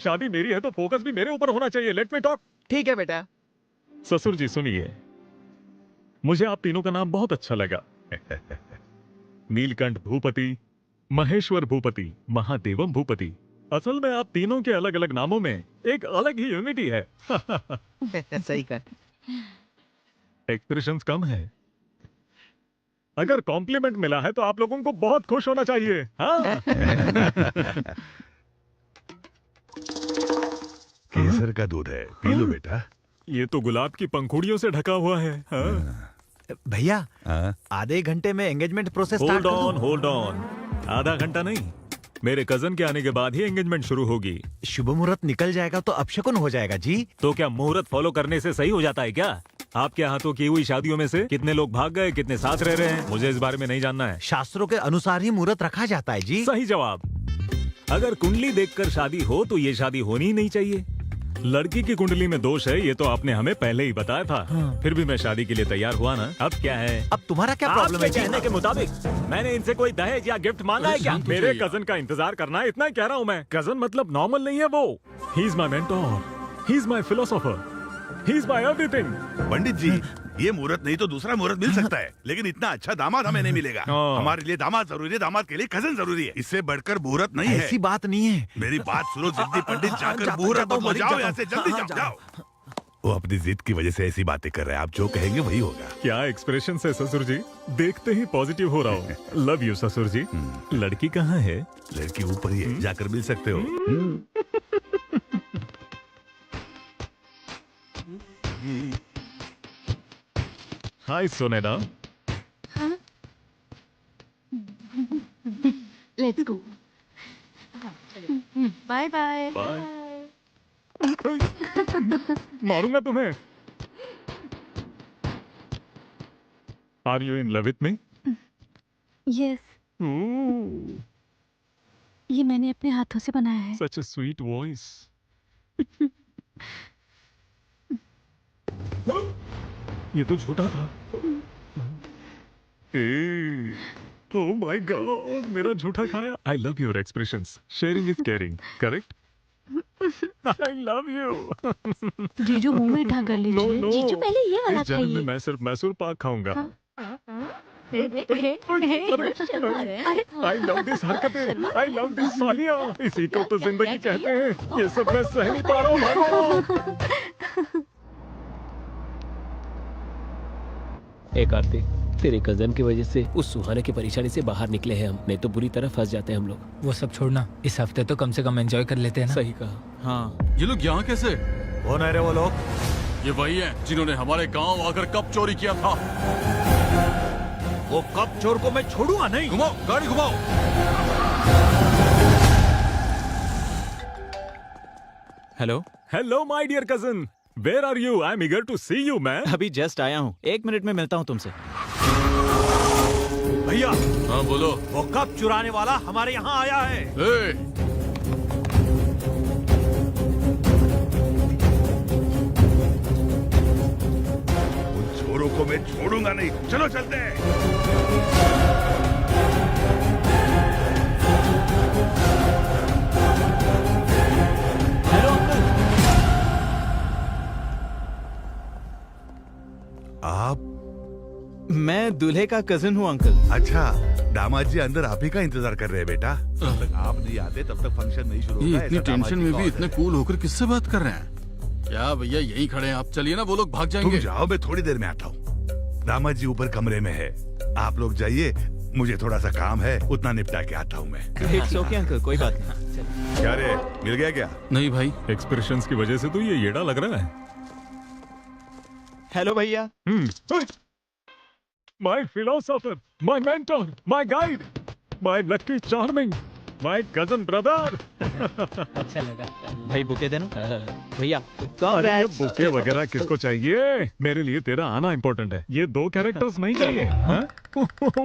शादी मेरी है तो फोकस भी मेरे ऊपर होना चाहिए। Let me talk. ठीक है बेटा। ससुर जी सुनिए, मुझे आप तीनों का नाम बहुत अच्छा लगा। नीलकंठ भूपति, महेश्वर भूपति, महादेवम भूपति। असल में आप तीनों के अलग अलग नामों में एक अलग ही यूनिटी है। सही कर। एक्सप्रेशंस कम है। अगर कॉम्प्लीमेंट मिला है तो आप लोगों को बहुत खुश होना चाहिए। हाँ? केसर का दूध है, पी लो बेटा। ये तो गुलाब की पंखुड़ियों से ढका हुआ है। हाँ? भैया हाँ? आधे घंटे में engagement process hold on, hold on. आधा घंटा नहीं, मेरे कजन के आने के बाद ही एंगेजमेंट शुरू होगी। शुभ मुहूर्त निकल जाएगा तो अपशकुन हो जाएगा जी। तो क्या मुहूर्त फॉलो करने से सही हो जाता है क्या? आपके हाथों की हुई शादियों में से कितने लोग भाग गए, कितने साथ रह रहे हैं, मुझे इस बारे में नहीं जानना है। शास्त्रों के अनुसार ही मुहूर्त रखा जाता है जी। सही जवाब। अगर कुंडली देखकर शादी हो तो ये शादी होनी ही नहीं चाहिए। लड़की की कुंडली में दोष है, ये तो आपने हमें पहले ही बताया था। हाँ। फिर भी मैं शादी के लिए तैयार हुआ ना। अब क्या है? अब तुम्हारा क्या प्रॉब्लम है आपके जी? कहने के मुताबिक मैंने इनसे कोई दहेज या गिफ्ट मांगा है क्या? शांत हो मेरे जाइए। कजन का इंतजार करना है, इतना ही कह रहा हूँ मैं। कजन मतलब नॉर्मल नहीं है वो। He is my mentor, he is my philosopher, he is my everything. Pandit ji, ये मुहूर्त नहीं तो दूसरा मुहूर्त मिल सकता है, लेकिन इतना अच्छा दामाद हमें नहीं मिलेगा। हाँ। हमारे लिए दामाद जरूरी है, दामाद के लिए कजन जरूरी है। इससे बढ़कर मुहूर्त नहीं है। ऐसी बात नहीं है। मेरी बात सुनो जिद्दी पंडित, जाकर जाता- मुहूर्त जाता हूँ, बदलो। जाओ जाता यहाँ से, हूँ। जल्दी हाँ, जाओ, जाओ। वो अपनी जिद की वजह से ऐसी बातें कर रहे हैं, आप जो कहेंगे वही होगा। क्या एक्सप्रेशन है ससुर जी, देखते ही पॉजिटिव हो रहा हूँ। लव यू ससुर जी। लड़की कहाँ है? लड़की ऊपर ही है, जाकर मिल सकते हो। हाय सोनेदा। Let's go. Bye bye. मारूंगा तुम्हें। Are you in love with me? Yes, ये मैंने अपने हाथों से बनाया है। Such a sweet voice. ये तो छोटा था। ओह माय गॉड, मेरा झूठा खाया। I love your expressions. Sharing is caring, correct? I love you. जीजू मुंह मीठा कर नो लीजिए। नो, जीजू पहले ये वाला इस जन्म में खाइए। मैं सिर्फ मैसूर पाक खाऊंगा। आई लव दिस हरकतें, आई लव दिस सालियां। इसी को तो जिंदगी कहते हैं। ये सब मैं सह नहीं पा रहा हूँ, भागो। एक आरती, तेरे कजन की वजह से उस सुहाने की परेशानी से बाहर निकले हैं हम, नहीं तो बुरी तरह फंस जाते हैं हम लोग। वो सब छोड़ना, इस हफ्ते तो कम से कम एंजॉय कर लेते हैं ना। सही कहा। हाँ, ये लोग यहाँ कैसे? कौन है रे वो लोग? ये वही हैं जिन्होंने हमारे गांव आकर कप चोरी किया था। वो कप चोर को मैं छोड़ूंगा नहीं। घुमाओ, गाड़ी घुमाओ। Hello. Hello my dear cousin, where are you? I am eager to see you man. अभी जस्ट आया हूँ, 1 मिनट में मिलता हूँ तुमसे। भैया, हाँ बोलो। वो कप चुराने वाला हमारे यहाँ आया है। ए, उन छोरों को मैं छोड़ूंगा नहीं। चलो चलते हैं। आप? मैं दूल्हे का कजिन हूँ अंकल। अच्छा, दामाद जी अंदर आप ही का इंतजार कर रहे हैं बेटा। जब तक आप नहीं आते तब तक फंक्शन नहीं शुरू ये होगा। इतनी ऐसा दामाद टेंशन जी में का भी ऑर्डर इतने है। कूल होकर किससे बात कर रहे हैं? क्या भैया यहीं खड़े हैं आप? चलिए ना, वो लोग भाग तुम जाएंगे। जाओ, मैं थोड़ी देर में आता हूँ। दामाद जी ऊपर कमरे में है, आप लोग जाइए। मुझे थोड़ा सा काम है, उतना निपटा के आता हूँ मैं। इट्स ओके अंकल, कोई बात नहीं। क्या रे, मिल गया क्या? नहीं भाई, एक्सप्रेशंस की वजह से तो ये येड़ा लग रहा है। हेलो भैया। My philosopher, my mentor, my guide, my lucky charming, my cousin brother. अच्छा लगा। भाई बुके देना भैया। अरे ये बुके वगैरह किसको चाहिए? मेरे लिए तेरा आना इम्पोर्टेंट है। ये 2 कैरेक्टर्स नहीं चाहिए। हाँ?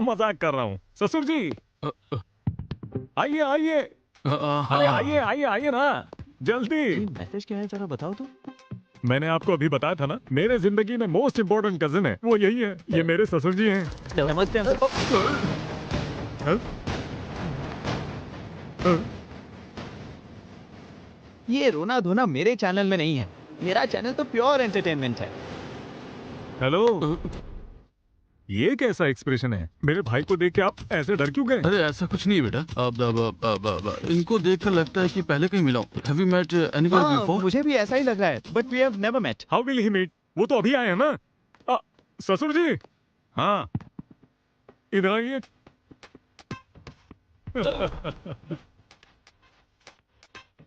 मजाक कर रहा हूँ। ससुर जी आइए आइए। अरे आइए आइए आइए ना, जल्दी। मैसेज क्या है जरा बताओ तो। मैंने आपको अभी बताया था ना, मेरे जिंदगी में मोस्ट इम्पोर्टेंट कजिन है, वो यही है। ये मेरे ससुर जी हैं। नमस्ते हाँ? ये रोना धोना मेरे चैनल में नहीं है, मेरा चैनल तो प्योर एंटरटेनमेंट है। हेलो, ये कैसा एक्सप्रेशन है? मेरे भाई को देख के आप ऐसे डर क्यों गए? अरे ऐसा कुछ नहीं बेटा, अब इनको देखकर लगता है कि पहले कहीं मिला हूं। Have you met anyone before? मुझे भी ऐसा ही लग रहा है, but we have never met. How will he meet? वो तो अभी आए हैं ना। ससुर जी, हाँ इधर आइए।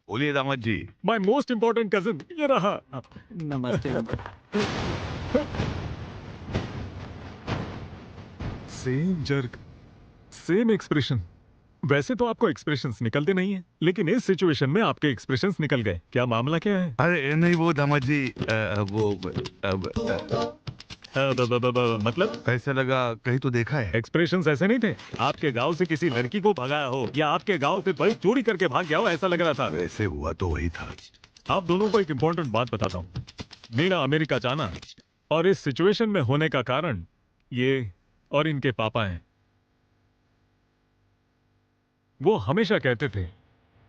बोलिए दामाद जी। माय मोस्ट इम्पोर्टेंट कजिन ये रहा। नमस्ते। Same jerk, same expression. वैसे तो आपको एक्सप्रेशंस निकलते नहीं हैं, लेकिन इस सिचुएशन में आपके एक्सप्रेशंस निकल गए। क्या मामला क्या है? अरे नहीं वो दामाद जी, मतलब ऐसा लगा कहीं तो देखा है। एक्सप्रेशंस ऐसे नहीं थे। आपके गांव से किसी लड़की को भगाया हो या आपके गांव से बड़ी चोरी करके भाग गया हो, ऐसा लग रहा था। वैसे हुआ तो वही था। आप दोनों को एक इम्पोर्टेंट बात बताता हूँ। मेरा अमेरिका जाना और इस सिचुएशन में होने का कारण ये और इनके पापा हैं। वो हमेशा कहते थे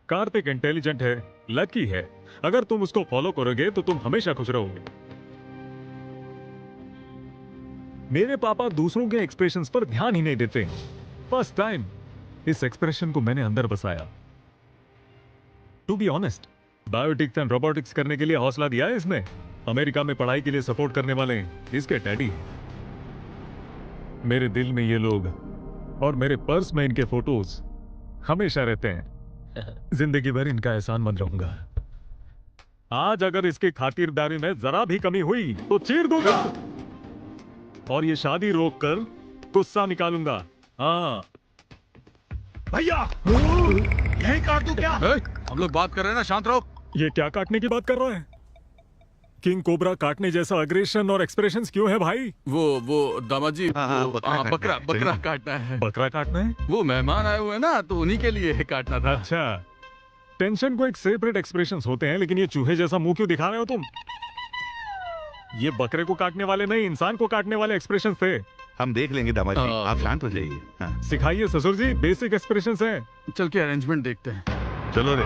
कार्तिक इंटेलिजेंट है, लकी है, अगर तुम उसको फॉलो करोगे तो तुम हमेशा खुश रहोगे। मेरे पापा दूसरों के एक्सप्रेशंस पर ध्यान ही नहीं देते। फर्स्ट टाइम इस एक्सप्रेशन को मैंने अंदर बसाया। To be honest, biotics and robotics करने के लिए हौसला दिया है इसने। अमेरिका में पढ़ाई के लिए सपोर्ट करने वाले इसके डैडी। मेरे दिल में ये लोग और मेरे पर्स में इनके फोटोज हमेशा रहते हैं। जिंदगी भर इनका एहसान मंद रहूंगा। आज अगर इसकी खातिरदारी में जरा भी कमी हुई तो चीर दूंगा और ये शादी रोककर गुस्सा निकालूंगा। हाँ भैया यही काट दूं क्या? हम लोग बात कर रहे हैं ना, शांत रहो। ये क्या काटने की बात कर रहा है? किंग कोबरा काटने जैसा अग्रेशन और एक्सप्रेशंस क्यों है भाई? वो दामाद जी, बकरा काटना है। बकरा काटना है? वो मेहमान आए हुए हैं ना, तो उन्हीं के लिए काटना था। अच्छा, टेंशन को एक सेपरेट एक्सप्रेशंस होते हैं, लेकिन ये चूहे जैसा मुंह क्यों दिखा रहे हो तुम? ये बकरे को काटने वाले नहीं, इंसान को काटने वाले एक्सप्रेशंस थे। हम देख लेंगे दामाद जी, आप शांत हो जाइए। हाँ। सिखाइए ससुर जी, बेसिक एक्सप्रेशंस हैं। चल के अरेंजमेंट देखते हैं। चलो रे।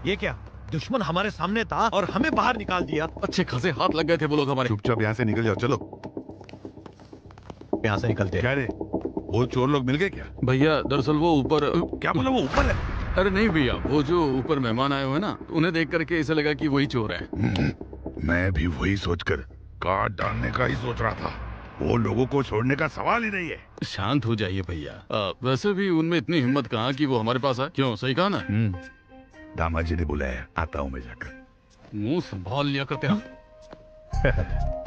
ये क्या, दुश्मन हमारे सामने था और हमें बाहर निकाल दिया। अच्छे खासे हाथ लग गए थे वो लोग हमारे। चुपचाप यहाँ से निकल जाओ। चलो यहाँ से निकलते। क्या रे, वो चोर लोग मिल गए क्या? भैया दरअसल वो ऊपर। क्या बोला, वो ऊपर है? अरे नहीं भैया, वो जो ऊपर मेहमान आए हुए हैं ना, उन्हें देख करके ऐसा लगा कि वही चोर है। मैं भी वही सोचकर काट डालने का ही सोच रहा था। वो लोगों को छोड़ने का सवाल ही नहीं है। शांत हो जाइए भैया। वैसे भी उनमें इतनी हिम्मत कहाँ कि वो हमारे पास आए। क्यों, सही कहा ना? दामाद जी ने बुलाया, आता हूँ मैं जाकर। मुंह संभाल लिया करते हैं।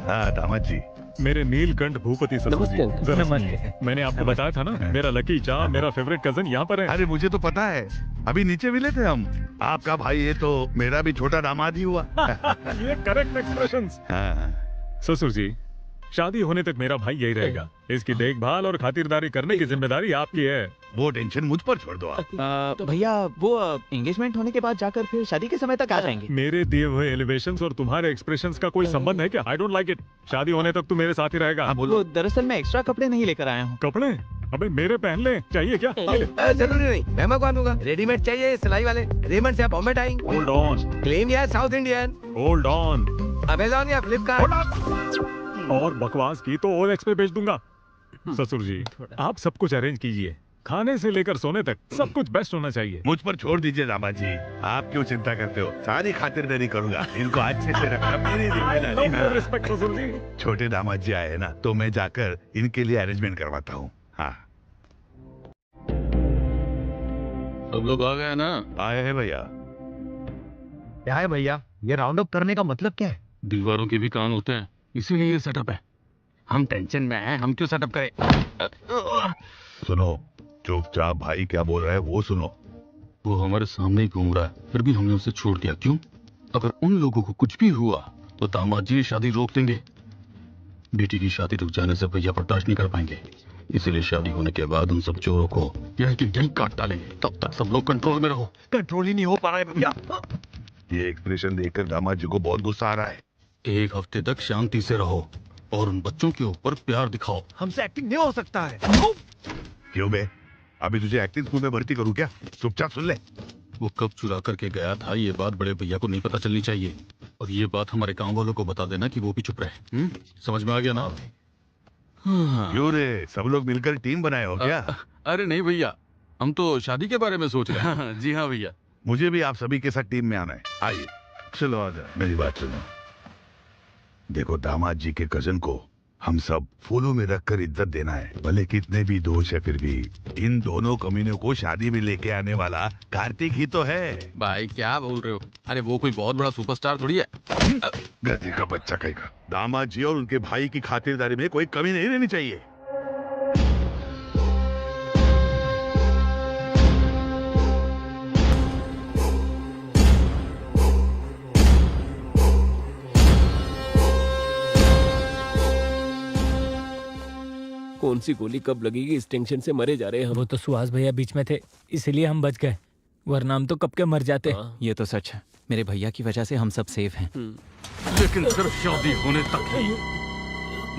हाँ दामाद जी। मेरे नीलकंठ भूपति ससुर जी। नमस्ते। मैंने आपको बताया था ना, मेरा लकी चार्म, मेरा फेवरेट कजन यहाँ पर है। अरे मुझे तो पता है, अभी नीचे मिले थे हम। आपका भाई है तो मेरा भी छोटा दामाद ही हुआ। ये करेक्ट एक्सप्रेशंस। हाँ। ससुर जी, शादी होने तक मेरा भाई यही रहेगा। इसकी देखभाल और खातिरदारी करने की जिम्मेदारी आपकी है। वो टेंशन मुझ पर छोड़ दो आप। तो भैया वो एंगेजमेंट होने के बाद जाकर फिर शादी के समय तक आ जाएंगे। मेरे दिए हुए एलिवेशंस और तुम्हारे एक्सप्रेशंस का कोई संबंध है क्या? I don't like it. शादी होने तक तू मेरे साथ ही रहेगा। हाँ बोलो। वो दरअसल मैं एक्स्ट्रा कपड़े नहीं लेकर आया हूँ। कपड़े? अबे मेरे पहन ले, चाहिए क्या? जरूरी नहीं, मैं मंगवा रेडीमेड चाहिए, सिलाई वाले रेमंड से बॉम्बे टाइंग। होल्ड ऑन, क्लेम या South Indian, hold on. Amazon या फ्लिपकार्ट। और बकवास की तो OLX पे भेज दूंगा। ससुर जी, आप सब कुछ अरेंज कीजिए, खाने से लेकर सोने तक सब कुछ बेस्ट होना चाहिए। मुझ पर छोड़ दीजिए दामाद जी, आप क्यों चिंता करते हो? सारी खातिरदारी करूंगा। इनको अच्छे से रखना मेरी जिम्मेदारी है। रिस्पेक्ट ससुर जी। छोटे दामाद जी आए ना, तो मैं जाकर इनके लिए अरेंजमेंट करवाता हूँ। हाँ सब लोग आ गए ना? आए हैं भैया। क्या है भैया, ये राउंड अप करने का मतलब क्या है? दीवारों के भी कान होते हैं, इसीलिए ये सेटअप है। हम टेंशन में हैं, हम क्यों सेटअप करें? सुनो, चुपचाप भाई क्या बोल रहा है वो सुनो। वो हमारे सामने ही घूम रहा है, फिर भी हमने उसे छोड़ दिया। क्यों? अगर उन लोगों को कुछ भी हुआ तो दामाद जी शादी रोक देंगे। बेटी की शादी रुक जाने से भैया बर्दाश्त नहीं कर पाएंगे, इसीलिए शादी होने के बाद उन सब चोरों को यहीं की यहीं काट डालेंगे। तब तक सब लोग कंट्रोल में रहो। कंट्रोल ही नहीं हो पा रहा है भैया। ये एक्सप्रेशन देखकर दामाद जी को बहुत गुस्सा आ रहा है। एक हफ्ते तक शांति से रहो और उन बच्चों के ऊपर प्यार दिखाओ। हमसे एक्टिंग नहीं हो सकता है। क्यों बे, अभी तुझे एक्टिंग स्कूल में भर्ती करूँ क्या? चुपचाप सुन ले। वो कब चुरा करके गया था ये बात बड़े भैया को नहीं पता चलनी चाहिए, और ये बात हमारे गांव वालों को बता देना कि वो भी चुप रहे। समझ में आ गया ना? क्यों रे, सब लोग मिलकर टीम बनाए हो क्या? अरे नहीं भैया, हम तो शादी के बारे में सोच रहे हैं। जी हाँ भैया। मुझे भी आप सभी के साथ टीम में आना है। आइए। चलो आजा, मेरी बात सुनो। देखो, दामाद जी के कजन को हम सब फूलों में रखकर इज्जत देना है। भले कितने भी दोष है, फिर भी इन दोनों कमीनों को शादी में लेके आने वाला कार्तिक ही तो है। भाई क्या बोल रहे हो? अरे वो कोई बहुत बड़ा सुपरस्टार थोड़ी है। गधे का बच्चा कहेगा। दामाद जी और उनके भाई की खातिरदारी में कोई कमी नहीं रहनी चाहिए। कौन सी गोली कब लगेगी, इस टेंशन से मरे जा रहे हैं हम। वो तो सुहास भैया बीच में थे, इसलिए हम बच गए, वरना हम तो कब के मर जाते। ये तो सच है, मेरे भैया की वजह से हम सब सेफ हैं। लेकिन सिर्फ शादी होने तक ही।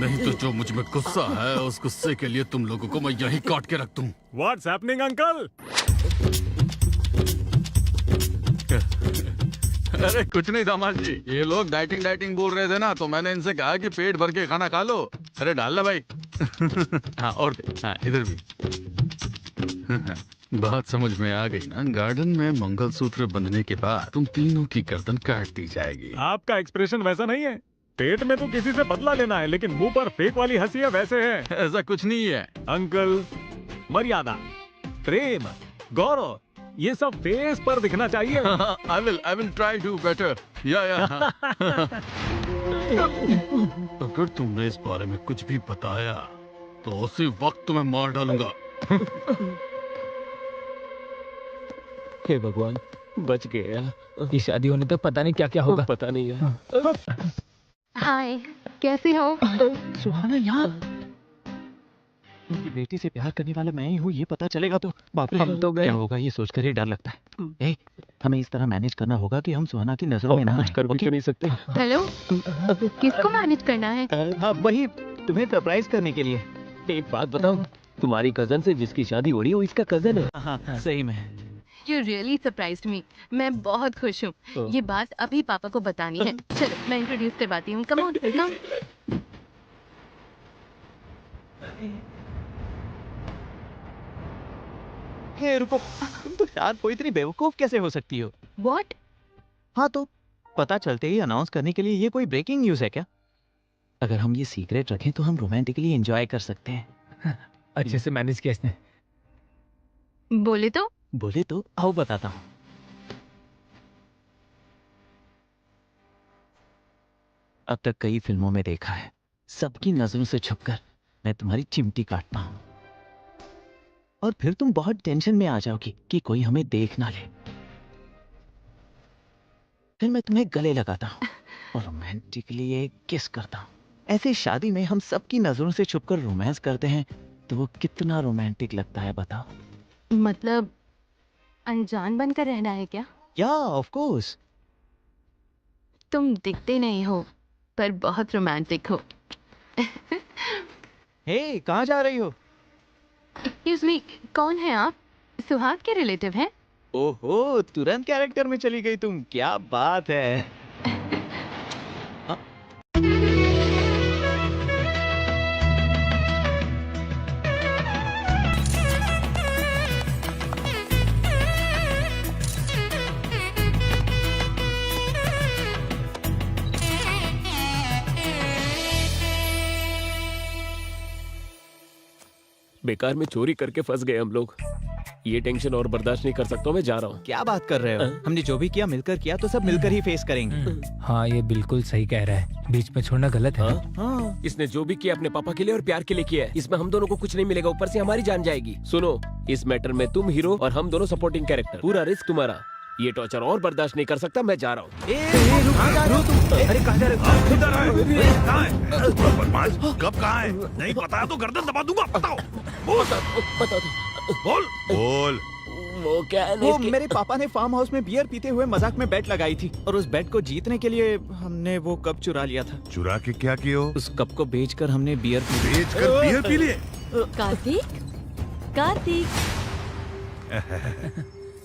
नहीं तो जो मुझ में गुस्सा है, उस गुस्से के लिए तुम लोगों को मैं यही काट के रख दूं। What's happening uncle? अरे कुछ नहीं दामाद जी, ये लोग डाइटिंग बोल रहे थे ना, तो मैंने इनसे कहा कि पेट भर के खाना खा लो। अरे डाल ला भाई। हाँ और हाँ, इधर भी। बात समझ में आ गई ना? गार्डन में मंगलसूत्र बंधने के बाद तुम तीनों की गर्दन काट दी जाएगी। आपका एक्सप्रेशन वैसा नहीं है। पेट में तो किसी से बदला लेना है, लेकिन मुंह पर फेक वाली हंसी है वैसे है। ऐसा कुछ नहीं है अंकल। मर्यादा, प्रेम, गौरव, ये सब फेस पर दिखना चाहिए। I will try to better. Yeah. अगर तुमने इस बारे में कुछ भी बताया तो उसी वक्त तुम्हें मार डालूंगा। हे भगवान, बच गया। ये शादी होने तक पता नहीं क्या क्या होगा। पता नहीं है। हाय, कैसे हो? सुहाना यहाँ? उनकी बेटी से प्यार करने वाला मैं ही हूँ, ये पता चलेगा तो बाप रे, हम तो गए। क्या होगा ये सोचकर ही डर लगता है। ए, हमें इस तरह मैनेज करना होगा कि हम सुहाना की नजरों में ना आए। कर भी तो नहीं सकते। हेलो, किसको मैनेज करना है? हाँ वही, तुम्हें सरप्राइज करने के लिए। एक बात बताओ, तुम्हारी कजन से जिसकी शादी हो रही है वो इसका कजन है? हाँ सही में। You really surprised me. मैं बहुत खुश हूँ। ये बात अभी पापा को बतानी है। चलो मैं इंट्रोड्यूस करवाती हूँ। कम ऑन, कम। हे रुको, तुम तो शायद कोई इतनी बेवकूफ कैसे हो सकती हो? What? हाँ तो पता चलते ही अनाउंस करने के लिए ये कोई ब्रेकिंग न्यूज़ है क्या? अगर हम ये सीक्रेट रखें तो हम रोमांटिकली एंजॉय कर सकते हैं। अच्छे से मैनेज किया इसने। बोले तो? बोले तो आओ बताता हूँ। अब तक कई फिल्मों में देखा है, सबकी नजरों से छुपकर मैं तुम्हारी चिमटी काटता हूँ और फिर तुम बहुत टेंशन में आ जाओगी कि कोई हमें देख ना ले। फिर मैं तुम्हें गले लगाता हूँ और रोमांटिकली एक किस करता हूँ। ऐसे शादी में हम सबकी नजरों से छुपकर रोमांस करते हैं तो वो कितना रोमांटिक लगता है बताओ। मतलब अनजान बनकर रहना है क्या? या ऑफ कोर्स। तुम दिखते नहीं हो पर बहुत रोमांटिक हो। हे कहाँ जा रही हो? एक्सक्यूज मी, कौन है आप? सुहाग के रिलेटिव हैं? ओहो, तुरंत कैरेक्टर में चली गई तुम, क्या बात है। बेकार में चोरी करके फंस गए हम लोग। ये टेंशन और बर्दाश्त नहीं कर सकता, मैं जा रहा हूँ। क्या बात कर रहे हो? हमने जो भी किया मिलकर किया तो सब मिलकर ही फेस करेंगे। हाँ ये बिल्कुल सही कह रहा है, बीच में छोड़ना गलत है। हाँ। इसने जो भी किया अपने पापा के लिए और प्यार के लिए किया है, इसमें हम दोनों को कुछ नहीं मिलेगा, ऊपर से हमारी जान जाएगी। सुनो, इस मैटर में तुम हीरो और हम दोनों सपोर्टिंग कैरेक्टर, पूरा रिस्क तुम्हारा। ये टॉर्चर और बर्दाश्त नहीं कर सकता, मैं जा रहा हूँ। अरे कहाँ जा रहे हो? बदमाश, कब कहाँ है? नहीं पता तो गर्दन दबा दूंगा। बताओ। बता दो। बोल। बोल। वो क्या है वो मेरे पापा ने फार्म हाउस में बियर पीते हुए मजाक में बेट लगाई थी और उस बेट को जीतने के लिए हमने वो कप चुरा लिया था। चुरा के क्या किया? उस कप को बेचकर हमने बियर पी ली। बेचकर बियर पी लिए? कार्तिक, कार्तिक,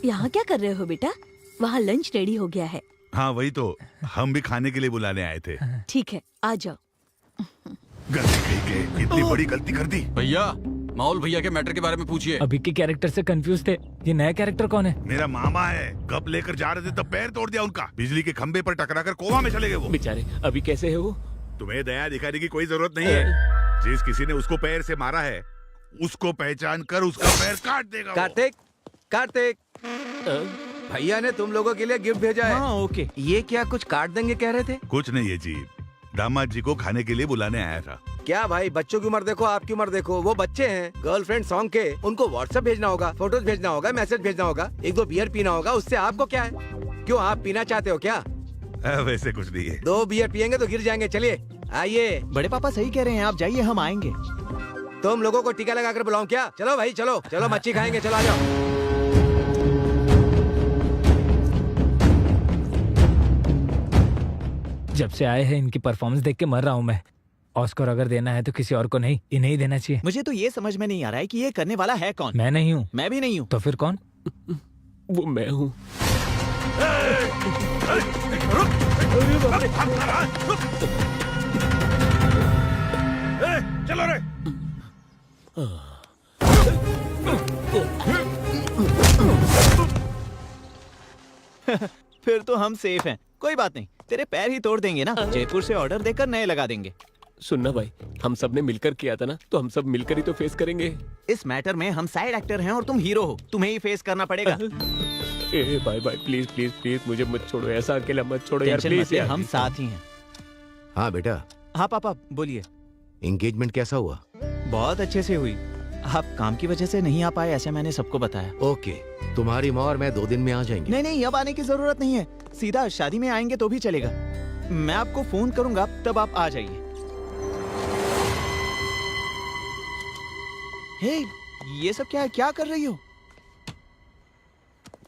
यहाँ क्या कर रहे हो बेटा? वहाँ लंच रेडी हो गया है। हाँ वही तो, हम भी खाने के लिए बुलाने आए थे। ठीक है, आ जाओ। गलती कही के, इतनी बड़ी गलती कर दी। भैया, माहौल भैया के मैटर के बारे में पूछिए। अभी के कैरेक्टर से कंफ्यूज थे, ये नया कैरेक्टर कौन है? मेरा मामा है, कप लेकर जा रहे थे तो पैर तोड़ दिया उनका। बिजली के खंबे पर टकराकर कोमा में चले गए वो। बेचारे, अभी कैसे है वो? तुम्हें दया दिखाने की कोई जरूरत नहीं है। जिस किसी ने उसको पैर से मारा है, उसको पहचान कर उसका पैर काट देगा वो। कार्तिक, कार्तिक, भैया ने तुम लोगों के लिए गिफ्ट भेजा है। हाँ, ओके। ये क्या कुछ काट देंगे कह रहे थे? कुछ नहीं है जी, दामाद जी को खाने के लिए बुलाने आया था। क्या भाई, बच्चों की उम्र देखो, आपकी उम्र देखो। वो बच्चे हैं, गर्लफ्रेंड सॉन्ग के, उनको व्हाट्सएप भेजना होगा, फोटोज भेजना होगा, मैसेज भेजना होगा, एक दो बियर पीना होगा। उससे आपको क्या है? क्यों, आप पीना चाहते हो क्या? वैसे कुछ नहीं है। 2 बियर पियेंगे तो गिर जाएंगे। चलिए आइए। बड़े पापा सही कह रहे हैं, आप जाइए, हम आएंगे। तुम लोगों को टीका लगाकर बुलाऊं क्या? चलो भाई, चलो चलो, मच्छी खाएंगे, चलो आ जाओ। जब से आए हैं इनकी परफॉर्मेंस देख के मर रहा हूँ मैं। ऑस्कर अगर देना है तो किसी और को नहीं, इन्हें ही देना चाहिए। मुझे तो ये समझ में नहीं आ रहा है कि ये करने वाला है कौन। मैं नहीं हूँ। मैं भी नहीं हूँ। तो फिर कौन? वो मैं हूँ। चलो रे। फिर तो हम सेफ हैं। कोई बात नहीं, तेरे पैर ही तोड़ देंगे ना। जयपुर से ऑर्डर देकर नए लगा देंगे। सुनना भाई, हम सब ने मिलकर किया था ना, तो हम सब मिलकर ही तो फेस करेंगे। इस मैटर में हम साइड एक्टर हैं और तुम हीरो हो, तुम्हें ही फेस करना पड़ेगा। ए भाई भाई, प्लीज प्लीज प्लीज मुझे मत छोड़ो, ऐसा अकेला मत छोड़ो यार, टेंशन प्लीज मत ले, यार। हम साथ ही हैं। हाँ बेटा, हाँ पापा बोलिए। एंगेजमेंट कैसा हुआ? बहुत अच्छे से हुई। आप काम की वजह से नहीं आ पाए ऐसे मैंने सबको बताया। ओके, तुम्हारी माँ और मैं 2 दिन में आ जाएंगे। नहीं नहीं, अब आने की जरूरत नहीं है, सीधा शादी में आएंगे तो भी चलेगा। मैं आपको फोन करूंगा, तब आप आ जाइए। हे, ये सब क्या है? क्या कर रही हो?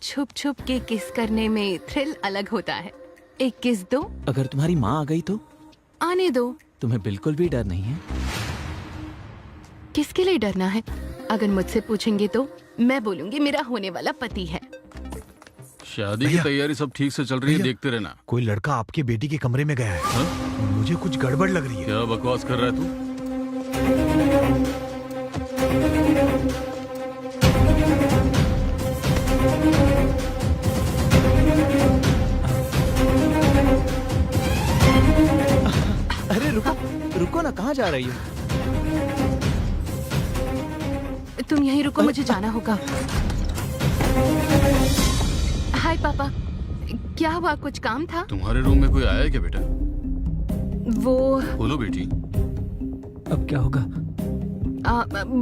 छुप छुप के किस करने में थ्रिल अलग होता है। एक किस दो। अगर तुम्हारी माँ आ गई तो? आने दो। तुम्हें बिल्कुल भी डर नहीं है? किसके लिए डरना है? अगर मुझसे पूछेंगे तो मैं बोलूंगी मेरा होने वाला पति है। शादी की तैयारी सब ठीक से चल रही है, देखते रहना। कोई लड़का आपके बेटी के कमरे में गया है। मुझे कुछ गड़बड़ लग रही है। क्या बकवास कर रहा है तू? अरे रुको रुको ना, कहाँ जा रही हो? तुम यहीं रुको, मुझे जाना होगा। हाय पापा, क्या हुआ? कुछ काम था? तुम्हारे रूम में कोई आया है क्या बेटा? वो बोलो बेटी। अब क्या होगा?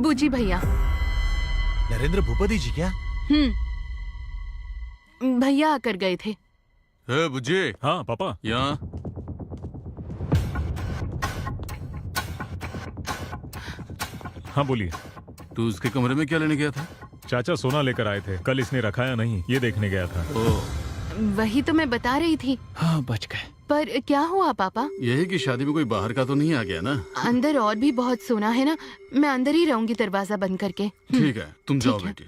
बूजी भैया। नरेंद्र भूपति जी क्या? भैया आकर गए थे। हे बुज्जी। हाँ पापा। यहाँ। हाँ बोलिए। तू उसके कमरे में क्या लेने गया था? चाचा सोना लेकर आए थे, कल इसने रखा या नहीं ये देखने गया था। वही तो मैं बता रही थी। हाँ बच गए। पर क्या हुआ पापा? यही कि शादी में कोई बाहर का तो नहीं आ गया ना? अंदर और भी बहुत सोना है ना, मैं अंदर ही रहूंगी दरवाजा बंद करके। ठीक है, तुम जाओ बेटी।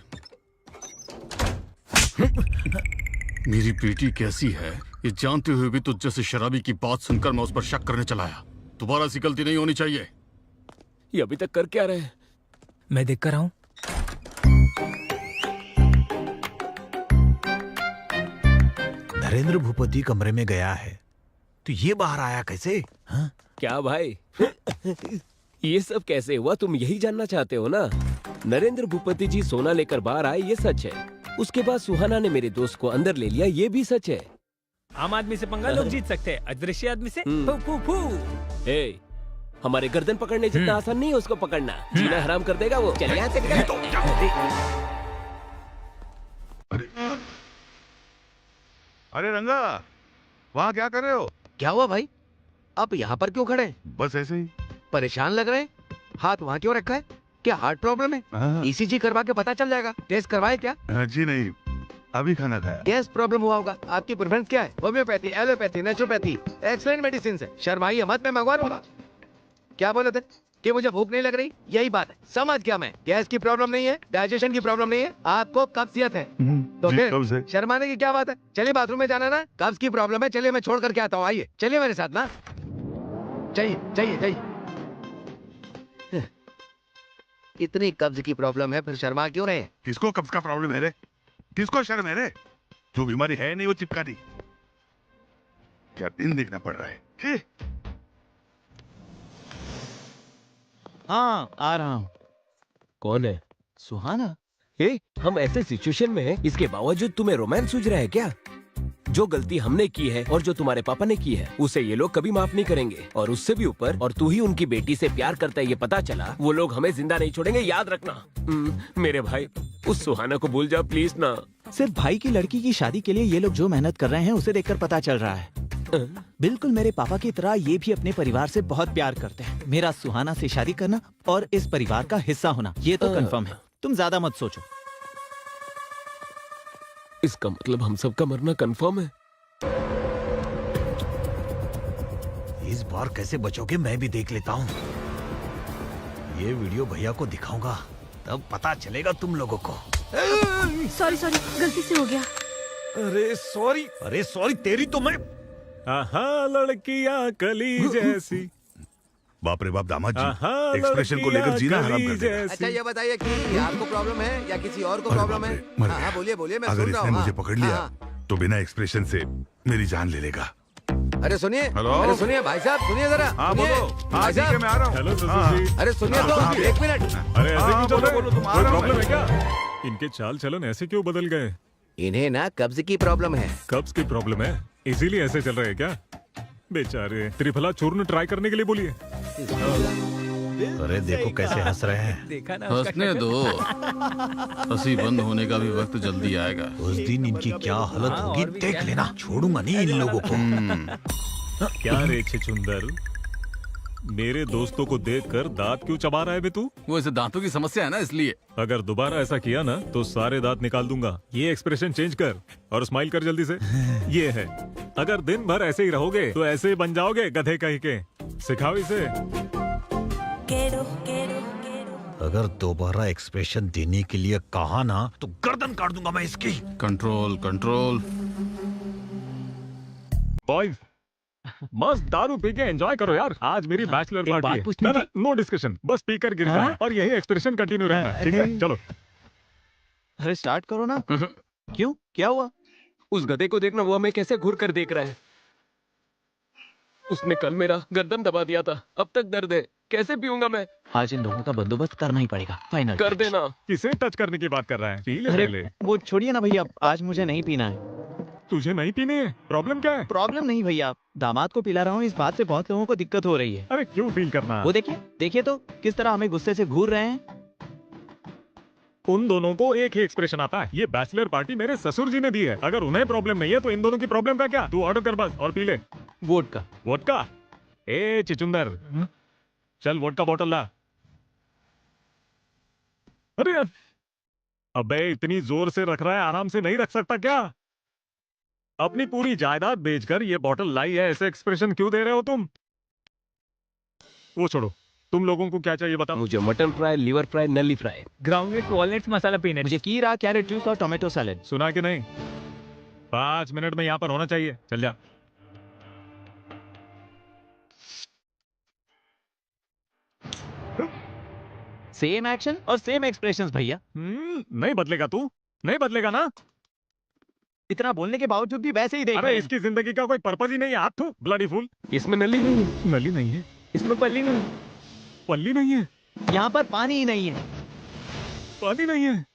मेरी बेटी कैसी है ये जानते हुए भी तुझ जैसे शराबी की बात सुनकर मैं उस पर शक करने चला आया। दोबारा ऐसी गलती नहीं होनी चाहिए। ये अभी तक कर क्या रहे हैं? मैं देख कर आऊं। नरेंद्र भूपति कमरे में गया है तो ये बाहर आया कैसे? हाँ? क्या भाई ये सब कैसे हुआ, तुम यही जानना चाहते हो ना? नरेंद्र भूपति जी सोना लेकर बाहर आए, ये सच है। उसके बाद सुहाना ने मेरे दोस्त को अंदर ले लिया, ये भी सच है। आम आदमी से पंगा लोग जीत सकते हैं, अदृश्य आदमी से फू फू फू। ए, हमारे गर्दन पकड़ने जितना आसान नहीं है उसको पकड़ना, जीना हराम कर देगा वो। चल यहाँ से निकल। अरे रंगा, वहाँ क्या कर रहे हो? क्या हुआ भाई, आप यहाँ पर क्यों खड़े हैं? बस ऐसे ही। परेशान लग रहे हैं। हाथ वहाँ क्यों रखा है? क्या हार्ट प्रॉब्लम है? ईसीजी करवा के पता चल जाएगा। टेस्ट करवाए क्या? जी नहीं, अभी खाना खाया। गैस प्रॉब्लम हुआ होगा। आपकी प्रेफरेंस क्या है? Homeopathy, allopathy, naturopathy? Excellent medicine है। शर्माइए मत, मैं मंगवा दूंगा। क्या बोले थे कि मुझे भूख नहीं लग रही? यही बात है, समझ गया मैं। गैस की प्रॉब्लम नहीं है, डाइजेशन की प्रॉब्लम नहीं है, आपको कब्जियत है। तो फिर शर्माने की क्या बात है? चलिए बाथरूम में जाना ना, कब्ज की प्रॉब्लम है। चलिए मैं छोड़ करके आता हूँ, आइए चलिए मेरे साथ ना। चाहिए चाहिए चाहिए। इतनी कब्ज की प्रॉब्लम है, फिर शर्मा क्यों रहे? किसको कब्ज का प्रॉब्लम है रे? किसको शर्म है रे? जो बीमारी है नहीं वो चिपका दी। क्या दिन देखना पड़ रहा है? हाँ आ रहा हूँ। कौन है? सुहाना। हम ऐसे सिचुएशन में हैं, इसके बावजूद तुम्हें रोमांस सूझ रहा है क्या? जो गलती हमने की है और जो तुम्हारे पापा ने की है, उसे ये लोग कभी माफ नहीं करेंगे। और उससे भी ऊपर, और तू ही उनकी बेटी से प्यार करता है ये पता चला, वो लोग हमें जिंदा नहीं छोड़ेंगे, याद रखना। मेरे भाई, उस सुहाना को भूल जा प्लीज ना। सिर्फ भाई की लड़की की शादी के लिए ये लोग जो मेहनत कर रहे हैं उसे देखकर पता चल रहा है। बिल्कुल मेरे पापा की तरह ये भी अपने परिवार से बहुत प्यार करते हैं। मेरा सुहाना से शादी करना और इस परिवार का हिस्सा होना, ये तो कंफर्म है। तुम ज्यादा मत सोचो। इसका मतलब हम सबका मरना कंफर्म है। इस बार कैसे बचोगे मैं भी देख लेता हूँ। ये वीडियो भैया को दिखाऊंगा, तब पता चलेगा तुम लोगों को। सॉरी सॉरी, गलती से हो गया। अरे सॉरी तेरी तो मैं। लड़कियां कली जैसी। बाप रे बाप दामाद जी, एक्सप्रेशन को लेकर जीना हराम कर देगा। अच्छा ये बताइए कि आपको प्रॉब्लम है या किसी और को प्रॉब्लम है? मर हाँ गया। बोलिए बोलिए, मैं अगर सुन रहा इसने हूँ। मुझे पकड़ लिया हाँ। तो बिना एक्सप्रेशन से मेरी जान ले लेगा। अरे सुनिए, हेलो? अरे सुनिए भाई साहब, सुनिए जरा। हाँ सुनिए। बोलो। हाँ भाई ठीक है, साहब, मैं आ रहा हूँ। हेलो हाँ, ससुर जी। अरे सुनिए तो, हाँ, 1 मिनट। अरे ऐसे हाँ, क्यों चल रहे बोलो, हो? तुम आ कोई रहा हूँ प्रॉब्लम मैं। है क्या? इनके चाल चलन ऐसे क्यों बदल गए? इन्हें ना कब्ज की प्रॉब्लम है। कब्ज की प्रॉब्लम है, इसीलिए ऐसे चल रहे हैं क्या? बेचारे। त्रिफला चूर्ण ट्राई करने के लिए बोलिए। अरे देखो कैसे हंस रहे हैं। देखा ना हंसने दो, हंसी बंद होने का भी वक्त जल्दी आएगा। उस दिन इनकी क्या हालत होगी देख लेना। छोड़ूंगा नहीं इन लोगों को। क्या रे छुंदर, मेरे दोस्तों को देखकर दांत क्यों चबा रहा है बे तू? वो इसे दांतों की समस्या है ना, इसलिए। अगर दोबारा ऐसा किया ना तो सारे दांत निकाल दूंगा। ये एक्सप्रेशन चेंज कर और स्माइल कर जल्दी से। ये है, अगर दिन भर ऐसे ही रहोगे तो ऐसे ही बन जाओगे गधे कहीं के। सिखाओ इसे। अगर दोबारा एक्सप्रेशन देने के लिए कहा ना तो गर्दन काट दूंगा मैं इसकी। Control control. बॉयज, मस्त दारू पी के एंजॉय करो यार। आज मेरी बैचलर पार्टी है। नो डिस्कशन, बस पीकर गिरना है और यही एक्सप्रेशन कंटिन्यू रहना है, ठीक है? चलो। अरे स्टार्ट करो ना। क्यों, क्या हुआ? उस गधे को देखना, वो हमें कैसे घूर कर देख रहा है। उसने कल मेरा गर्दन दबा दिया था, अब तक दर्द है। कैसे पीऊंगा मैं? आज इन लोगों का बंदोबस्त करना ही पड़ेगा। फाइनल कर देना। किसे टच करने की बात कर रहा है? पी ले अरे पहले। वो छोड़िए ना भैया, आज मुझे नहीं पीना है। तुझे नहीं पीनी है? प्रॉब्लम क्या है? प्रॉब्लम नहीं भैया, दामाद को पिला रहा हूँ, इस बात से बहुत लोगों को दिक्कत हो रही है। अरे क्यों फील करना? वो देखिए देखिए तो किस तरह हमें गुस्से से घूर रहे हैं। उन दोनों को एक ही एक्सप्रेशन आता है। ये बैचलर पार्टी मेरे ससुर जी ने दी है। अगर उन्हें प्रॉब्लम नहीं है तो इन दोनों की प्रॉब्लम का क्या? तू ऑर्डर कर बस और पी ले। वोडका। वोडका? ए चिचुंदर, चल वोडका बॉटल ला। अरे यार, अबे इतनी जोर से रख रहा है, आराम से नहीं रख सकता क्या? अपनी पूरी जायदाद बेचकर ये बॉटल लाई है, ऐसे एक्सप्रेशन क्यों दे रहे हो तुम? वो छोड़ो, तुम लोगों को क्या चाहिए बताओ? मुझे मटन फ्राई, लिवर फ्राई, नली फ्राई, ग्राउंडेड वॉलनट्स मसाला पीनट। मुझे कीरा, कैरेट जूस और टोमेटो सैलेड। सुना कि नहीं? 5 मिनट में यहाँ पर होना चाहिए। चल जा। सेम एक्शन और सेम एक्सप्रेशंस भैया। नहीं बदलेगा तू? नहीं बदलेगा ना? इतना बोलने के बावजूद भी वैसे ही देख अरे रहे हैं। इसकी जिंदगी का कोई पर्पज ही नहीं है। हाथ थू, ब्लडी फूल। इसमें नली नहीं है। नली नहीं है? इसमें पल्ली नहीं। पल्ली नहीं है? यहाँ पर पानी ही नहीं है। पानी नहीं है?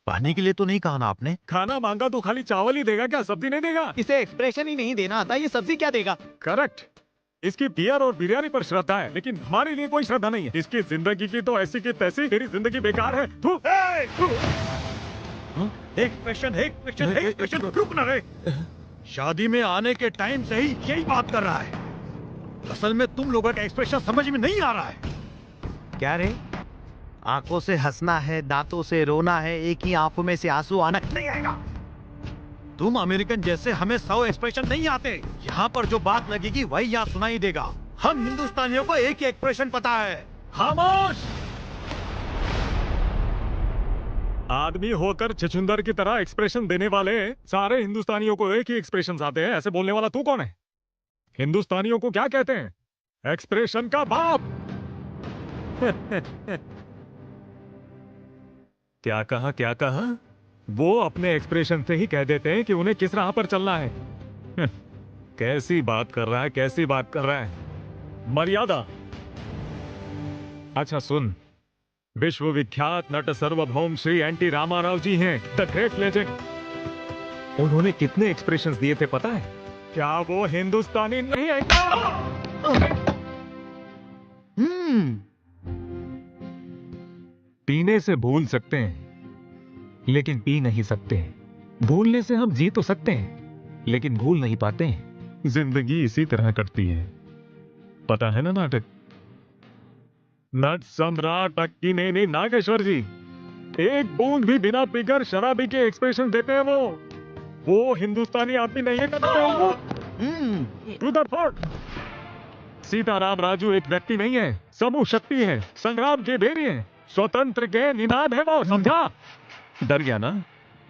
पानी के लिए तो नहीं कहा ना आपने? खाना मांगा तो खाली चावल ही देगा क्या? सब्जी नहीं देगा? इसे एक्सप्रेशन ही नहीं देना आता, ये सब्जी क्या देगा? करेक्ट। इसकी बियर और बिरयानी पर श्रद्धा है, लेकिन हमारे लिए कोई श्रद्धा नहीं है। इसकी जिंदगी की तो ऐसी की तैसी, तेरी जिंदगी बेकार है। थू। एक्सप्रेशन रुक ना रे। शादी में आने के टाइम से ही यही बात कर रहा है। असल में तुम लोगों का एक्सप्रेशन समझ में नहीं आ रहा है। क्या रे, आंखों से हंसना है, दांतों से रोना है, एक ही आंखों में से आंसू आना नहीं आएगा। तुम अमेरिकन जैसे हमें 100 एक्सप्रेशन नहीं आते। यहाँ पर जो बात लगेगी वही यहाँ सुनाई देगा। हम हिंदुस्तानियों को एक ही एक्सप्रेशन पता है। खामोश! आदमी होकर छछुंदर की तरह एक्सप्रेशन देने वाले सारे हिंदुस्तानियों को एक ही एक्सप्रेशन आते हैं। ऐसे बोलने वाला तू कौन है? हिंदुस्तानियों को क्या कहते हैं? एक्सप्रेशन का बाप। क्या कहा, क्या कहा? वो अपने एक्सप्रेशन से ही कह देते हैं कि उन्हें किस राह पर चलना है। कैसी बात कर रहा है, कैसी बात कर रहा है। मर्यादा। अच्छा सुन, विश्वविख्यात नट सार्वभौम श्री एनटी रामाराव जी हैं, द ग्रेट लेजेंड। उन्होंने कितने एक्सप्रेशंस दिए थे पता है? क्या वो हिंदुस्तानी नहीं है क्या? पीने से भूल सकते हैं, लेकिन पी नहीं सकते। भूलने से हम जी तो सकते हैं, लेकिन भूल नहीं पाते। जिंदगी इसी तरह कटती है, पता है ना नाटक? नट सम्राट अक्कीनेनी नागेश्वर जी एक बूंद भी बिना पीकर शराबी के एक्सप्रेशन देते हैं। वो हिंदुस्तानी आदमी नहीं है कहते। To the point. Sitaram Raju एक व्यक्ति नहीं है, समूह शक्ति है, संग्राम के बेरी है, स्वतंत्र के निनाद है वो, समझा? डर गया ना?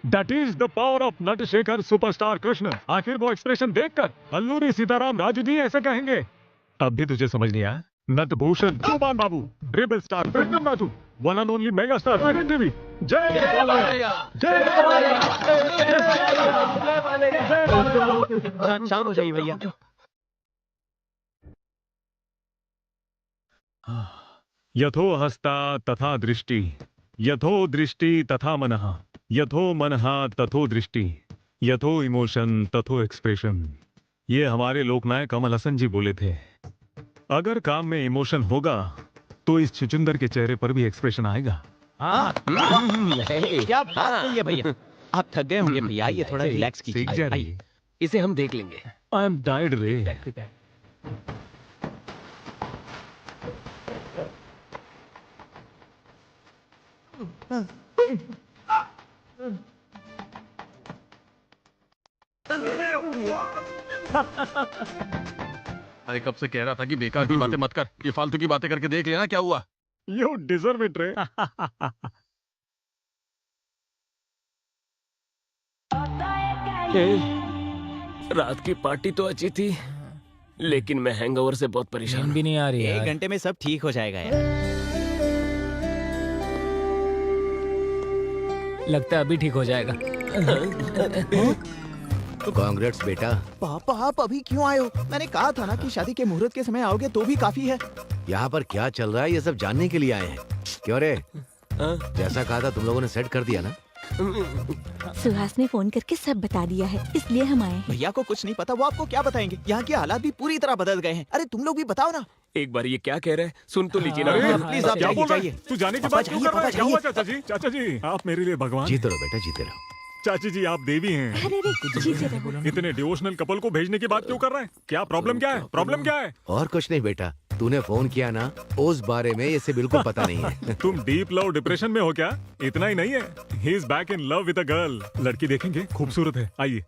That is the power of Natashekhar superstar Krishna. आखिर वो एक्सप्रेशन देखकर अल्लूरी सीताराम राजू जी ऐसे कहेंगे। अब भी तुझे समझ नहीं आया? Natabhushan Kumar Babu, rebel star Krishna Raju, one and only mega star Rajan Devi. जय शांत हो जाइए भैया। यथो हस्ता तथा दृष्टि, यथो दृष्टि तथा मनः, यथो मनः तथो दृष्टि, यथो इमोशन तथो एक्सप्रेशन। ये हमारे लोकनायक कमल हसन जी बोले थे। अगर काम में इमोशन होगा तो इस छुचुंदर के चेहरे पर भी एक्सप्रेशन आएगा। क्या बात है भैया? आप थक गए होंगे भैया, ये थोड़ा रिलैक्स कीजिए। सीख जा रही है। इसे हम देख लेंगे। आई एम टायर्ड रे। अरे कब से कह रहा था कि बेकार की बातें मत कर, ये फालतू की बातें करके देख लेना क्या हुआ। यू डिजर्व इट रे। रात की पार्टी तो अच्छी थी, लेकिन मैं हैंगओवर से बहुत परेशान भी नहीं आ रही एक घंटे में सब ठीक हो जाएगा यार। लगता है अभी ठीक हो जाएगा। कांग्रेट्स बेटा। पापा आप अभी क्यों आए हो? मैंने कहा था ना कि शादी के मुहूर्त के समय आओगे तो भी काफी है। यहाँ पर क्या चल रहा है ये सब जानने के लिए आए हैं। क्यों रे? जैसा कहा था तुम लोगों ने सेट कर दिया ना? सुहास ने फोन करके सब बता दिया है, इसलिए हम आए हैं। भैया को कुछ नहीं पता, वो आपको क्या बताएंगे? यहाँ के हालात भी पूरी तरह बदल गए हैं। अरे तुम लोग भी बताओ ना। एक बार ये क्या कह रहे हैं सुन तो लीजिए ना। प्लीज आप क्या बोल रहे जाइए। हैं? तू जाने की बात क्यों कर रहा है? क्या हुआ चाचा जी? चाचा जी आप मेरे लिए भगवान। जीते रहो बेटा, जीते रहो। चाची जी आप देवी हैं। अरे रे, जीते रहो। इतने डिवोशनल कपल को भेजने की बात क्यों कर रहे हैं? क्या प्रॉब्लम क्या है? प्रॉब्लम क्या है? और कुछ नहीं बेटा, तूने फोन किया ना, उस बारे में इसे बिल्कुल पता नहीं है। तुम डीप लव डिप्रेशन में हो क्या? इतना ही नहीं है, he is back in love with a girl. लड़की देखेंगे, खूबसूरत है। आइए।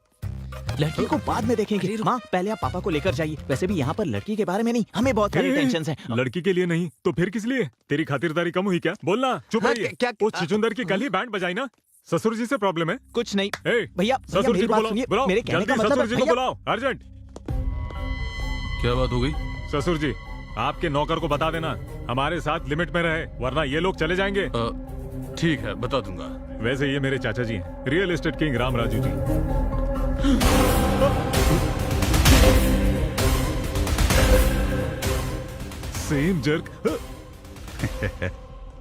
लड़की को बाद में देखेंगे। माँ पहले आप पापा को लेकर जाइए। वैसे भी यहाँ पर लड़की के बारे में नहीं, हमें बहुत सारी टेंशन है। लड़की के लिए नहीं तो फिर किस लिए? तेरी खातिरदारी कम हुई क्या? बोलना। चुप रहिए। उस छुचुंदर की कल ही बैंड बजाई ना। ससुर जी से प्रॉब्लम है? कुछ नहीं ए, भैया, ससुर जी मेरी को बात बुलाओ, सुनिए। बुलाओ, मेरे कहने का जल्दी मतलब ससुर जी को भैया- बुलाओ, अर्जेंट। क्या बात हो गई? ससुर जी आपके नौकर को बता देना हमारे साथ लिमिट में रहे, वरना ये लोग चले जाएंगे। ठीक है, बता दूंगा। वैसे ये मेरे चाचा जी हैं, real estate king Ram Raju ji. Same jerk.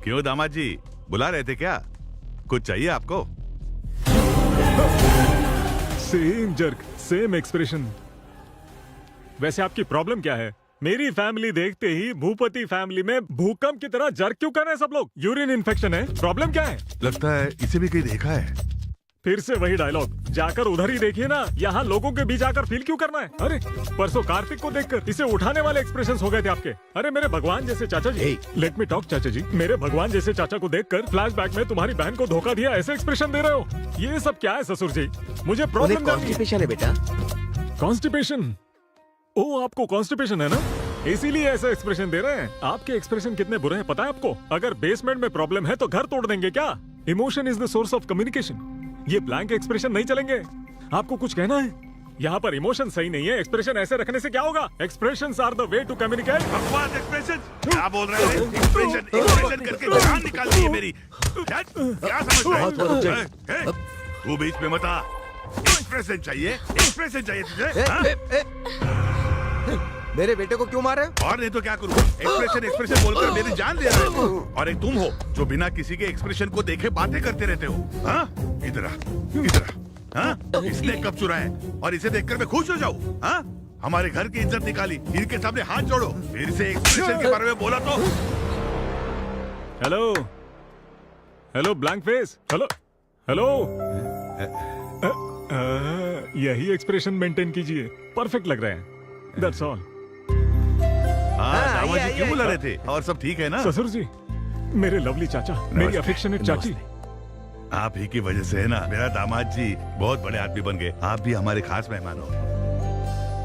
क्यों दामाद जी, बुला रहे थे क्या? कुछ चाहिए आपको? Same jerk, same expression. वैसे आपकी प्रॉब्लम क्या है? मेरी फैमिली देखते ही भूपति फैमिली में भूकंप की तरह जर्क क्यों कर रहे हैं सब लोग? यूरिन इन्फेक्शन है? प्रॉब्लम क्या है? लगता है इसे भी कहीं देखा है। फिर से वही डायलॉग, जाकर उधर ही देखिए ना, यहाँ लोगों के बीच आकर फील क्यों करना है? अरे परसों कार्तिक को देखकर इसे उठाने वाले एक्सप्रेशंस हो गए थे आपके। अरे मेरे भगवान जैसे चाचा जी, लेट मी टॉक चाचा जी, मेरे भगवान जैसे चाचा को देखकर फ्लैशबैक में तुम्हारी बहन को धोखा दिया ऐसे एक्सप्रेशन दे रहे हो। ये सब क्या है ससुर जी? मुझे प्रॉब्लम कॉन्स्टिपेशन है बेटा। कॉन्स्टिपेशन? ओ आपको कॉन्स्टिपेशन है ना, इसीलिए ऐसा एक्सप्रेशन दे रहे हैं। आपके एक्सप्रेशन कितने बुरे हैं पता है आपको? अगर बेसमेंट में प्रॉब्लम है तो घर तोड़ देंगे क्या? Emotion is the source of communication. ये ब्लैंक एक्सप्रेशन नहीं चलेंगे। आपको कुछ कहना है? यहाँ पर इमोशन सही नहीं है, एक्सप्रेशन ऐसे रखने से क्या होगा? Expressions are the way to communicate. बकवास एक्सप्रेशन क्या बोल रहे हैं? एक्सप्रेशन करके जान निकाल दी है मेरी। क्या समझ रहे हैं? तू बीच में मत आ। एक्सप्रेशन चाहिए तुझे? मेरे बेटे को क्यों मारे? और नहीं तो क्या करूँ? एक्सप्रेशन बोलकर मेरी जान ले रहे हो। और एक तुम हो जो बिना किसी के एक्सप्रेशन को देखे बातें करते रहते हो। हाँ इधर आ। हाँ इसने कब चुराए और इसे देखकर मैं खुश हो जाऊँ? हाँ हमारे घर की इज्जत निकाली, इनके सामने हाथ जोड़ो। फिर से एक्सप्रेशन के बारे में बोला तो। Hello blank face. हेलो यही एक्सप्रेशन मेंटेन कीजिए, परफेक्ट लग रहे हैं। That's all. दामाद जी क्यों बुला रहे थे? और सब ठीक है ना? ससुर जी, मेरे लवली चाचा, मेरी अफेक्शनेट चाची। आप ही की वजह से है ना मेरा दामाद जी बहुत बड़े आदमी बन गए। आप भी हमारे खास मेहमान हो।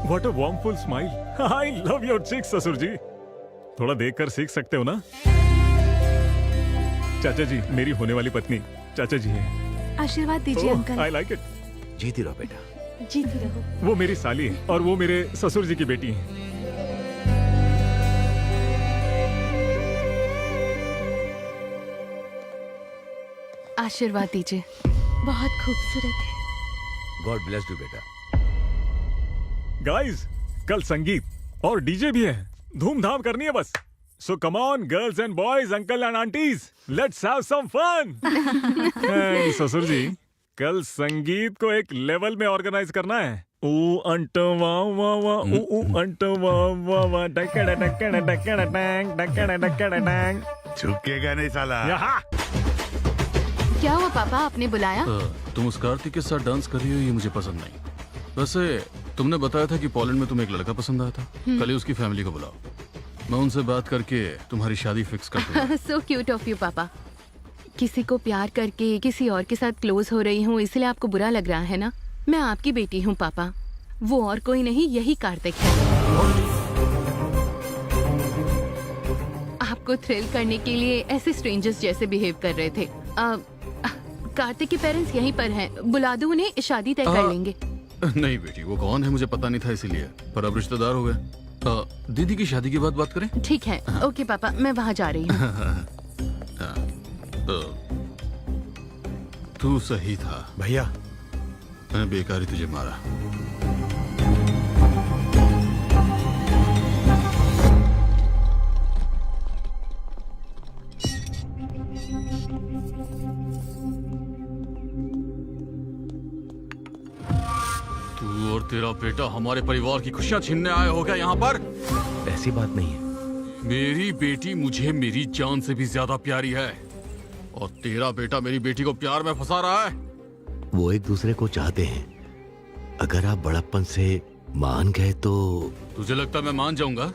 What a warmful smile. I love your cheeks, ससुर जी। थोड़ा देखकर सीख सकते हो ना? चाचा जी, मेरी होने वाली पत्नी चाचा जी है। आशीर्वाद दीजिए अंकल। I like it. जीती रहो बेटा। जीती रहो। वो मेरी साली है और वो मेरे ससुर जी की बेटी है। आशीर्वाद दीजिए। बहुत खूबसूरत है। गॉड ब्लेस यू बेटा। गाइस, कल संगीत और डीजे भी है, धूमधाम करनी है बस। So come on girls and boys, uncle and aunties, let's have some fun. ससुर जी, कल संगीत को एक लेवल में ऑर्गेनाइज करना है। ऊ अंटो वाह वाह वाह, ऊ अंटो वाह वाह वाह, डकड़ा डकड़ा डकड़ा डैंग, डकड़ा डकड़ा डैंग। झुकेगा नहीं साला। यहाँ क्या हुआ पापा, आपने बुलाया? तुम उस कार्तिक के साथ डांस कर रही हो, ये मुझे पसंद नहीं। वैसे तुमने बताया था कि पोलैंड में तुम्हें एक लड़का पसंद आया था। कल ही उसकी फैमिली को बुलाओ, मैं उनसे बात करके तुम्हारी शादी फिक्स कर दूंगा। सो क्यूट ऑफ यू पापा। किसी को प्यार करके किसी और के साथ क्लोज हो रही हूँ, इसलिए आपको बुरा लग रहा है ना? मैं आपकी बेटी हूँ पापा, वो और कोई नहीं, यही कार्तिक है। आपको थ्रिल करने के लिए ऐसे स्ट्रेंजर्स जैसे बिहेव कर रहे थे। कार्तिक के पेरेंट्स यहीं पर हैं, बुला दो उन्हें, शादी तय कर लेंगे। नहीं बेटी, वो कौन है मुझे पता नहीं था इसीलिए, पर अब रिश्तेदार हो गए। दीदी की शादी के बाद बात करें? ठीक है, ओके पापा, मैं वहाँ जा रही हूँ। तू सही था भैया, मैंने बेकार ही तुझे मारा। तू और तेरा बेटा हमारे परिवार की खुशियां छीनने आए हो क्या यहाँ पर? ऐसी बात नहीं है। मेरी बेटी मुझे मेरी जान से भी ज्यादा प्यारी है और तेरा बेटा मेरी बेटी को प्यार में फंसा रहा है। वो एक दूसरे को चाहते हैं, अगर आप बड़प्पन से मान गए तो। तुझे लगता मैं मान जाऊंगा?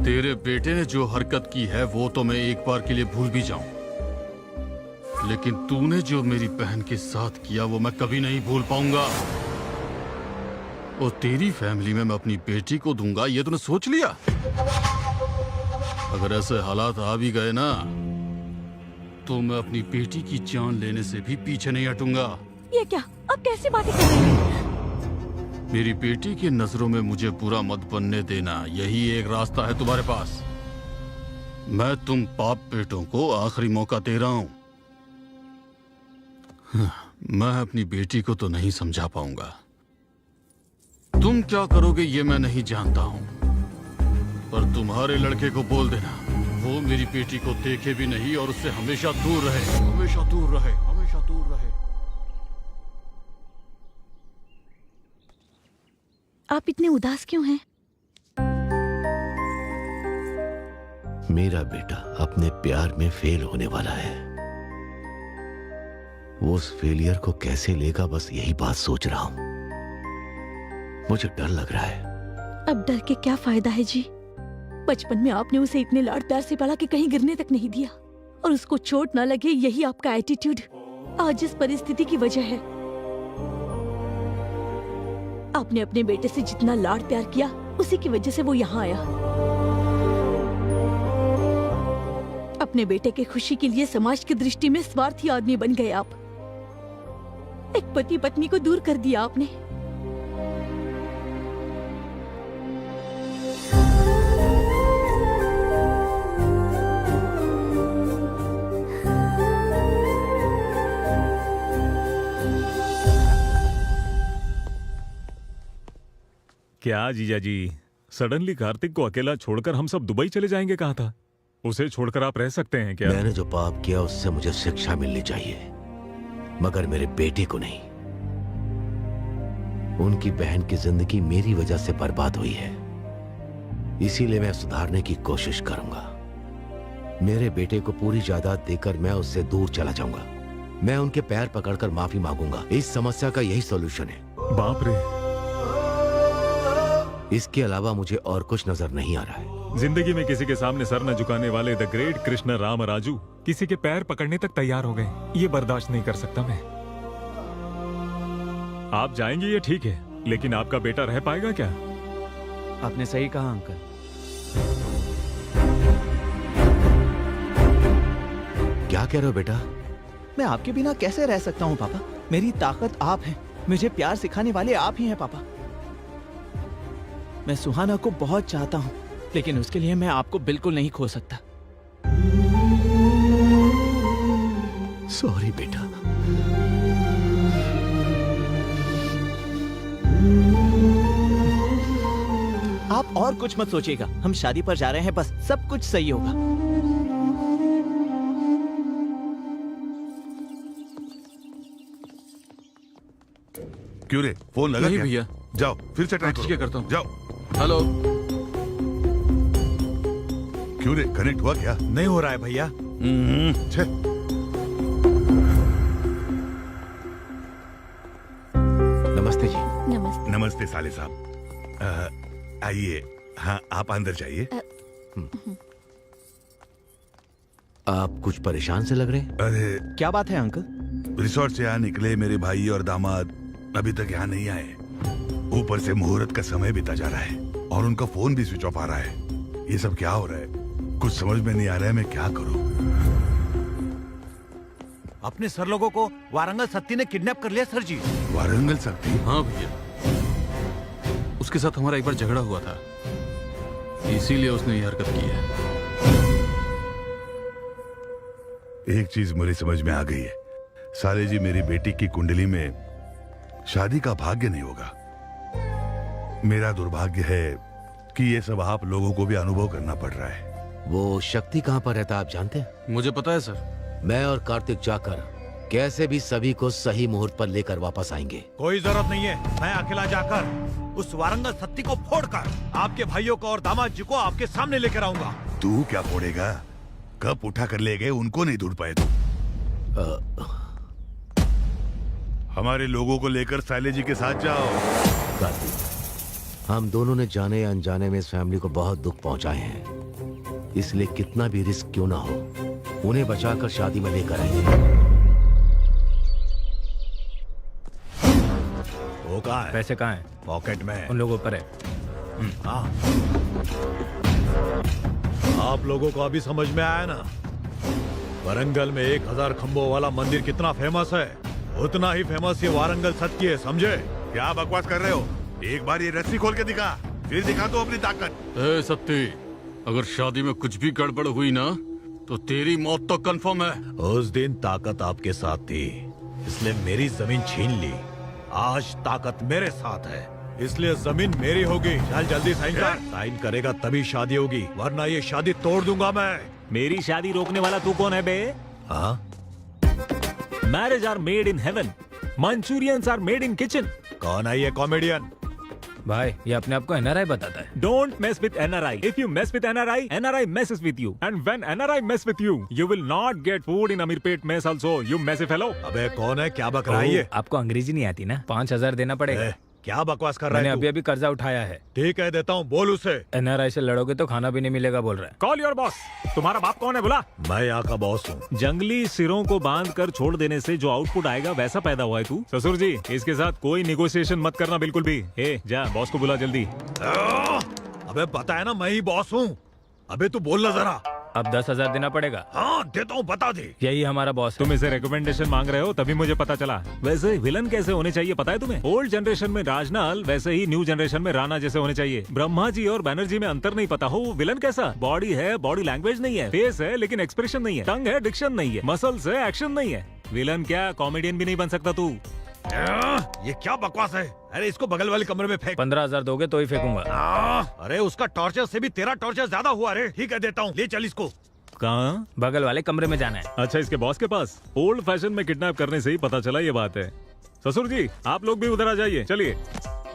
तेरे बेटे ने जो हरकत की है वो तो मैं एक बार के लिए भूल भी जाऊं, लेकिन तूने जो मेरी बहन के साथ किया वो मैं कभी नहीं भूल पाऊंगा। और तेरी फैमिली में मैं अपनी बेटी को दूंगा, ये तूने सोच लिया? अगर ऐसे हालात आ भी गए ना तो मैं अपनी बेटी की जान लेने से भी पीछे नहीं हटूंगा। ये क्या, अब कैसी बातें कर रहे हैं? मेरी बेटी की नजरों में मुझे बुरा मत बनने देना, यही एक रास्ता है तुम्हारे पास। मैं तुम बाप बेटों को आखिरी मौका दे रहा हूं। मैं अपनी बेटी को तो नहीं समझा पाऊंगा, तुम क्या करोगे ये मैं नहीं जानता हूं, पर तुम्हारे लड़के को बोल देना वो मेरी बेटी को देखे भी नहीं और उससे हमेशा दूर रहे, हमेशा दूर रहे, हमेशा दूर रहे। आप इतने उदास क्यों हैं? मेरा बेटा अपने प्यार में फेल होने वाला है। वो उस फेलियर को कैसे लेगा, बस यही बात सोच रहा हूं। मुझे डर लग रहा है। अब डर के क्या फायदा है जी? बचपन में आपने उसे इतने लाड प्यार से पाला कि कहीं गिरने तक नहीं दिया, और उसको चोट ना लगे यही आपका एटीट्यूड आज इस परिस्थिति की वजह है। आपने अपने बेटे से जितना लाड प्यार किया उसी की वजह से वो यहाँ आया। अपने बेटे के खुशी के लिए समाज की दृष्टि में स्वार्थी आदमी बन गए आप। एक पति पत्नी को दूर कर दिया आपने। क्या जीजा जी, सडनली कार्तिक को अकेला छोड़कर हम सब दुबई चले जाएंगे? कहा था उसे छोड़कर आप रह सकते हैं क्या? मैंने जो पाप किया उससे मुझे शिक्षा मिलनी चाहिए, मगर मेरे बेटे को नहीं। उनकी बहन की जिंदगी मेरी वजह से बर्बाद हुई है, इसीलिए मैं सुधारने की कोशिश करूंगा। मेरे बेटे को पूरी जायदाद देकर मैं उससे दूर चला जाऊंगा। मैं उनके पैर पकड़कर माफी मांगूंगा। इस समस्या का यही सॉल्यूशन है। बाप रे, इसके अलावा मुझे और कुछ नजर नहीं आ रहा है। जिंदगी में किसी के सामने सर न झुकाने वाले द ग्रेट कृष्ण राम राजू किसी के पैर पकड़ने तक तैयार हो गए। ये बर्दाश्त नहीं कर सकता मैं। आप जाएंगे ये ठीक है, लेकिन आपका बेटा रह पाएगा क्या? आपने सही कहा अंकल। क्या कह रहे हो बेटा? मैं आपके बिना कैसे रह सकता हूँ पापा? मेरी ताकत आप हैं, मुझे प्यार सिखाने वाले आप ही हैं पापा। मैं सुहाना को बहुत चाहता हूँ, लेकिन उसके लिए मैं आपको बिल्कुल नहीं खो सकता। सॉरी बेटा। आप और कुछ मत सोचिएगा, हम शादी पर जा रहे हैं, बस सब कुछ सही होगा। क्यों रे, फोन लगा नहीं क्या? भैया। जाओ फिर से ट्राई ठीक है, करता हूँ। जाओ। हेलो। क्यों रे, कनेक्ट हुआ क्या? नहीं हो रहा है भैया। छे। नमस्ते जी। नमस्ते। नमस्ते साले साहब। आइए। हाँ, आप अंदर जाइए। आप कुछ परेशान से लग रहे हैं। अरे क्या बात है अंकल? रिसोर्ट से यहाँ निकले मेरे भाई और दामाद अभी तक यहाँ नहीं आए। ऊपर से मुहूर्त का समय बीता जा रहा है और उनका फोन भी स्विच ऑफ आ रहा है। ये सब क्या हो रहा है? कुछ समझ में नहीं आ रहा है, मैं क्या करूं? अपने सर लोगों को वारंगल सत्ती ने किडनैप कर लिया सर जी। वारंगल सत्ती? हाँ भैया, उसके साथ हमारा एक बार झगड़ा हुआ था, इसीलिए उसने ये हरकत की है। एक चीज मुझे समझ में आ गई है, साले जी मेरी बेटी की कुंडली में शादी का भाग्य नहीं होगा। मेरा दुर्भाग्य है कि ये सब आप लोगों को भी अनुभव करना पड़ रहा है। वो शक्ति कहाँ पर रहता है आप जानते हैं? मुझे पता है सर। मैं और कार्तिक जाकर कैसे भी सभी को सही मुहूर्त पर लेकर वापस आएंगे। कोई जरूरत नहीं है, मैं अकेला जाकर उस वारंगल सत्ती को फोड़कर आपके भाइयों को और दामाद जी को आपके सामने लेकर आऊंगा। तू क्या फोड़ेगा? कब उठा कर ले गए, उनको नहीं ढूंढ पाए तुम। हमारे लोगों को लेकर साले जी के साथ जाओ। कार्तिक, हम दोनों ने जाने या अनजाने में इस फैमिली को बहुत दुख पहुंचाए हैं, इसलिए कितना भी रिस्क क्यों ना हो उन्हें बचाकर शादी में लेकर आएंगे। वो कहाँ है? पैसे कहाँ हैं? पॉकेट में। उन लोगों पर है। हाँ। आप लोगों को अभी समझ में आया ना? वारंगल में 1000 खंभों वाला मंदिर कितना फेमस है, उतना ही फेमस ये वारंगल सत्ती है, समझे? क्या बकवास कर रहे हो? एक बार ये रस्सी खोल के दिखा, फिर दिखा दो अपनी ताकत। ए सत्ती, अगर शादी में कुछ भी गड़बड़ हुई ना तो तेरी मौत तो कंफर्म है। उस दिन ताकत आपके साथ थी, इसलिए मेरी जमीन छीन ली। आज ताकत मेरे साथ है, इसलिए जमीन मेरी होगी। चल जल्दी साइन कर। साइन करेगा तभी शादी होगी, वरना ये शादी तोड़ दूंगा मैं। मेरी शादी रोकने वाला तू कौन है बे? हाँ? Marriage are made in heaven, manchurians are made in kitchen. कौन है ये कॉमेडियन? भाई ये अपने आप को एनआरआई बताता है। Don't mess with NRI. If you mess with NRI, NRI messes with you. And when NRI mess with you, you will not get food in Amirpet mess also. You messy fellow. अबे कौन है, क्या बक रहा है ये? आपको अंग्रेजी नहीं आती ना? 5,000 देना पड़ेगा। ए, क्या बकवास कर रहा मैंने है अभी अभी कर्जा उठाया है। ठीक है, देता हूँ, बोल उसे। एनआरआई से लड़ोगे तो खाना भी नहीं मिलेगा बोल रहा है। Call your boss. तुम्हारा बाप कौन है बोला? मैं यहाँ का बॉस हूँ। जंगली सिरों को बांध कर छोड़ देने से जो आउटपुट आएगा वैसा पैदा हुआ है तू। ससुर जी, इसके साथ कोई निगोशिएशन मत करना बिल्कुल भी। ए, जा बॉस को बुला जल्दी। अबे पता है ना, मैं ही बॉस हूँ। अबे तू बोल ना जरा। अब 10,000 देना पड़ेगा। हाँ देता हूँ, बता दे। यही हमारा बॉस है। तुम इसे रिकमेंडेशन मांग रहे हो तभी मुझे पता चला। वैसे विलन कैसे होने चाहिए पता है तुम्हें? ओल्ड जनरेशन में राजनाल, वैसे ही न्यू जनरेशन में राणा जैसे होने चाहिए। ब्रह्मा जी और बैनर्जी में अंतर नहीं पता हो, वो विलन कैसा? बॉडी है, बॉडी लैंग्वेज नहीं है, फेस है लेकिन एक्सप्रेशन नहीं है, टंग है, डिक्शन नहीं है, मसल्स है, एक्शन नहीं है। विलन क्या, कॉमेडियन भी नहीं बन सकता तू। ये क्या बकवास है? अरे इसको बगल वाले कमरे में फेंक। 15,000 दोगे तो ही फेंकूंगा। अरे उसका टॉर्चर से भी तेरा टॉर्चर ज्यादा हुआ रे। ठीक है, देता हूँ, ले चल इसको। कहाँ? बगल वाले कमरे में जाना है। अच्छा, इसके बॉस के पास? ओल्ड फैशन में किडनैप करने से ही पता चला ये बात है। ससुर जी, आप लोग भी उधर आ जाइए। चलिए,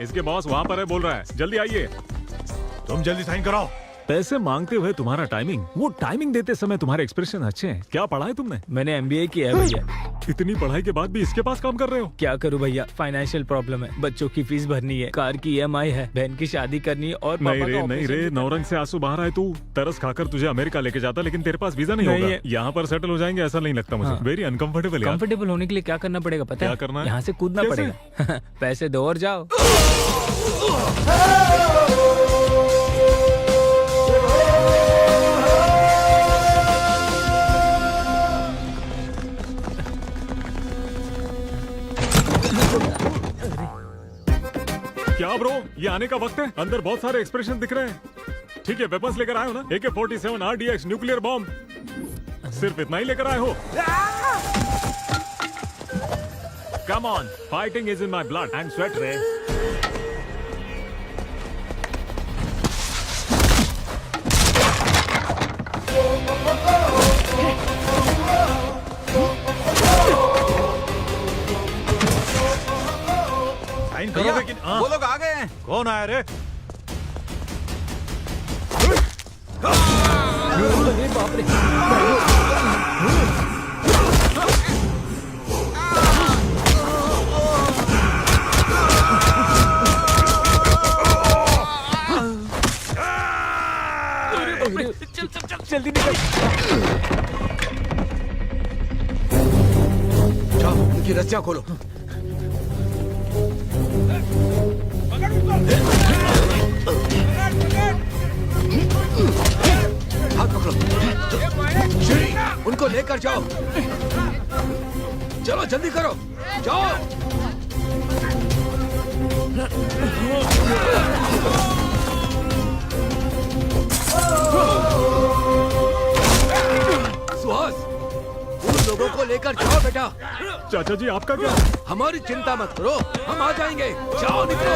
इसके बॉस वहाँ पर है, बोल रहा है, जल्दी आइए। तुम जल्दी साइन कराओ। पैसे मांगते हुए तुम्हारा टाइमिंग, वो टाइमिंग देते समय तुम्हारे एक्सप्रेशन अच्छे हैं। क्या पढ़ा है तुमने? मैंने MBA किया है भैया। इतनी पढ़ाई के बाद भी इसके पास काम कर रहे हो? क्या करूं भैया, फाइनेंशियल प्रॉब्लम है, बच्चों की फीस भरनी है, कार की EMI है, बहन की शादी करनी है और नहीं रे, नौरंग से आंसू बाहर आए तू। तरस खाकर तुझे अमेरिका लेके जाता, लेकिन तेरे पास वीजा नहीं होगा। यहाँ पर सेटल हो जाएंगे ऐसा नहीं लगता मुझे। Very uncomfortable. कंफर्टेबल होने के लिए क्या करना पड़ेगा पता है? क्या करना है? यहाँ से कूदना पड़ेगा। पैसे दो और जाओ। क्या ब्रो, ये आने का वक्त है? अंदर बहुत सारे एक्सप्रेशन दिख रहे हैं। ठीक है, वेपन्स लेकर आए हो ना? AK-47 RDX न्यूक्लियर बॉम्ब, सिर्फ इतना ही लेकर आए हो? Come on, fighting is in my blood and sweat रे। साइन करोगे कि? वो लोग आ गए हैं। कौन आया रे? बाप रे। चल जल्दी निकल। जाओ, उनकी रस्सियां खोलो। हाथ पकड़ो। श्री, उनको लेकर जाओ। चलो जल्दी करो, जाओ। सुहास, उन लोगों को लेकर जाओ बेटा। चाचा जी, आपका क्या? हमारी चिंता मत करो, हम आ जाएंगे। जाओ, निकलो।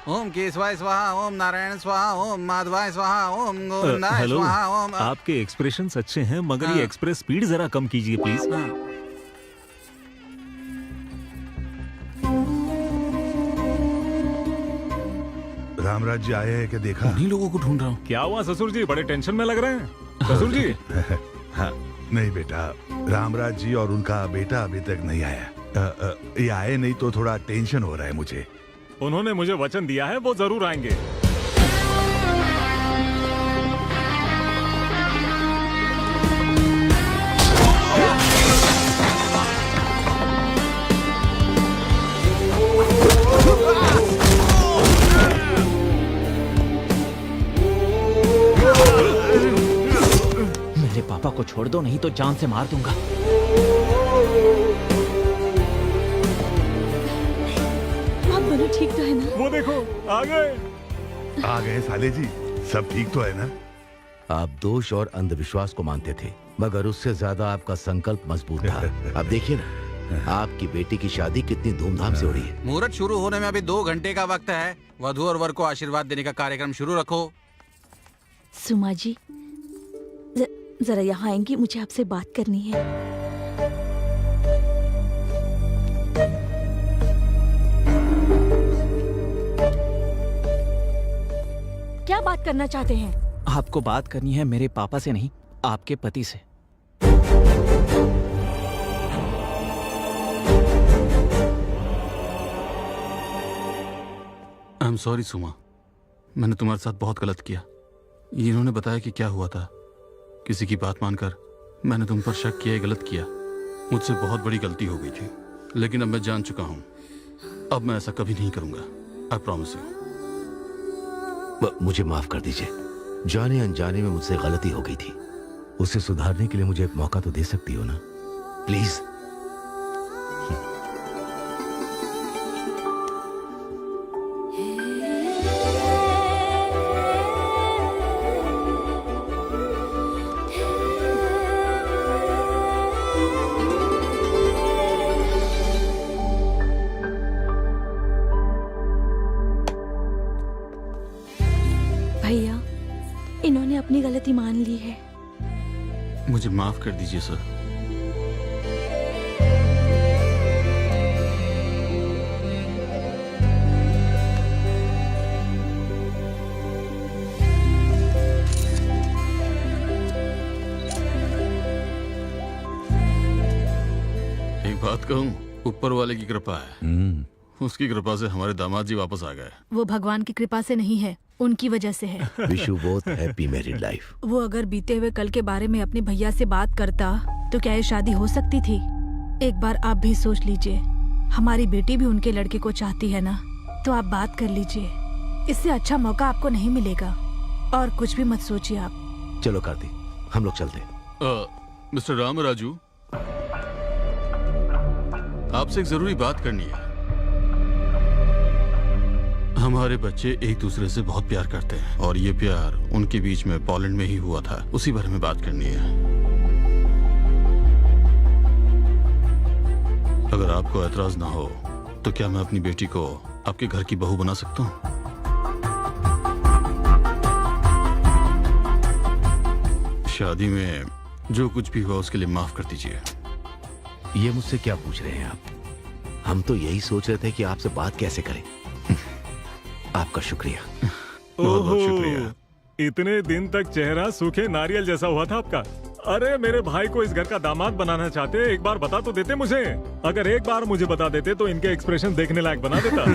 ओम केशवाय स्वाहा, ओम नारायण स्वाहा, ओम माधवाय स्वाहा, ओम गोविंदाय हेलो, स्वाहा, ओम। आपके एक्सप्रेशंस अच्छे हैं मगर हाँ। ये एक्सप्रेस स्पीड जरा कम कीजिए प्लीज। रामराज जी आए हैं क्या देखा? उन्हीं लोगों को ढूंढ रहा हूँ। क्या हुआ ससुर जी, बड़े टेंशन में लग रहे हैं? ससुर जी, हाँ, नहीं बेटा, रामराज जी और उनका बेटा अभी तक नहीं आया। ये आए नहीं तो थोड़ा टेंशन हो रहा है मुझे। उन्होंने मुझे वचन दिया है वो जरूर आएंगे। मेरे पापा को छोड़ दो, नहीं तो जान से मार दूंगा। आप दोनों ठीक तो है ना? वो देखो, आ गए। आ गए साले जी, सब ठीक तो है ना? आप दोष और अंधविश्वास को मानते थे, मगर उससे ज्यादा आपका संकल्प मजबूत था। अब देखिए ना, आपकी बेटी की शादी कितनी धूमधाम से हो रही है। मुहूर्त शुरू होने में अभी 2 घंटे का वक्त है। वधू और वर को आशीर्वाद देने का कार्यक्रम शुरू रखो। सुमा जी, जरा यहाँ आएंगी, मुझे आपसे बात करनी है। क्या बात करना चाहते हैं? आपको बात करनी है मेरे पापा से नहीं, आपके पति से। आई एम सॉरी सुमा, मैंने तुम्हारे साथ बहुत गलत किया। इन्होंने बताया कि क्या हुआ था, किसी की बात मानकर मैंने तुम पर शक किया, गलत किया। मुझसे बहुत बड़ी गलती हो गई थी, लेकिन अब मैं जान चुका हूँ। अब मैं ऐसा कभी नहीं करूंगा। I promise you. मुझे माफ कर दीजिए, जाने अनजाने में मुझसे गलती हो गई थी। उसे सुधारने के लिए मुझे एक मौका तो दे सकती हो ना, प्लीज। भैया, इन्होंने अपनी गलती मान ली है। मुझे माफ कर दीजिए सर। एक बात कहूँ, ऊपर वाले की कृपा है। उसकी कृपा से हमारे दामाद जी वापस आ गए। वो भगवान की कृपा से नहीं है, उनकी वजह से है। Wish you both happy married life. वो अगर बीते हुए कल के बारे में अपने भैया से बात करता तो क्या ये शादी हो सकती थी? एक बार आप भी सोच लीजिए, हमारी बेटी भी उनके लड़के को चाहती है ना, तो आप बात कर लीजिए। इससे अच्छा मौका आपको नहीं मिलेगा। और कुछ भी मत सोचिए आप। चलो कार्तिक, हम लोग चलते। मिस्टर रामराजू, आपसे एक जरूरी बात करनी है। हमारे बच्चे एक दूसरे से बहुत प्यार करते हैं और ये प्यार उनके बीच में पोलैंड में ही हुआ था। उसी बारे में बात करनी है। अगर आपको एतराज ना हो तो क्या मैं अपनी बेटी को आपके घर की बहू बना सकता हूँ? शादी में जो कुछ भी हुआ उसके लिए माफ कर दीजिए। ये मुझसे क्या पूछ रहे हैं आप? हम तो यही सोच रहे थे कि आपसे बात कैसे करें। आपका शुक्रिया। बहुत बहुत शुक्रिया। इतने दिन तक चेहरा सूखे नारियल जैसा हुआ था आपका। अरे मेरे भाई को इस घर का दामाद बनाना चाहते, एक बार बता तो देते मुझे। अगर एक बार मुझे बता देते तो इनके एक्सप्रेशन देखने लायक बना देता।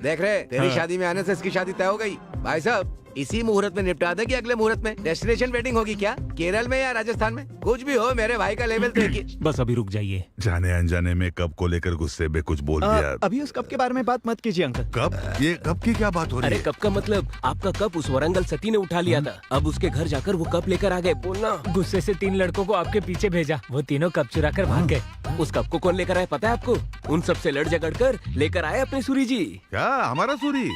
देख रहे, तेरी शादी में आने से इसकी शादी तय हो गई। भाई साहब, इसी मुहूर्त में निपटा दे कि अगले मुहूर्त में? डेस्टिनेशन वेडिंग होगी क्या, केरल में या राजस्थान में? कुछ भी हो, मेरे भाई का लेवल तो एक ही। बस अभी रुक जाइए। जाने अनजाने में कप को लेकर गुस्से में कुछ बोल दिया। अभी उस कप के बारे में बात मत कीजिए अंकल। कप? ये कप की क्या बात हो रही अरे है? कप का मतलब आपका कप उस वरंगल सती ने उठा लिया था। अब उसके घर जाकर वो कप लेकर आ गए। बोलना। गुस्से से 3 लड़कों को आपके पीछे भेजा, वो तीनों कप चुरा कर भाग गए। उस कप को कौन लेकर आया पता है आपको? उन सब से लड़ झगड़ कर लेकर आए अपने सूरी जी। क्या हमारा सूरी?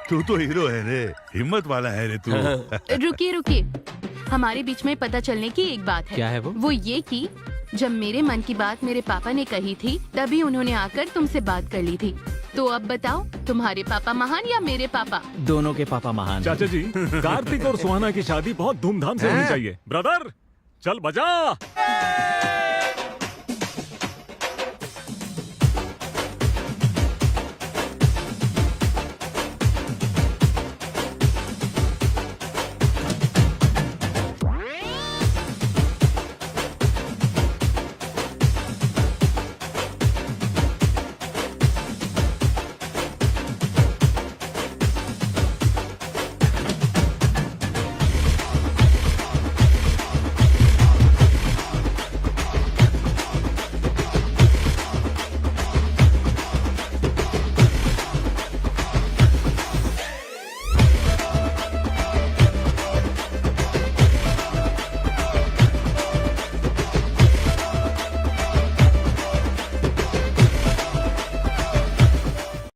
तू तो हीरो है रे, हिम्मत वाला है रे तू। रुकिए रुकिए, हमारे बीच में पता चलने की एक बात है। क्या है वो? वो ये कि जब मेरे मन की बात मेरे पापा ने कही थी, तभी उन्होंने आकर तुमसे बात कर ली थी। तो अब बताओ, तुम्हारे पापा महान या मेरे पापा? दोनों के पापा महान। चाचा जी, कार्तिक और सुहाना की शादी बहुत धूमधाम से होनी चाहिए। ब्रदर, चल बजा।